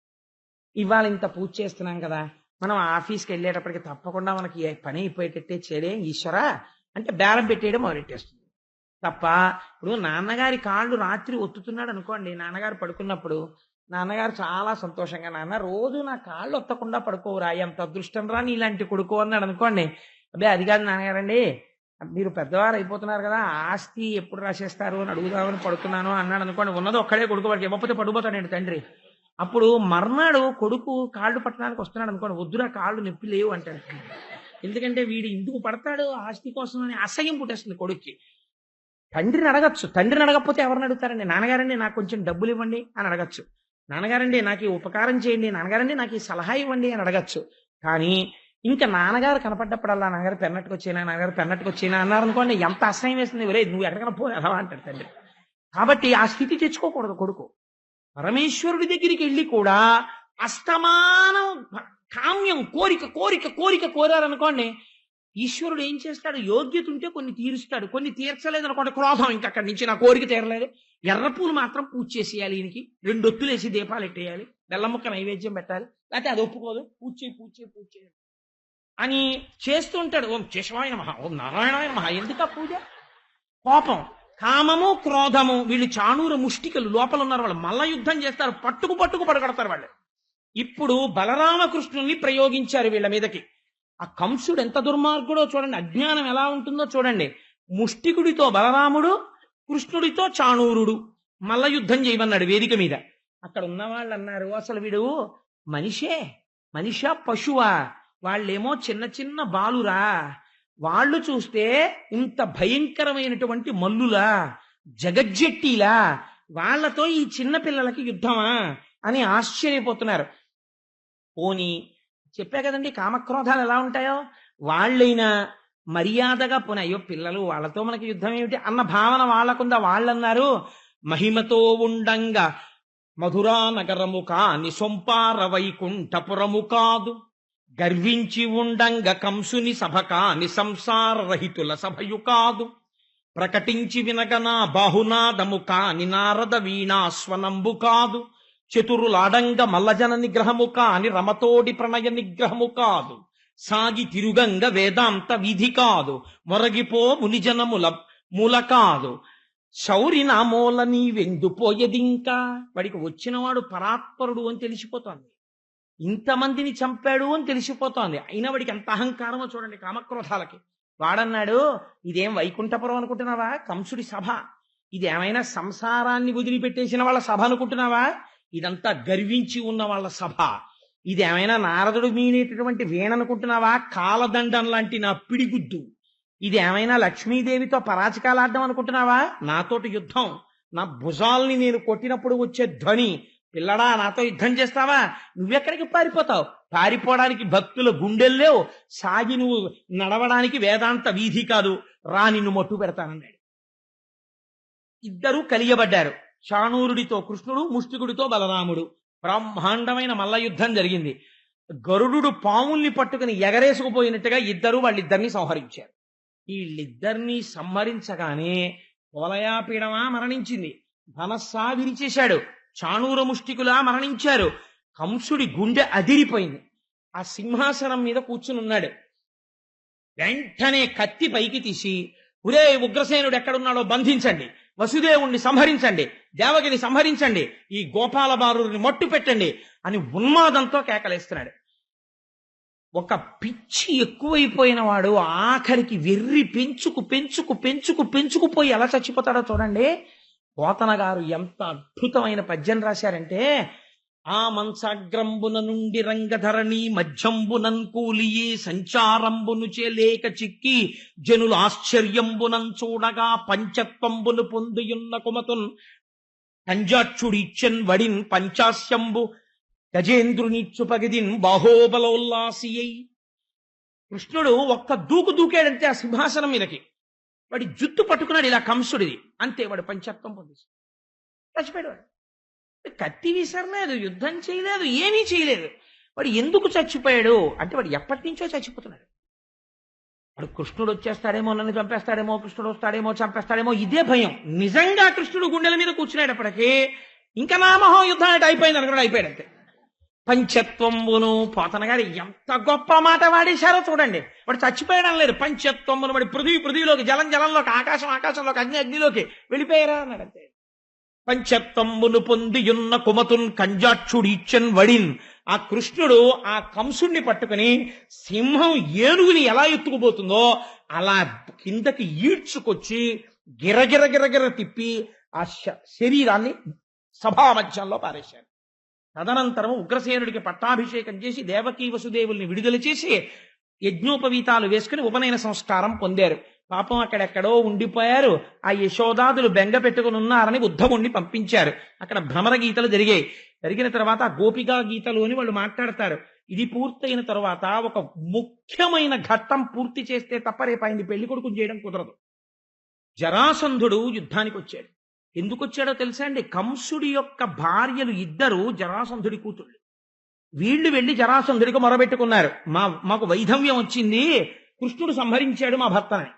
ఇవాళ ఇంత పూజ చేస్తున్నాం కదా, మనం ఆఫీస్కి వెళ్ళేటప్పటికి తప్పకుండా మనకి పని అయిపోయేటట్టే చేయడే ఈశ్వరా అంటే బేరం పెట్టేయడం మొదలెట్టేస్తుంది. తప్ప ఇప్పుడు నాన్నగారి కాళ్ళు రాత్రి ఒత్తుతున్నాడు అనుకోండి, నాన్నగారు పడుకున్నప్పుడు నాన్నగారు చాలా సంతోషంగా, నాన్న రోజు నా కాళ్ళు ఒత్తకుండా పడుకోవురా, ఎంత అదృష్టం రా నీలాంటి కొడుకు అన్నాడు అనుకోండి. అబ్బే అది కాదు నాన్నగారండి, మీరు పెద్దవారు అయిపోతున్నారు కదా, ఆస్తి ఎప్పుడు రాసేస్తారు అని అడుగుదామని పడుతున్నాను అన్నాడు అనుకోండి. ఉన్నది ఒక్కడే కొడుకు, వాడికి ఇవ్వకపోతే పడిపోతాడండి తండ్రి. అప్పుడు మర్నాడు కొడుకు కాళ్ళు పట్టడానికి వస్తున్నాడు అనుకోండి, వద్దురా కాళ్ళు నొప్పి లేవు అంటాడు. ఎందుకంటే వీడు ఇందుకు పడతాడు ఆస్తి కోసం అని అసహ్యం పుట్టేస్తుంది కొడుక్కి. తండ్రిని అడగచ్చు, తండ్రిని అడగకపోతే ఎవరిని అడుగుతారండి? నాన్నగారండి నాకు కొంచెం డబ్బులు ఇవ్వండి అని అడగచ్చు, నాన్నగారండి నాకు ఈ ఉపకారం చేయండి, నాన్నగారండి నాకు ఈ సలహా ఇవ్వండి అని అడగచ్చు. కానీ ఇంకా నాన్నగారు కనపడ్డప్పుడల్లా నాన్నగారు పెన్నట్టుకొచ్చేనా, నాన్నగారు పెన్నట్టుకొచ్చేనా అన్నారు అనుకోండి, ఎంత అసహ్యం వేస్తుంది. ఒరే నువ్వు ఎక్కడికైనా పో ఎలా అంటాడు తండ్రి. కాబట్టి ఆ స్థితి తెచ్చుకోకూడదు కొడుకు. పరమేశ్వరుడి దగ్గరికి వెళ్ళి కూడా అస్తమానం కామ్యం, కోరిక కోరిక కోరిక కోరారనుకోండి, ఈశ్వరుడు ఏం చేస్తాడు? యోగ్యత ఉంటే కొన్ని తీరుస్తాడు, కొన్ని తీర్చలేదు అనుకోండి, క్రోధం. ఇంకా అక్కడి నుంచి నా కోరిక తీరలేదు, ఎర్రపూలు మాత్రం పూజ చేసేయాలి, ఈయనకి 2 ఒత్తులు వేసి దీపాలు ఎట్టేయాలి, బెల్లం ముక్క నైవేద్యం పెట్టాలి, లేకపోతే అది ఒప్పుకోదు, పూజ చేయి అని చేస్తూ ఉంటాడు. ఓం కేశవాయ నమః, ఓం నారాయణాయ నమః. ఎందుకు పూజ? కోపం, కామము, క్రోధము, వీళ్ళు చాణూర ముష్టికలు లోపల ఉన్నారు. వాళ్ళు మల్ల యుద్ధం చేస్తారు, పట్టుకు పడగడతారు వాళ్ళు. ఇప్పుడు బలరామకృష్ణుల్ని ప్రయోగించారు వీళ్ళ మీదకి. ఆ కంసుడు ఎంత దుర్మార్గుడో చూడండి, అజ్ఞానం ఎలా ఉంటుందో చూడండి. ముష్టికుడితో బలరాముడు, కృష్ణుడితో చాణూరుడు మల్ల యుద్ధం చేయమన్నాడు వేదిక మీద. అక్కడ ఉన్న వాళ్ళు అన్నారు, అసలు వీడు మనిషా పశువా? వాళ్ళేమో చిన్న చిన్న బాలురా, వాళ్ళు చూస్తే ఇంత భయంకరమైనటువంటి మల్లులా, జగజ్జెట్టిలా, వాళ్లతో ఈ చిన్న పిల్లలకి యుద్ధమా అని ఆశ్చర్యపోతున్నారు. పోని చెప్పా కదండి కామక్రోధాలు ఎలా ఉంటాయో. వాళ్ళైనా మర్యాదగా పోనీ, అయ్యో పిల్లలు వాళ్ళతో మనకి యుద్ధం ఏమిటి అన్న భావన వాళ్ళకుందా? వాళ్ళన్నారు, మహిమతో ఉండంగా మధురా నగరము కాని సొంపార వైకుంఠపురము కాదు, గర్వించి ఉండంగా కంసుని సభ కాని సంసార రహితుల సభయు కాదు, ప్రకటించి వినగనా బాహునాదము కాని నారద వీణాస్వనంబు కాదు, చతురులాడంగ మల్లజన నిగ్రహము కాని రమతోడి ప్రణయ నిగ్రహము కాదు, సాగి తిరుగంగ వేదాంత విధి కాదు, మొరగిపో మునిజనముల మూల కాదు, శౌరి నామూల నీవెందుపోయేదింకా. వాడికి వచ్చినవాడు పరాత్పరుడు అని తెలిసిపోతోంది, ఇంతమందిని చంపాడు అని తెలిసిపోతోంది. అయినా వాడికి ఎంత అహంకారమో చూడండి కామక్రోధాలకి. వాడన్నాడు, ఇదేం వైకుంఠపురం అనుకుంటున్నావా? కంసుడి సభ. ఇదేమైనా సంసారాన్ని వదిలిపెట్టేసిన వాళ్ళ సభ అనుకుంటున్నావా? ఇదంతా గర్వించి ఉన్న వాళ్ళ సభ. ఇదేమైనా నారదుడు మీనేటటువంటి వీణనుకుంటున్నావా? కాలదండం లాంటి నా పిడిగుద్దు. ఇది ఏమైనా లక్ష్మీదేవితో పరాచకాలాడడం అనుకుంటున్నావా? నాతోటి యుద్ధం, నా భుజాల్ని నేను కొట్టినప్పుడు వచ్చే ధ్వని. పిల్లడా నాతో యుద్ధం చేస్తావా? నువ్వెక్కడికి పారిపోతావు? పారిపోవడానికి భక్తుల గుండెల్లేవు, సాగి నువ్వు నడవడానికి వేదాంత వీధి కాదు, రా నిన్ను మట్టు పెడతానన్నాడు. ఇద్దరూ కలియబడ్డారు, చాణూరుడితో కృష్ణుడు, ముష్టికుడితో బలరాముడు. బ్రహ్మాండమైన మల్ల యుద్ధం జరిగింది. గరుడు పాముల్ని పట్టుకుని ఎగరేసుకుపోయినట్టుగా ఇద్దరు వాళ్ళిద్దరిని సంహరించారు. వీళ్ళిద్దరినీ సంహరించగానే కోలయాపీడమా మరణించింది, ధనస్సా విరిచేశాడు, చాణూర ముష్టికులా మరణించారు. కంసుడి గుండె అదిరిపోయింది. ఆ సింహాసనం మీద కూర్చుని ఉన్నాడు. వెంటనే కత్తి పైకి తీసి, ఒరే ఉగ్రసేనుడు ఎక్కడున్నాడో బంధించండి, వసుదేవుణ్ణి సంహరించండి, దేవకిని సంహరించండి, ఈ గోపాల బారుని మట్టు పెట్టండి అని ఉన్మాదంతో కేకలేస్తున్నాడు. ఒక పిచ్చి ఎక్కువైపోయిన వాడు ఆఖరికి వెర్రి పెంచుకుపోయి ఎలా చచ్చిపోతాడో చూడండి. పోతన గారు ఎంత అద్భుతమైన పద్యం రాశారంటే, ఆ మంచాగ్రంబున నుండి రంగధరణి మధ్యంబునన్ కూలియే సంచారంబును చేలేక చిక్కి జనులు ఆశ్చర్యంబునం చూడగా పంచత్వంబును పొందియున్న కుమతున్ కంజాక్షుడిచ్చన్ వడిన్ పంచాస్యంబు గజేంద్రునిచ్చు పగిదిన్ బాహోబలోల్లాసియై. కృష్ణుడు ఒక్క దూకాడంతే ఆ సింహాసనం మీదకి. వాడి జుత్తు పట్టుకున్నాడు ఇలా కంసుడిది, అంతే వాడు పంచత్వం పొందేసి చచ్చిపోయాడు. వాడు కత్తి విసరలేదు, యుద్ధం చేయలేదు, ఏమీ చేయలేదు. వాడు ఎందుకు చచ్చిపోయాడు అంటే వాడు ఎప్పటి నుంచో చచ్చిపోతున్నాడు. వాడు కృష్ణుడు వచ్చేస్తాడేమో, నన్ను చంపేస్తాడేమో, కృష్ణుడు వస్తాడేమో, చంపేస్తాడేమో, ఇదే భయం. నిజంగా కృష్ణుడు గుండెల మీద కూర్చునేటప్పటికీ ఇంకా నా మహా యుద్ధం అంటే అయిపోయింది అనుకున్నాడు, అయిపోయాడు అంతే. పంచత్వంబును. పోతన గారు ఎంత గొప్ప మాట వాడేశారో చూడండి. వాడు చచ్చిపోయడం లేదు. పంచత్వంబును వాడి పృథివీలోకి, జలం జలంలోకి, ఆకాశం ఆకాశంలోకి, అగ్ని అగ్నిలోకి వెళ్ళిపోయారా అన్నాడు అంతే. పంచత్వంబును పొందియున్న కుమతున్ కంజాక్షుడీచ్చన్ వడిన్. ఆ కృష్ణుడు ఆ కంసుణ్ణి పట్టుకుని సింహం ఏనుగుని ఎలా ఎత్తుకుపోతుందో అలా కిందకి ఈడ్చుకొచ్చి గిరగిర గిరగిర తిప్పి ఆ శరీరాన్ని సభామధ్యంలో పారేశారు. తదనంతరం ఉగ్రసేనుడికి పట్టాభిషేకం చేసి దేవకీ వసుదేవుల్ని విడుదల చేసి యజ్ఞోపవీతాలు వేసుకుని ఉపనయన సంస్కారం పొందారు. పాపం అక్కడెక్కడో ఉండిపోయారు. ఆ యశోదాదులు బెంగ పెట్టుకుని ఉన్నారని ఉద్ధవుణ్ణి పంపించారు. అక్కడ భ్రమర గీతలు జరిగాయి. జరిగిన తర్వాత ఆ గోపికా గీతలు అని వాళ్ళు మాట్లాడతారు. ఇది పూర్తయిన తర్వాత ఒక ముఖ్యమైన ఘట్టం పూర్తి చేస్తే తప్ప రేపు ఆయన్ని పెళ్లి కొడుకుని చేయడం కుదరదు. జరాసంధుడు యుద్ధానికి వచ్చాడు. ఎందుకు వచ్చాడో తెలుసా అండి? కంసుడి యొక్క భార్యలు ఇద్దరు జరాసంధుడి కూతుళ్ళు. వీళ్ళు వెళ్లి జరాసంధుడికి మొరబెట్టుకున్నారు, మాకు వైధవ్యం వచ్చింది, కృష్ణుడు సంహరించాడు మా భర్తని.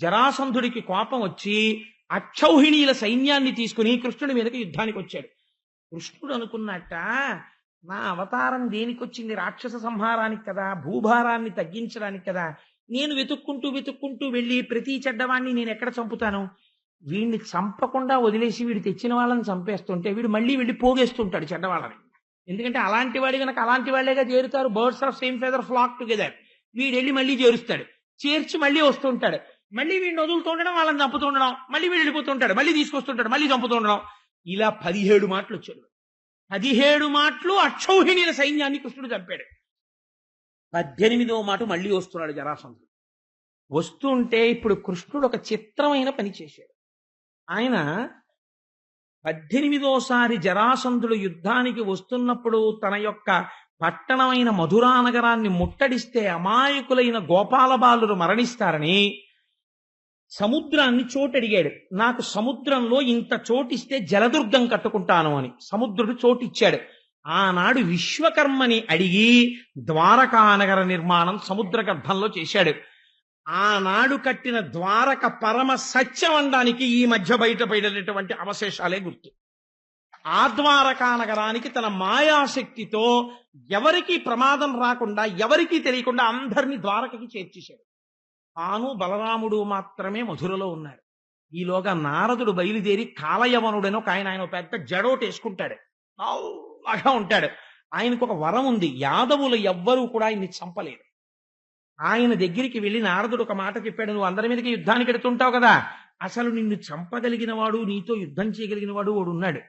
జరాసంధుడికి కోపం వచ్చి అక్షౌహిణీల సైన్యాన్ని తీసుకుని కృష్ణుడి మీదకి యుద్ధానికి వచ్చాడు. కృష్ణుడు అనుకున్నట్ట, నా అవతారం దేనికి వచ్చింది? రాక్షస సంహారానికి కదా, భూభారాన్ని తగ్గించడానికి కదా. నేను వెతుక్కుంటూ వెతుక్కుంటూ వెళ్ళి ప్రతి చెడ్డవాణ్ణి నేను ఎక్కడ చంపుతాను? వీడిని చంపకుండా వదిలేసి వీడు తెచ్చిన వాళ్ళని చంపేస్తుంటే వీడు మళ్ళీ వెళ్ళి పోగేస్తుంటాడు చెడ్డవాళ్ళని. ఎందుకంటే అలాంటి వాడి కనుక అలాంటి వాళ్ళేగా చేరుతారు. Birds of same feather flock together. వీడు వెళ్ళి మళ్ళీ చేరుస్తాడు, చేర్చి మళ్ళీ వస్తుంటాడు. మళ్ళీ వీడిని వదులుతుండడం, వాళ్ళని చంపుతుండడం, మళ్ళీ వీడు వెళ్ళిపోతుంటాడు, మళ్ళీ తీసుకొస్తుంటాడు, మళ్ళీ చంపుతుండడం. ఇలా 17 మాటలు వచ్చాడు. 17 మాటలు అక్షౌహిణీల సైన్యాన్ని కృష్ణుడు చంపాడు. 18వ మాట మళ్ళీ వస్తున్నాడు జరాసంధుడు. వస్తుంటే ఇప్పుడు కృష్ణుడు ఒక చిత్రమైన పని చేశాడు. ఆయన 18వసారి జరాసంధుడు యుద్ధానికి వస్తున్నప్పుడు తన యొక్క పట్టణమైన మధురానగరాన్ని ముట్టడిస్తే అమాయకులైన గోపాల బాలురు మరణిస్తారని సముద్రాన్ని చోటడిగాడు. నాకు సముద్రంలో ఇంత చోటిస్తే జలదుర్గం కట్టుకుంటాను అని సముద్రుడు చోటిచ్చాడు. ఆనాడు విశ్వకర్మని అడిగి ద్వారకానగర నిర్మాణం సముద్ర గర్భంలో చేశాడు. ఆనాడు కట్టిన ద్వారక పరమ సత్యం అనడానికి ఈ మధ్య బయటపడినటువంటి అవశేషాలే గుర్తు. ఆ ద్వారకా నగరానికి తన మాయాశక్తితో ఎవరికి ప్రమాదం రాకుండా, ఎవరికీ తెలియకుండా అందరినీ ద్వారకకి చేర్చేశాడు. తాను బలరాముడు మాత్రమే మధురలో ఉన్నారు. ఈలోగా నారదుడు బయలుదేరి కాలయవనుడని ఒక ఆయన పెద్ద జడోటి వేసుకుంటాడు, నల్లగా ఉంటాడు. ఆయనకు ఒక వరం ఉంది, యాదవులు ఎవ్వరూ కూడా ఆయన్ని చంపలేరు. ఆయన దగ్గరికి వెళ్ళి నారదుడు ఒక మాట చెప్పాడు, నువ్వు అందరి మీదకి యుద్ధానికి ఎడుతుంటావు కదా, అసలు నిన్ను చంపగలిగిన వాడు, నీతో యుద్ధం చేయగలిగిన వాడు వాడు ఉన్నాడు.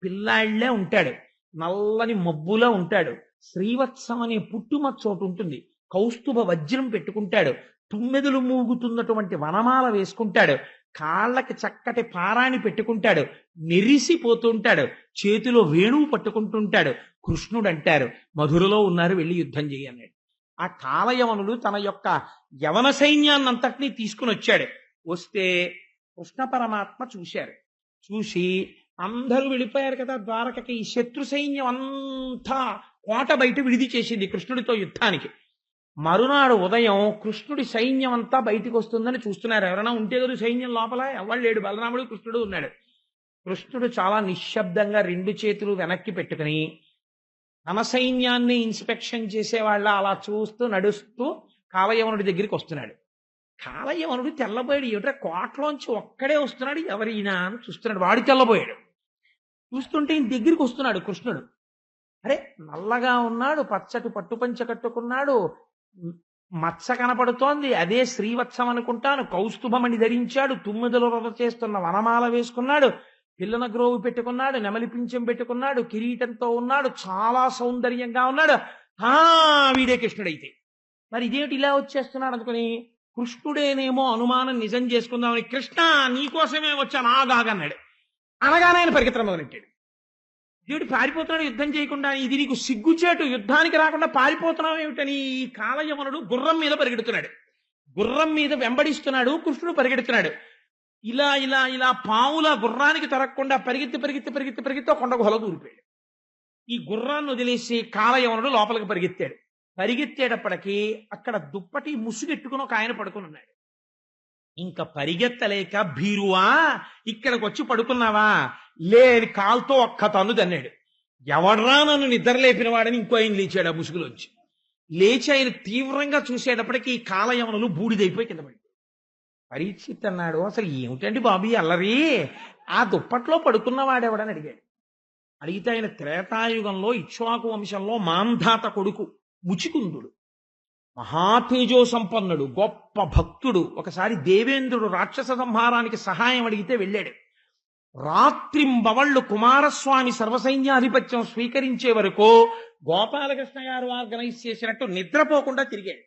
పిల్లాళ్లే ఉంటాడు, నల్లని మబ్బులా ఉంటాడు, శ్రీవత్సం అనే పుట్టుమచ్చ చోటు ఉంటుంది, కౌస్తుభ వజ్రం పెట్టుకుంటాడు, తుమ్మెదులు మూగుతున్నటువంటి వనమాల వేసుకుంటాడు, కాళ్ళకి చక్కటి పారాణి పెట్టుకుంటాడు, మెరిసిపోతుంటాడు, చేతిలో వేణువు పట్టుకుంటుంటాడు. కృష్ణుడు అంటారు, మధురలో ఉన్నారు, వెళ్ళి యుద్ధం చేయన్నాడు. ఆ కాలయవనులు తన యొక్క యవన సైన్యాన్నంతటినీ తీసుకుని వచ్చాడు. వస్తే కృష్ణ పరమాత్మ చూశారు. చూసి అందరూ వెళ్ళిపోయారు కదా ద్వారకకి. ఈ శత్రు సైన్యం అంతా కోట బయట విడిది చేసింది కృష్ణుడితో యుద్ధానికి. మరునాడు ఉదయం కృష్ణుడి సైన్యం అంతా బయటికి వస్తుందని చూస్తున్నారు. ఎవరైనా ఉంటే కదా సైన్యం లోపల, ఎవరు లేడు, బలరాముడు కృష్ణుడు ఉన్నాడు. కృష్ణుడు చాలా నిశ్శబ్దంగా 2 చేతులు వెనక్కి పెట్టుకుని తన సైన్యాన్ని ఇన్స్పెక్షన్ చేసేవాళ్ళ అలా చూస్తూ నడుస్తూ కాలయవనుడి దగ్గరికి వస్తున్నాడు. కాలయవనుడు తెల్లబోయాడు. ఏమిటా కోటలోంచి ఒక్కడే వస్తున్నాడు, ఎవరైనా అని చూస్తున్నాడు. వాడు తెల్లబోయాడు. చూస్తుంటే ఈయన దగ్గరికి వస్తున్నాడు కృష్ణుడు. అరే, నల్లగా ఉన్నాడు, పచ్చటి పట్టుపంచ కట్టుకున్నాడు, మత్స కనపడుతోంది, అదే శ్రీవత్సం అనుకుంటాను, కౌస్తుభమణి ధరించాడు, తుమ్మిదలు రొద చేస్తున్న వనమాల వేసుకున్నాడు, పిల్లన గ్రోవు పెట్టుకున్నాడు, నెమలి పింఛం పెట్టుకున్నాడు, కిరీటంతో ఉన్నాడు, చాలా సౌందర్యంగా ఉన్నాడు. వీడే కృష్ణుడైతే మరి ఇదేమిటి ఇలా వచ్చేస్తున్నాడు అనుకుని కృష్ణుడేనేమో అనుమానం నిజం చేసుకుందామని, కృష్ణ నీకోసమే వచ్చాను ఆగాగన్నాడు. అనగానే ఆయన పరిగెత్తడం మొదలెట్టాడు. దేవుడు పారిపోతున్నాడు యుద్ధం చేయకుండా, ఇది నీకు సిగ్గుచేటు, యుద్ధానికి రాకుండా పారిపోతున్నావు ఏమిటని ఈ కాలయవనుడు గుర్రం మీద పరిగెడుతున్నాడు. గుర్రం మీద వెంబడిస్తున్నాడు, కృష్ణుడు పరిగెడుతున్నాడు. ఇలా ఇలా ఇలా పావుల గుర్రానికి తరగకుండా పరిగెత్తి పరిగెత్తి పరిగెత్తి పరిగెత్తి కొండ గుహలో దూరిపోయాడు. ఈ గుర్రాన్ని వదిలేసి కాలయవనుడు లోపలికి పరిగెత్తాడు. పరిగెత్తేటప్పటికీ అక్కడ దుప్పటి ముసుగెట్టుకుని ఒక ఆయన పడుకుని ఉన్నాడు. ఇంకా పరిగెత్తలేక, భీరువా ఇక్కడికి వచ్చి పడుకున్నావా, లేని కాల్తో ఒక్క తన్ను తన్నాడు. ఎవడ్రా నన్ను నిద్ర లేపిన వాడని ఇంకో ఆయన లేచాడు ఆ ముసుగులోంచి. లేచి ఆయన తీవ్రంగా చూసేటప్పటికి ఈ కాలయవనులు బూడిదైపోయి కింద పడి. పరీక్షిత్ అన్నాడు, అసలు ఏమిటండి బాబు ఈ అల్లరి, ఆ దుప్పట్లో పడుకున్నవాడెవడని అడిగాడు. అడిగితే ఆయన త్రేతాయుగంలో ఇక్ష్వాకు వంశంలో మాంధాత కొడుకు ముచికుందుడు, మహాతేజో సంపన్నుడు, గొప్ప భక్తుడు. ఒకసారి దేవేంద్రుడు రాక్షస సంహారానికి సహాయం అడిగితే వెళ్ళాడు. రాత్రింబవళ్ళు కుమారస్వామి సర్వసైన్యాధిపత్యం స్వీకరించే వరకు గోపాలకృష్ణ గారు ఆర్గనైజ్ చేసినట్టు నిద్రపోకుండా తిరిగాడు.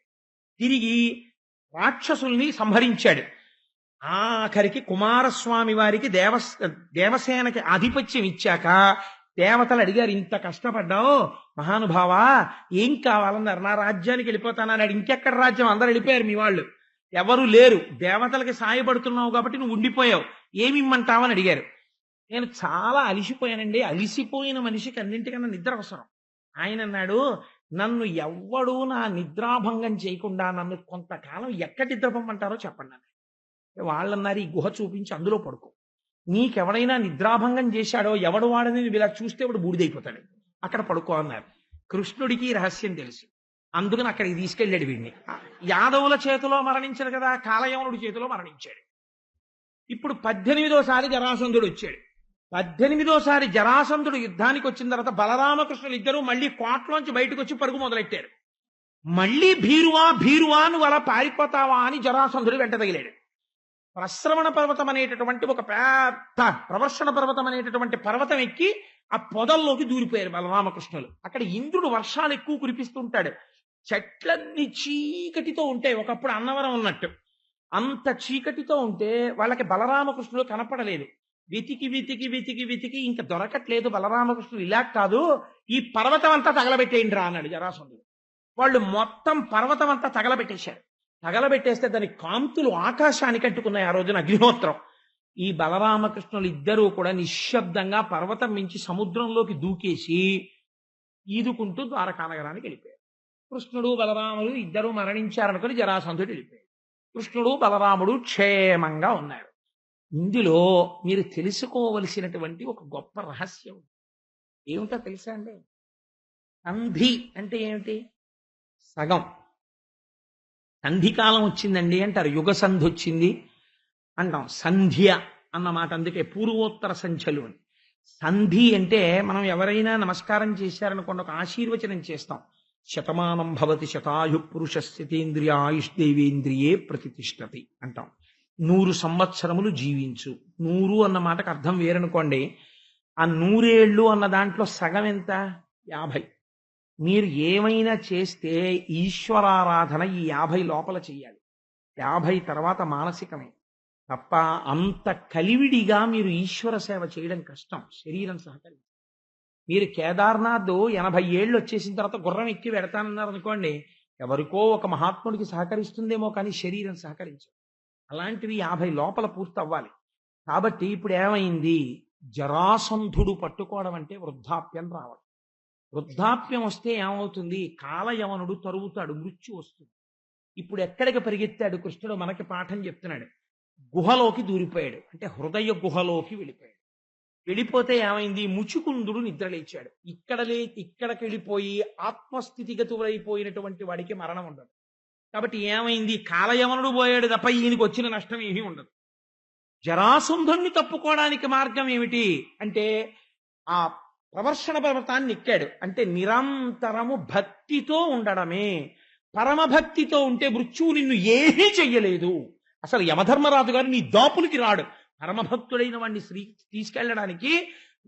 తిరిగి రాక్షసుల్ని సంహరించాడు. ఆఖరికి కుమారస్వామి వారికి దేవసేనకి ఆధిపత్యం ఇచ్చాక దేవతలు అడిగారు, ఇంత కష్టపడ్డావు మహానుభావా, ఏం కావాలన్నారు. నా రాజ్యానికి వెళ్ళిపోతానన్నాడు. ఇంకెక్కడ రాజ్యం, అందరు వెళ్ళిపోయారు, మీ వాళ్ళు ఎవరు లేరు, దేవతలకి సాయపడుతున్నావు కాబట్టి నువ్వు ఉండిపోయావు, ఏమి ఇమ్మంటావని అడిగారు. నేను చాలా అలిసిపోయానండి, అలిసిపోయిన మనిషికి అన్నింటికన్నా నిద్ర అవసరం. ఆయన అన్నాడు, నన్ను ఎవ్వడూ నా నిద్రాభంగం చేయకుండా నన్ను కొంతకాలం ఎక్కడ నిద్రపోమంటారో చెప్పండి అన్నాడు. వాళ్ళన్నారు, ఈ గుహ చూపించి అందులో పడుకో, నీకెవడైనా నిద్రాభంగం చేశాడో ఎవడు వాడని నువ్వు ఇలా చూస్తే వాడు బూడిదైపోతాడు, అక్కడ పడుకో అన్నారు. కృష్ణుడికి ఈ రహస్యం తెలుసు, అందుకని అక్కడికి తీసుకెళ్ళాడు వీడిని. యాదవుల చేతిలో మరణించాడు కదా, కాలయవనుడి చేతిలో మరణించాడు. ఇప్పుడు 18వసారి జరాసంధుడు వచ్చాడు. 18వసారి జరాసంధుడు యుద్ధానికి వచ్చిన తర్వాత బలరామకృష్ణులు ఇద్దరు మళ్ళీ కోటలోంచి బయటకు వచ్చి పరుగు మొదలెట్టారు. మళ్ళీ భీరువా భీరువా నువ్వు అలా పారిపోతావా అని జరాసంధుడు వెంట తగిలాడు. ప్రశ్రవణ పర్వతం అనేటటువంటి ఒక పెద్ద ప్రవర్షణ పర్వతం అనేటటువంటి పర్వతం ఎక్కి ఆ పొదల్లోకి దూరిపోయారు బలరామకృష్ణులు. అక్కడ ఇంద్రుడు వర్షాలు ఎక్కువ కురిపిస్తుంటాడు. చెట్లన్నీ చీకటితో ఉంటాయి, ఒకప్పుడు అన్నవరం ఉన్నట్టు. అంత చీకటితో ఉంటే వాళ్ళకి బలరామకృష్ణుడు కనపడలేదు. వెతికి వెతికి వెతికి వెతికి ఇంకా దొరకట్లేదు. బలరామకృష్ణుడు ఇలా కాదు, ఈ పర్వతం అంతా తగలబెట్టేయండి రా అన్నాడు జరాసంధుడు. వాళ్ళు మొత్తం పర్వతం అంతా తగలబెట్టేశారు. తగలబెట్టేస్తే దాని కాంతులు ఆకాశానికి అంటుకున్నాయి. ఆ రోజున అగ్నిహోత్రం. ఈ బలరామకృష్ణులు ఇద్దరూ కూడా నిశ్శబ్దంగా పర్వతం మించి సముద్రంలోకి దూకేసి ఈదుకుంటూ ద్వారకానగరానికి వెళ్ళిపోయారు. కృష్ణుడు బలరాముడు ఇద్దరు మరణించారనుకుని జరాసంధుడు వెళ్ళిపోయాడు. కృష్ణుడు బలరాముడు క్షేమంగా ఉన్నారు. ఇందులో మీరు తెలుసుకోవలసినటువంటి ఒక గొప్ప రహస్యం ఏమిటో తెలుసా అండి? సంధి అంటే ఏమిటి? సగం. సంధికాలం వచ్చిందండి అంటారు, యుగ సంధి వచ్చింది అంటాం. సంధ్య అన్న మాట అందుకే పూర్వోత్తర సంధ్యలు అని. సంధి అంటే మనం ఎవరైనా నమస్కారం చేశారనుకోండి, ఒక ఆశీర్వచనం చేస్తాం. శతమానం భవతి శతాయు పురుష స్థితేంద్రియ ఆయుష్దేవేంద్రియే ప్రతిష్టతి అంటాం. 100 సంవత్సరములు జీవించు. 100 అన్న మాటకు అర్థం వేరనుకోండి. ఆ 100 ఏళ్ళు అన్న దాంట్లో సగం ఎంత? 50. మీరు ఏమైనా చేస్తే ఈశ్వరారాధన ఈ 50 లోపల చెయ్యాలి. 50 తర్వాత మానసికమే తప్ప అంత కలివిడిగా మీరు ఈశ్వర సేవ చేయడం కష్టం, శరీరం సహకరించాలి. మీరు కేదార్నాథ్ 80 ఏళ్ళు వచ్చేసిన తర్వాత గుర్రం ఎక్కి వెడతానన్నారు అనుకోండి, ఎవరికో ఒక మహాత్ముడికి సహకరిస్తుందేమో కానీ శరీరం సహకరించదు. అలాంటివి 50 లోపల పూర్తి అవ్వాలి. కాబట్టి ఇప్పుడు ఏమైంది? జరాసంధుడు పట్టుకోవడం అంటే వృద్ధాప్యం రావడం. వృద్ధాప్యం వస్తే ఏమవుతుంది? కాలయవనుడు తరుగుతాడు, మృత్యు వస్తుంది. ఇప్పుడు ఎక్కడికి పరిగెత్తాడు కృష్ణుడు? మనకి పాఠం చెప్తున్నాడు. గుహలోకి దూరిపోయాడు, అంటే హృదయ గుహలోకి వెళ్ళిపోయాడు. వెళ్ళిపోతే ఏమైంది? ముచుకుందుడు నిద్రలేచాడు. ఇక్కడికి వెళ్ళిపోయి ఆత్మస్థితిగతులైపోయినటువంటి వాడికి మరణం ఉండదు. కాబట్టి ఏమైంది? కాలయవనుడు పోయాడు తప్ప ఈయనకి వచ్చిన నష్టం ఏమీ ఉండదు. జరాసంధుణ్ణి తప్పుకోవడానికి మార్గం ఏమిటి అంటే ఆ ప్రవర్షణ పర్వతాన్ని ఎక్కాడు. అంటే నిరంతరము భక్తితో ఉండడమే. పరమభక్తితో ఉంటే మృత్యువు నిన్ను ఏమీ చెయ్యలేదు. అసలు యమధర్మరాజు గారు నీ దాపులకి రాడు. పరమభక్తుడైన వాడిని తీసుకెళ్ళడానికి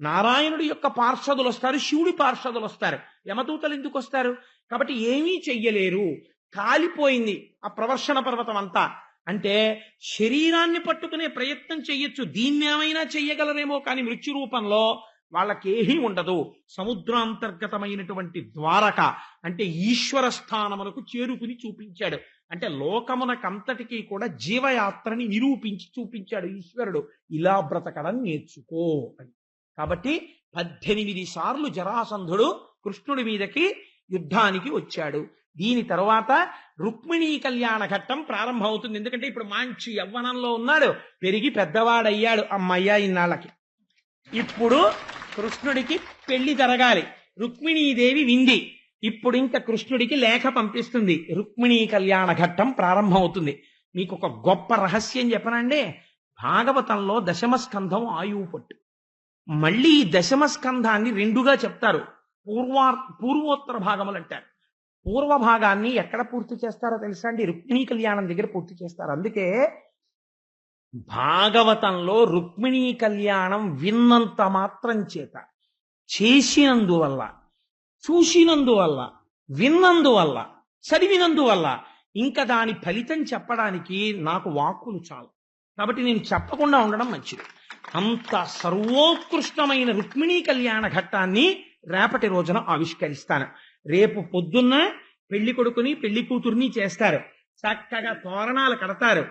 నారాయణుడి యొక్క పార్షదులు వస్తారు, శివుడి పార్షదులు వస్తారు. యమదూతలు ఎందుకు వస్తారు? కాబట్టి ఏమీ చెయ్యలేరు. కాలిపోయింది ఆ ప్రవర్షణ పర్వతం అంతా. అంటే శరీరాన్ని పట్టుకునే ప్రయత్నం చెయ్యొచ్చు, దీన్నేమైనా చెయ్యగలరేమో, కానీ మృత్యు రూపంలో వాళ్ళకేమీ ఉండదు. సముద్రాంతర్గతమైనటువంటి ద్వారక అంటే ఈశ్వర స్థానమునకు చేరుకుని చూపించాడు. అంటే లోకమునకంతటికీ కూడా జీవయాత్రని నిరూపించి చూపించాడు ఈశ్వరుడు. ఇలా బ్రతకడం నేర్చుకో అని. కాబట్టి 18 సార్లు జరాసంధుడు కృష్ణుడి మీదకి యుద్ధానికి వచ్చాడు. దీని తరువాత రుక్మిణీ కళ్యాణ ఘట్టం ప్రారంభమవుతుంది. ఎందుకంటే ఇప్పుడు మంచి యవ్వనంలో ఉన్నాడు, పెరిగి పెద్దవాడయ్యాడు అమ్మయ్య ఇన్నాళ్ళకి. ఇప్పుడు కృష్ణుడికి పెళ్లి జరగాలి. రుక్మిణీదేవి వింది. ఇప్పుడు ఇంకా కృష్ణుడికి లేఖ పంపిస్తుంది. రుక్మిణీ కళ్యాణ ఘట్టం ప్రారంభమవుతుంది. మీకు ఒక గొప్ప రహస్యం చెప్పనండి. భాగవతంలో దశమ స్కంధం ఆయువు పట్టు. మళ్ళీ ఈ దశమ స్కంధాన్ని రెండుగా చెప్తారు. పూర్వోత్తర భాగములు అంటారు. పూర్వ భాగాన్ని ఎక్కడ పూర్తి చేస్తారో తెలుసా అండి? రుక్మిణీ కళ్యాణం దగ్గర పూర్తి చేస్తారు. అందుకే భాగవతంలో రుక్మిణీ కళ్యాణం విన్నంత మాత్రం చేత, చేసినందువల్ల, చూసినందువల్ల, విన్నందువల్ల, చదివినందువల్ల ఇంకా దాని ఫలితం చెప్పడానికి నాకు వాక్కులు చాలు. కాబట్టి నేను చెప్పకుండా ఉండడం మంచిది. అంత సర్వోత్కృష్టమైన రుక్మిణీ కళ్యాణ ఘట్టాన్ని రేపటి రోజున ఆవిష్కరిస్తాను. రేపు పొద్దున్న పెళ్లి కొడుకుని పెళ్లి కూతుర్ని చేస్తారు. చక్కగా తోరణాలు కడతారు.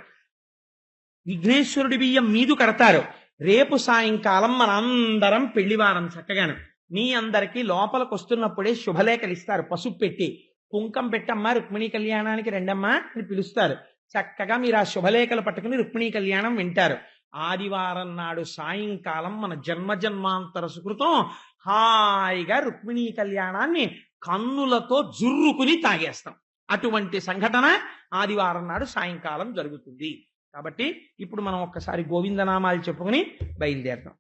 విఘ్నేశ్వరుడి బియ్యం మీదు కడతారు. రేపు సాయంకాలం మనందరం పెళ్లివారం చక్కగాను మీ అందరికీ లోపలికి వస్తున్నప్పుడే శుభలేఖలు ఇస్తారు. పసుపు పెట్టి కుంకం పెట్టమ్మా రుక్మిణీ కళ్యాణానికి రెండమ్మా అని పిలుస్తారు. చక్కగా మీరు ఆ శుభలేఖలు పట్టుకుని రుక్మిణీ కళ్యాణం వింటారు. ఆదివారం నాడు సాయంకాలం మన జన్మజన్మాంతర సుకృతం హాయిగా రుక్మిణీ కళ్యాణాన్ని కన్నులతో జుర్రుకుని తాగేస్తాం. అటువంటి సంఘటన ఆదివారం నాడు సాయంకాలం జరుగుతుంది. కాబట్టి ఇప్పుడు మనం ఒక్కసారి గోవిందనామాలు చెప్పుకుని బయలుదేరుతాం.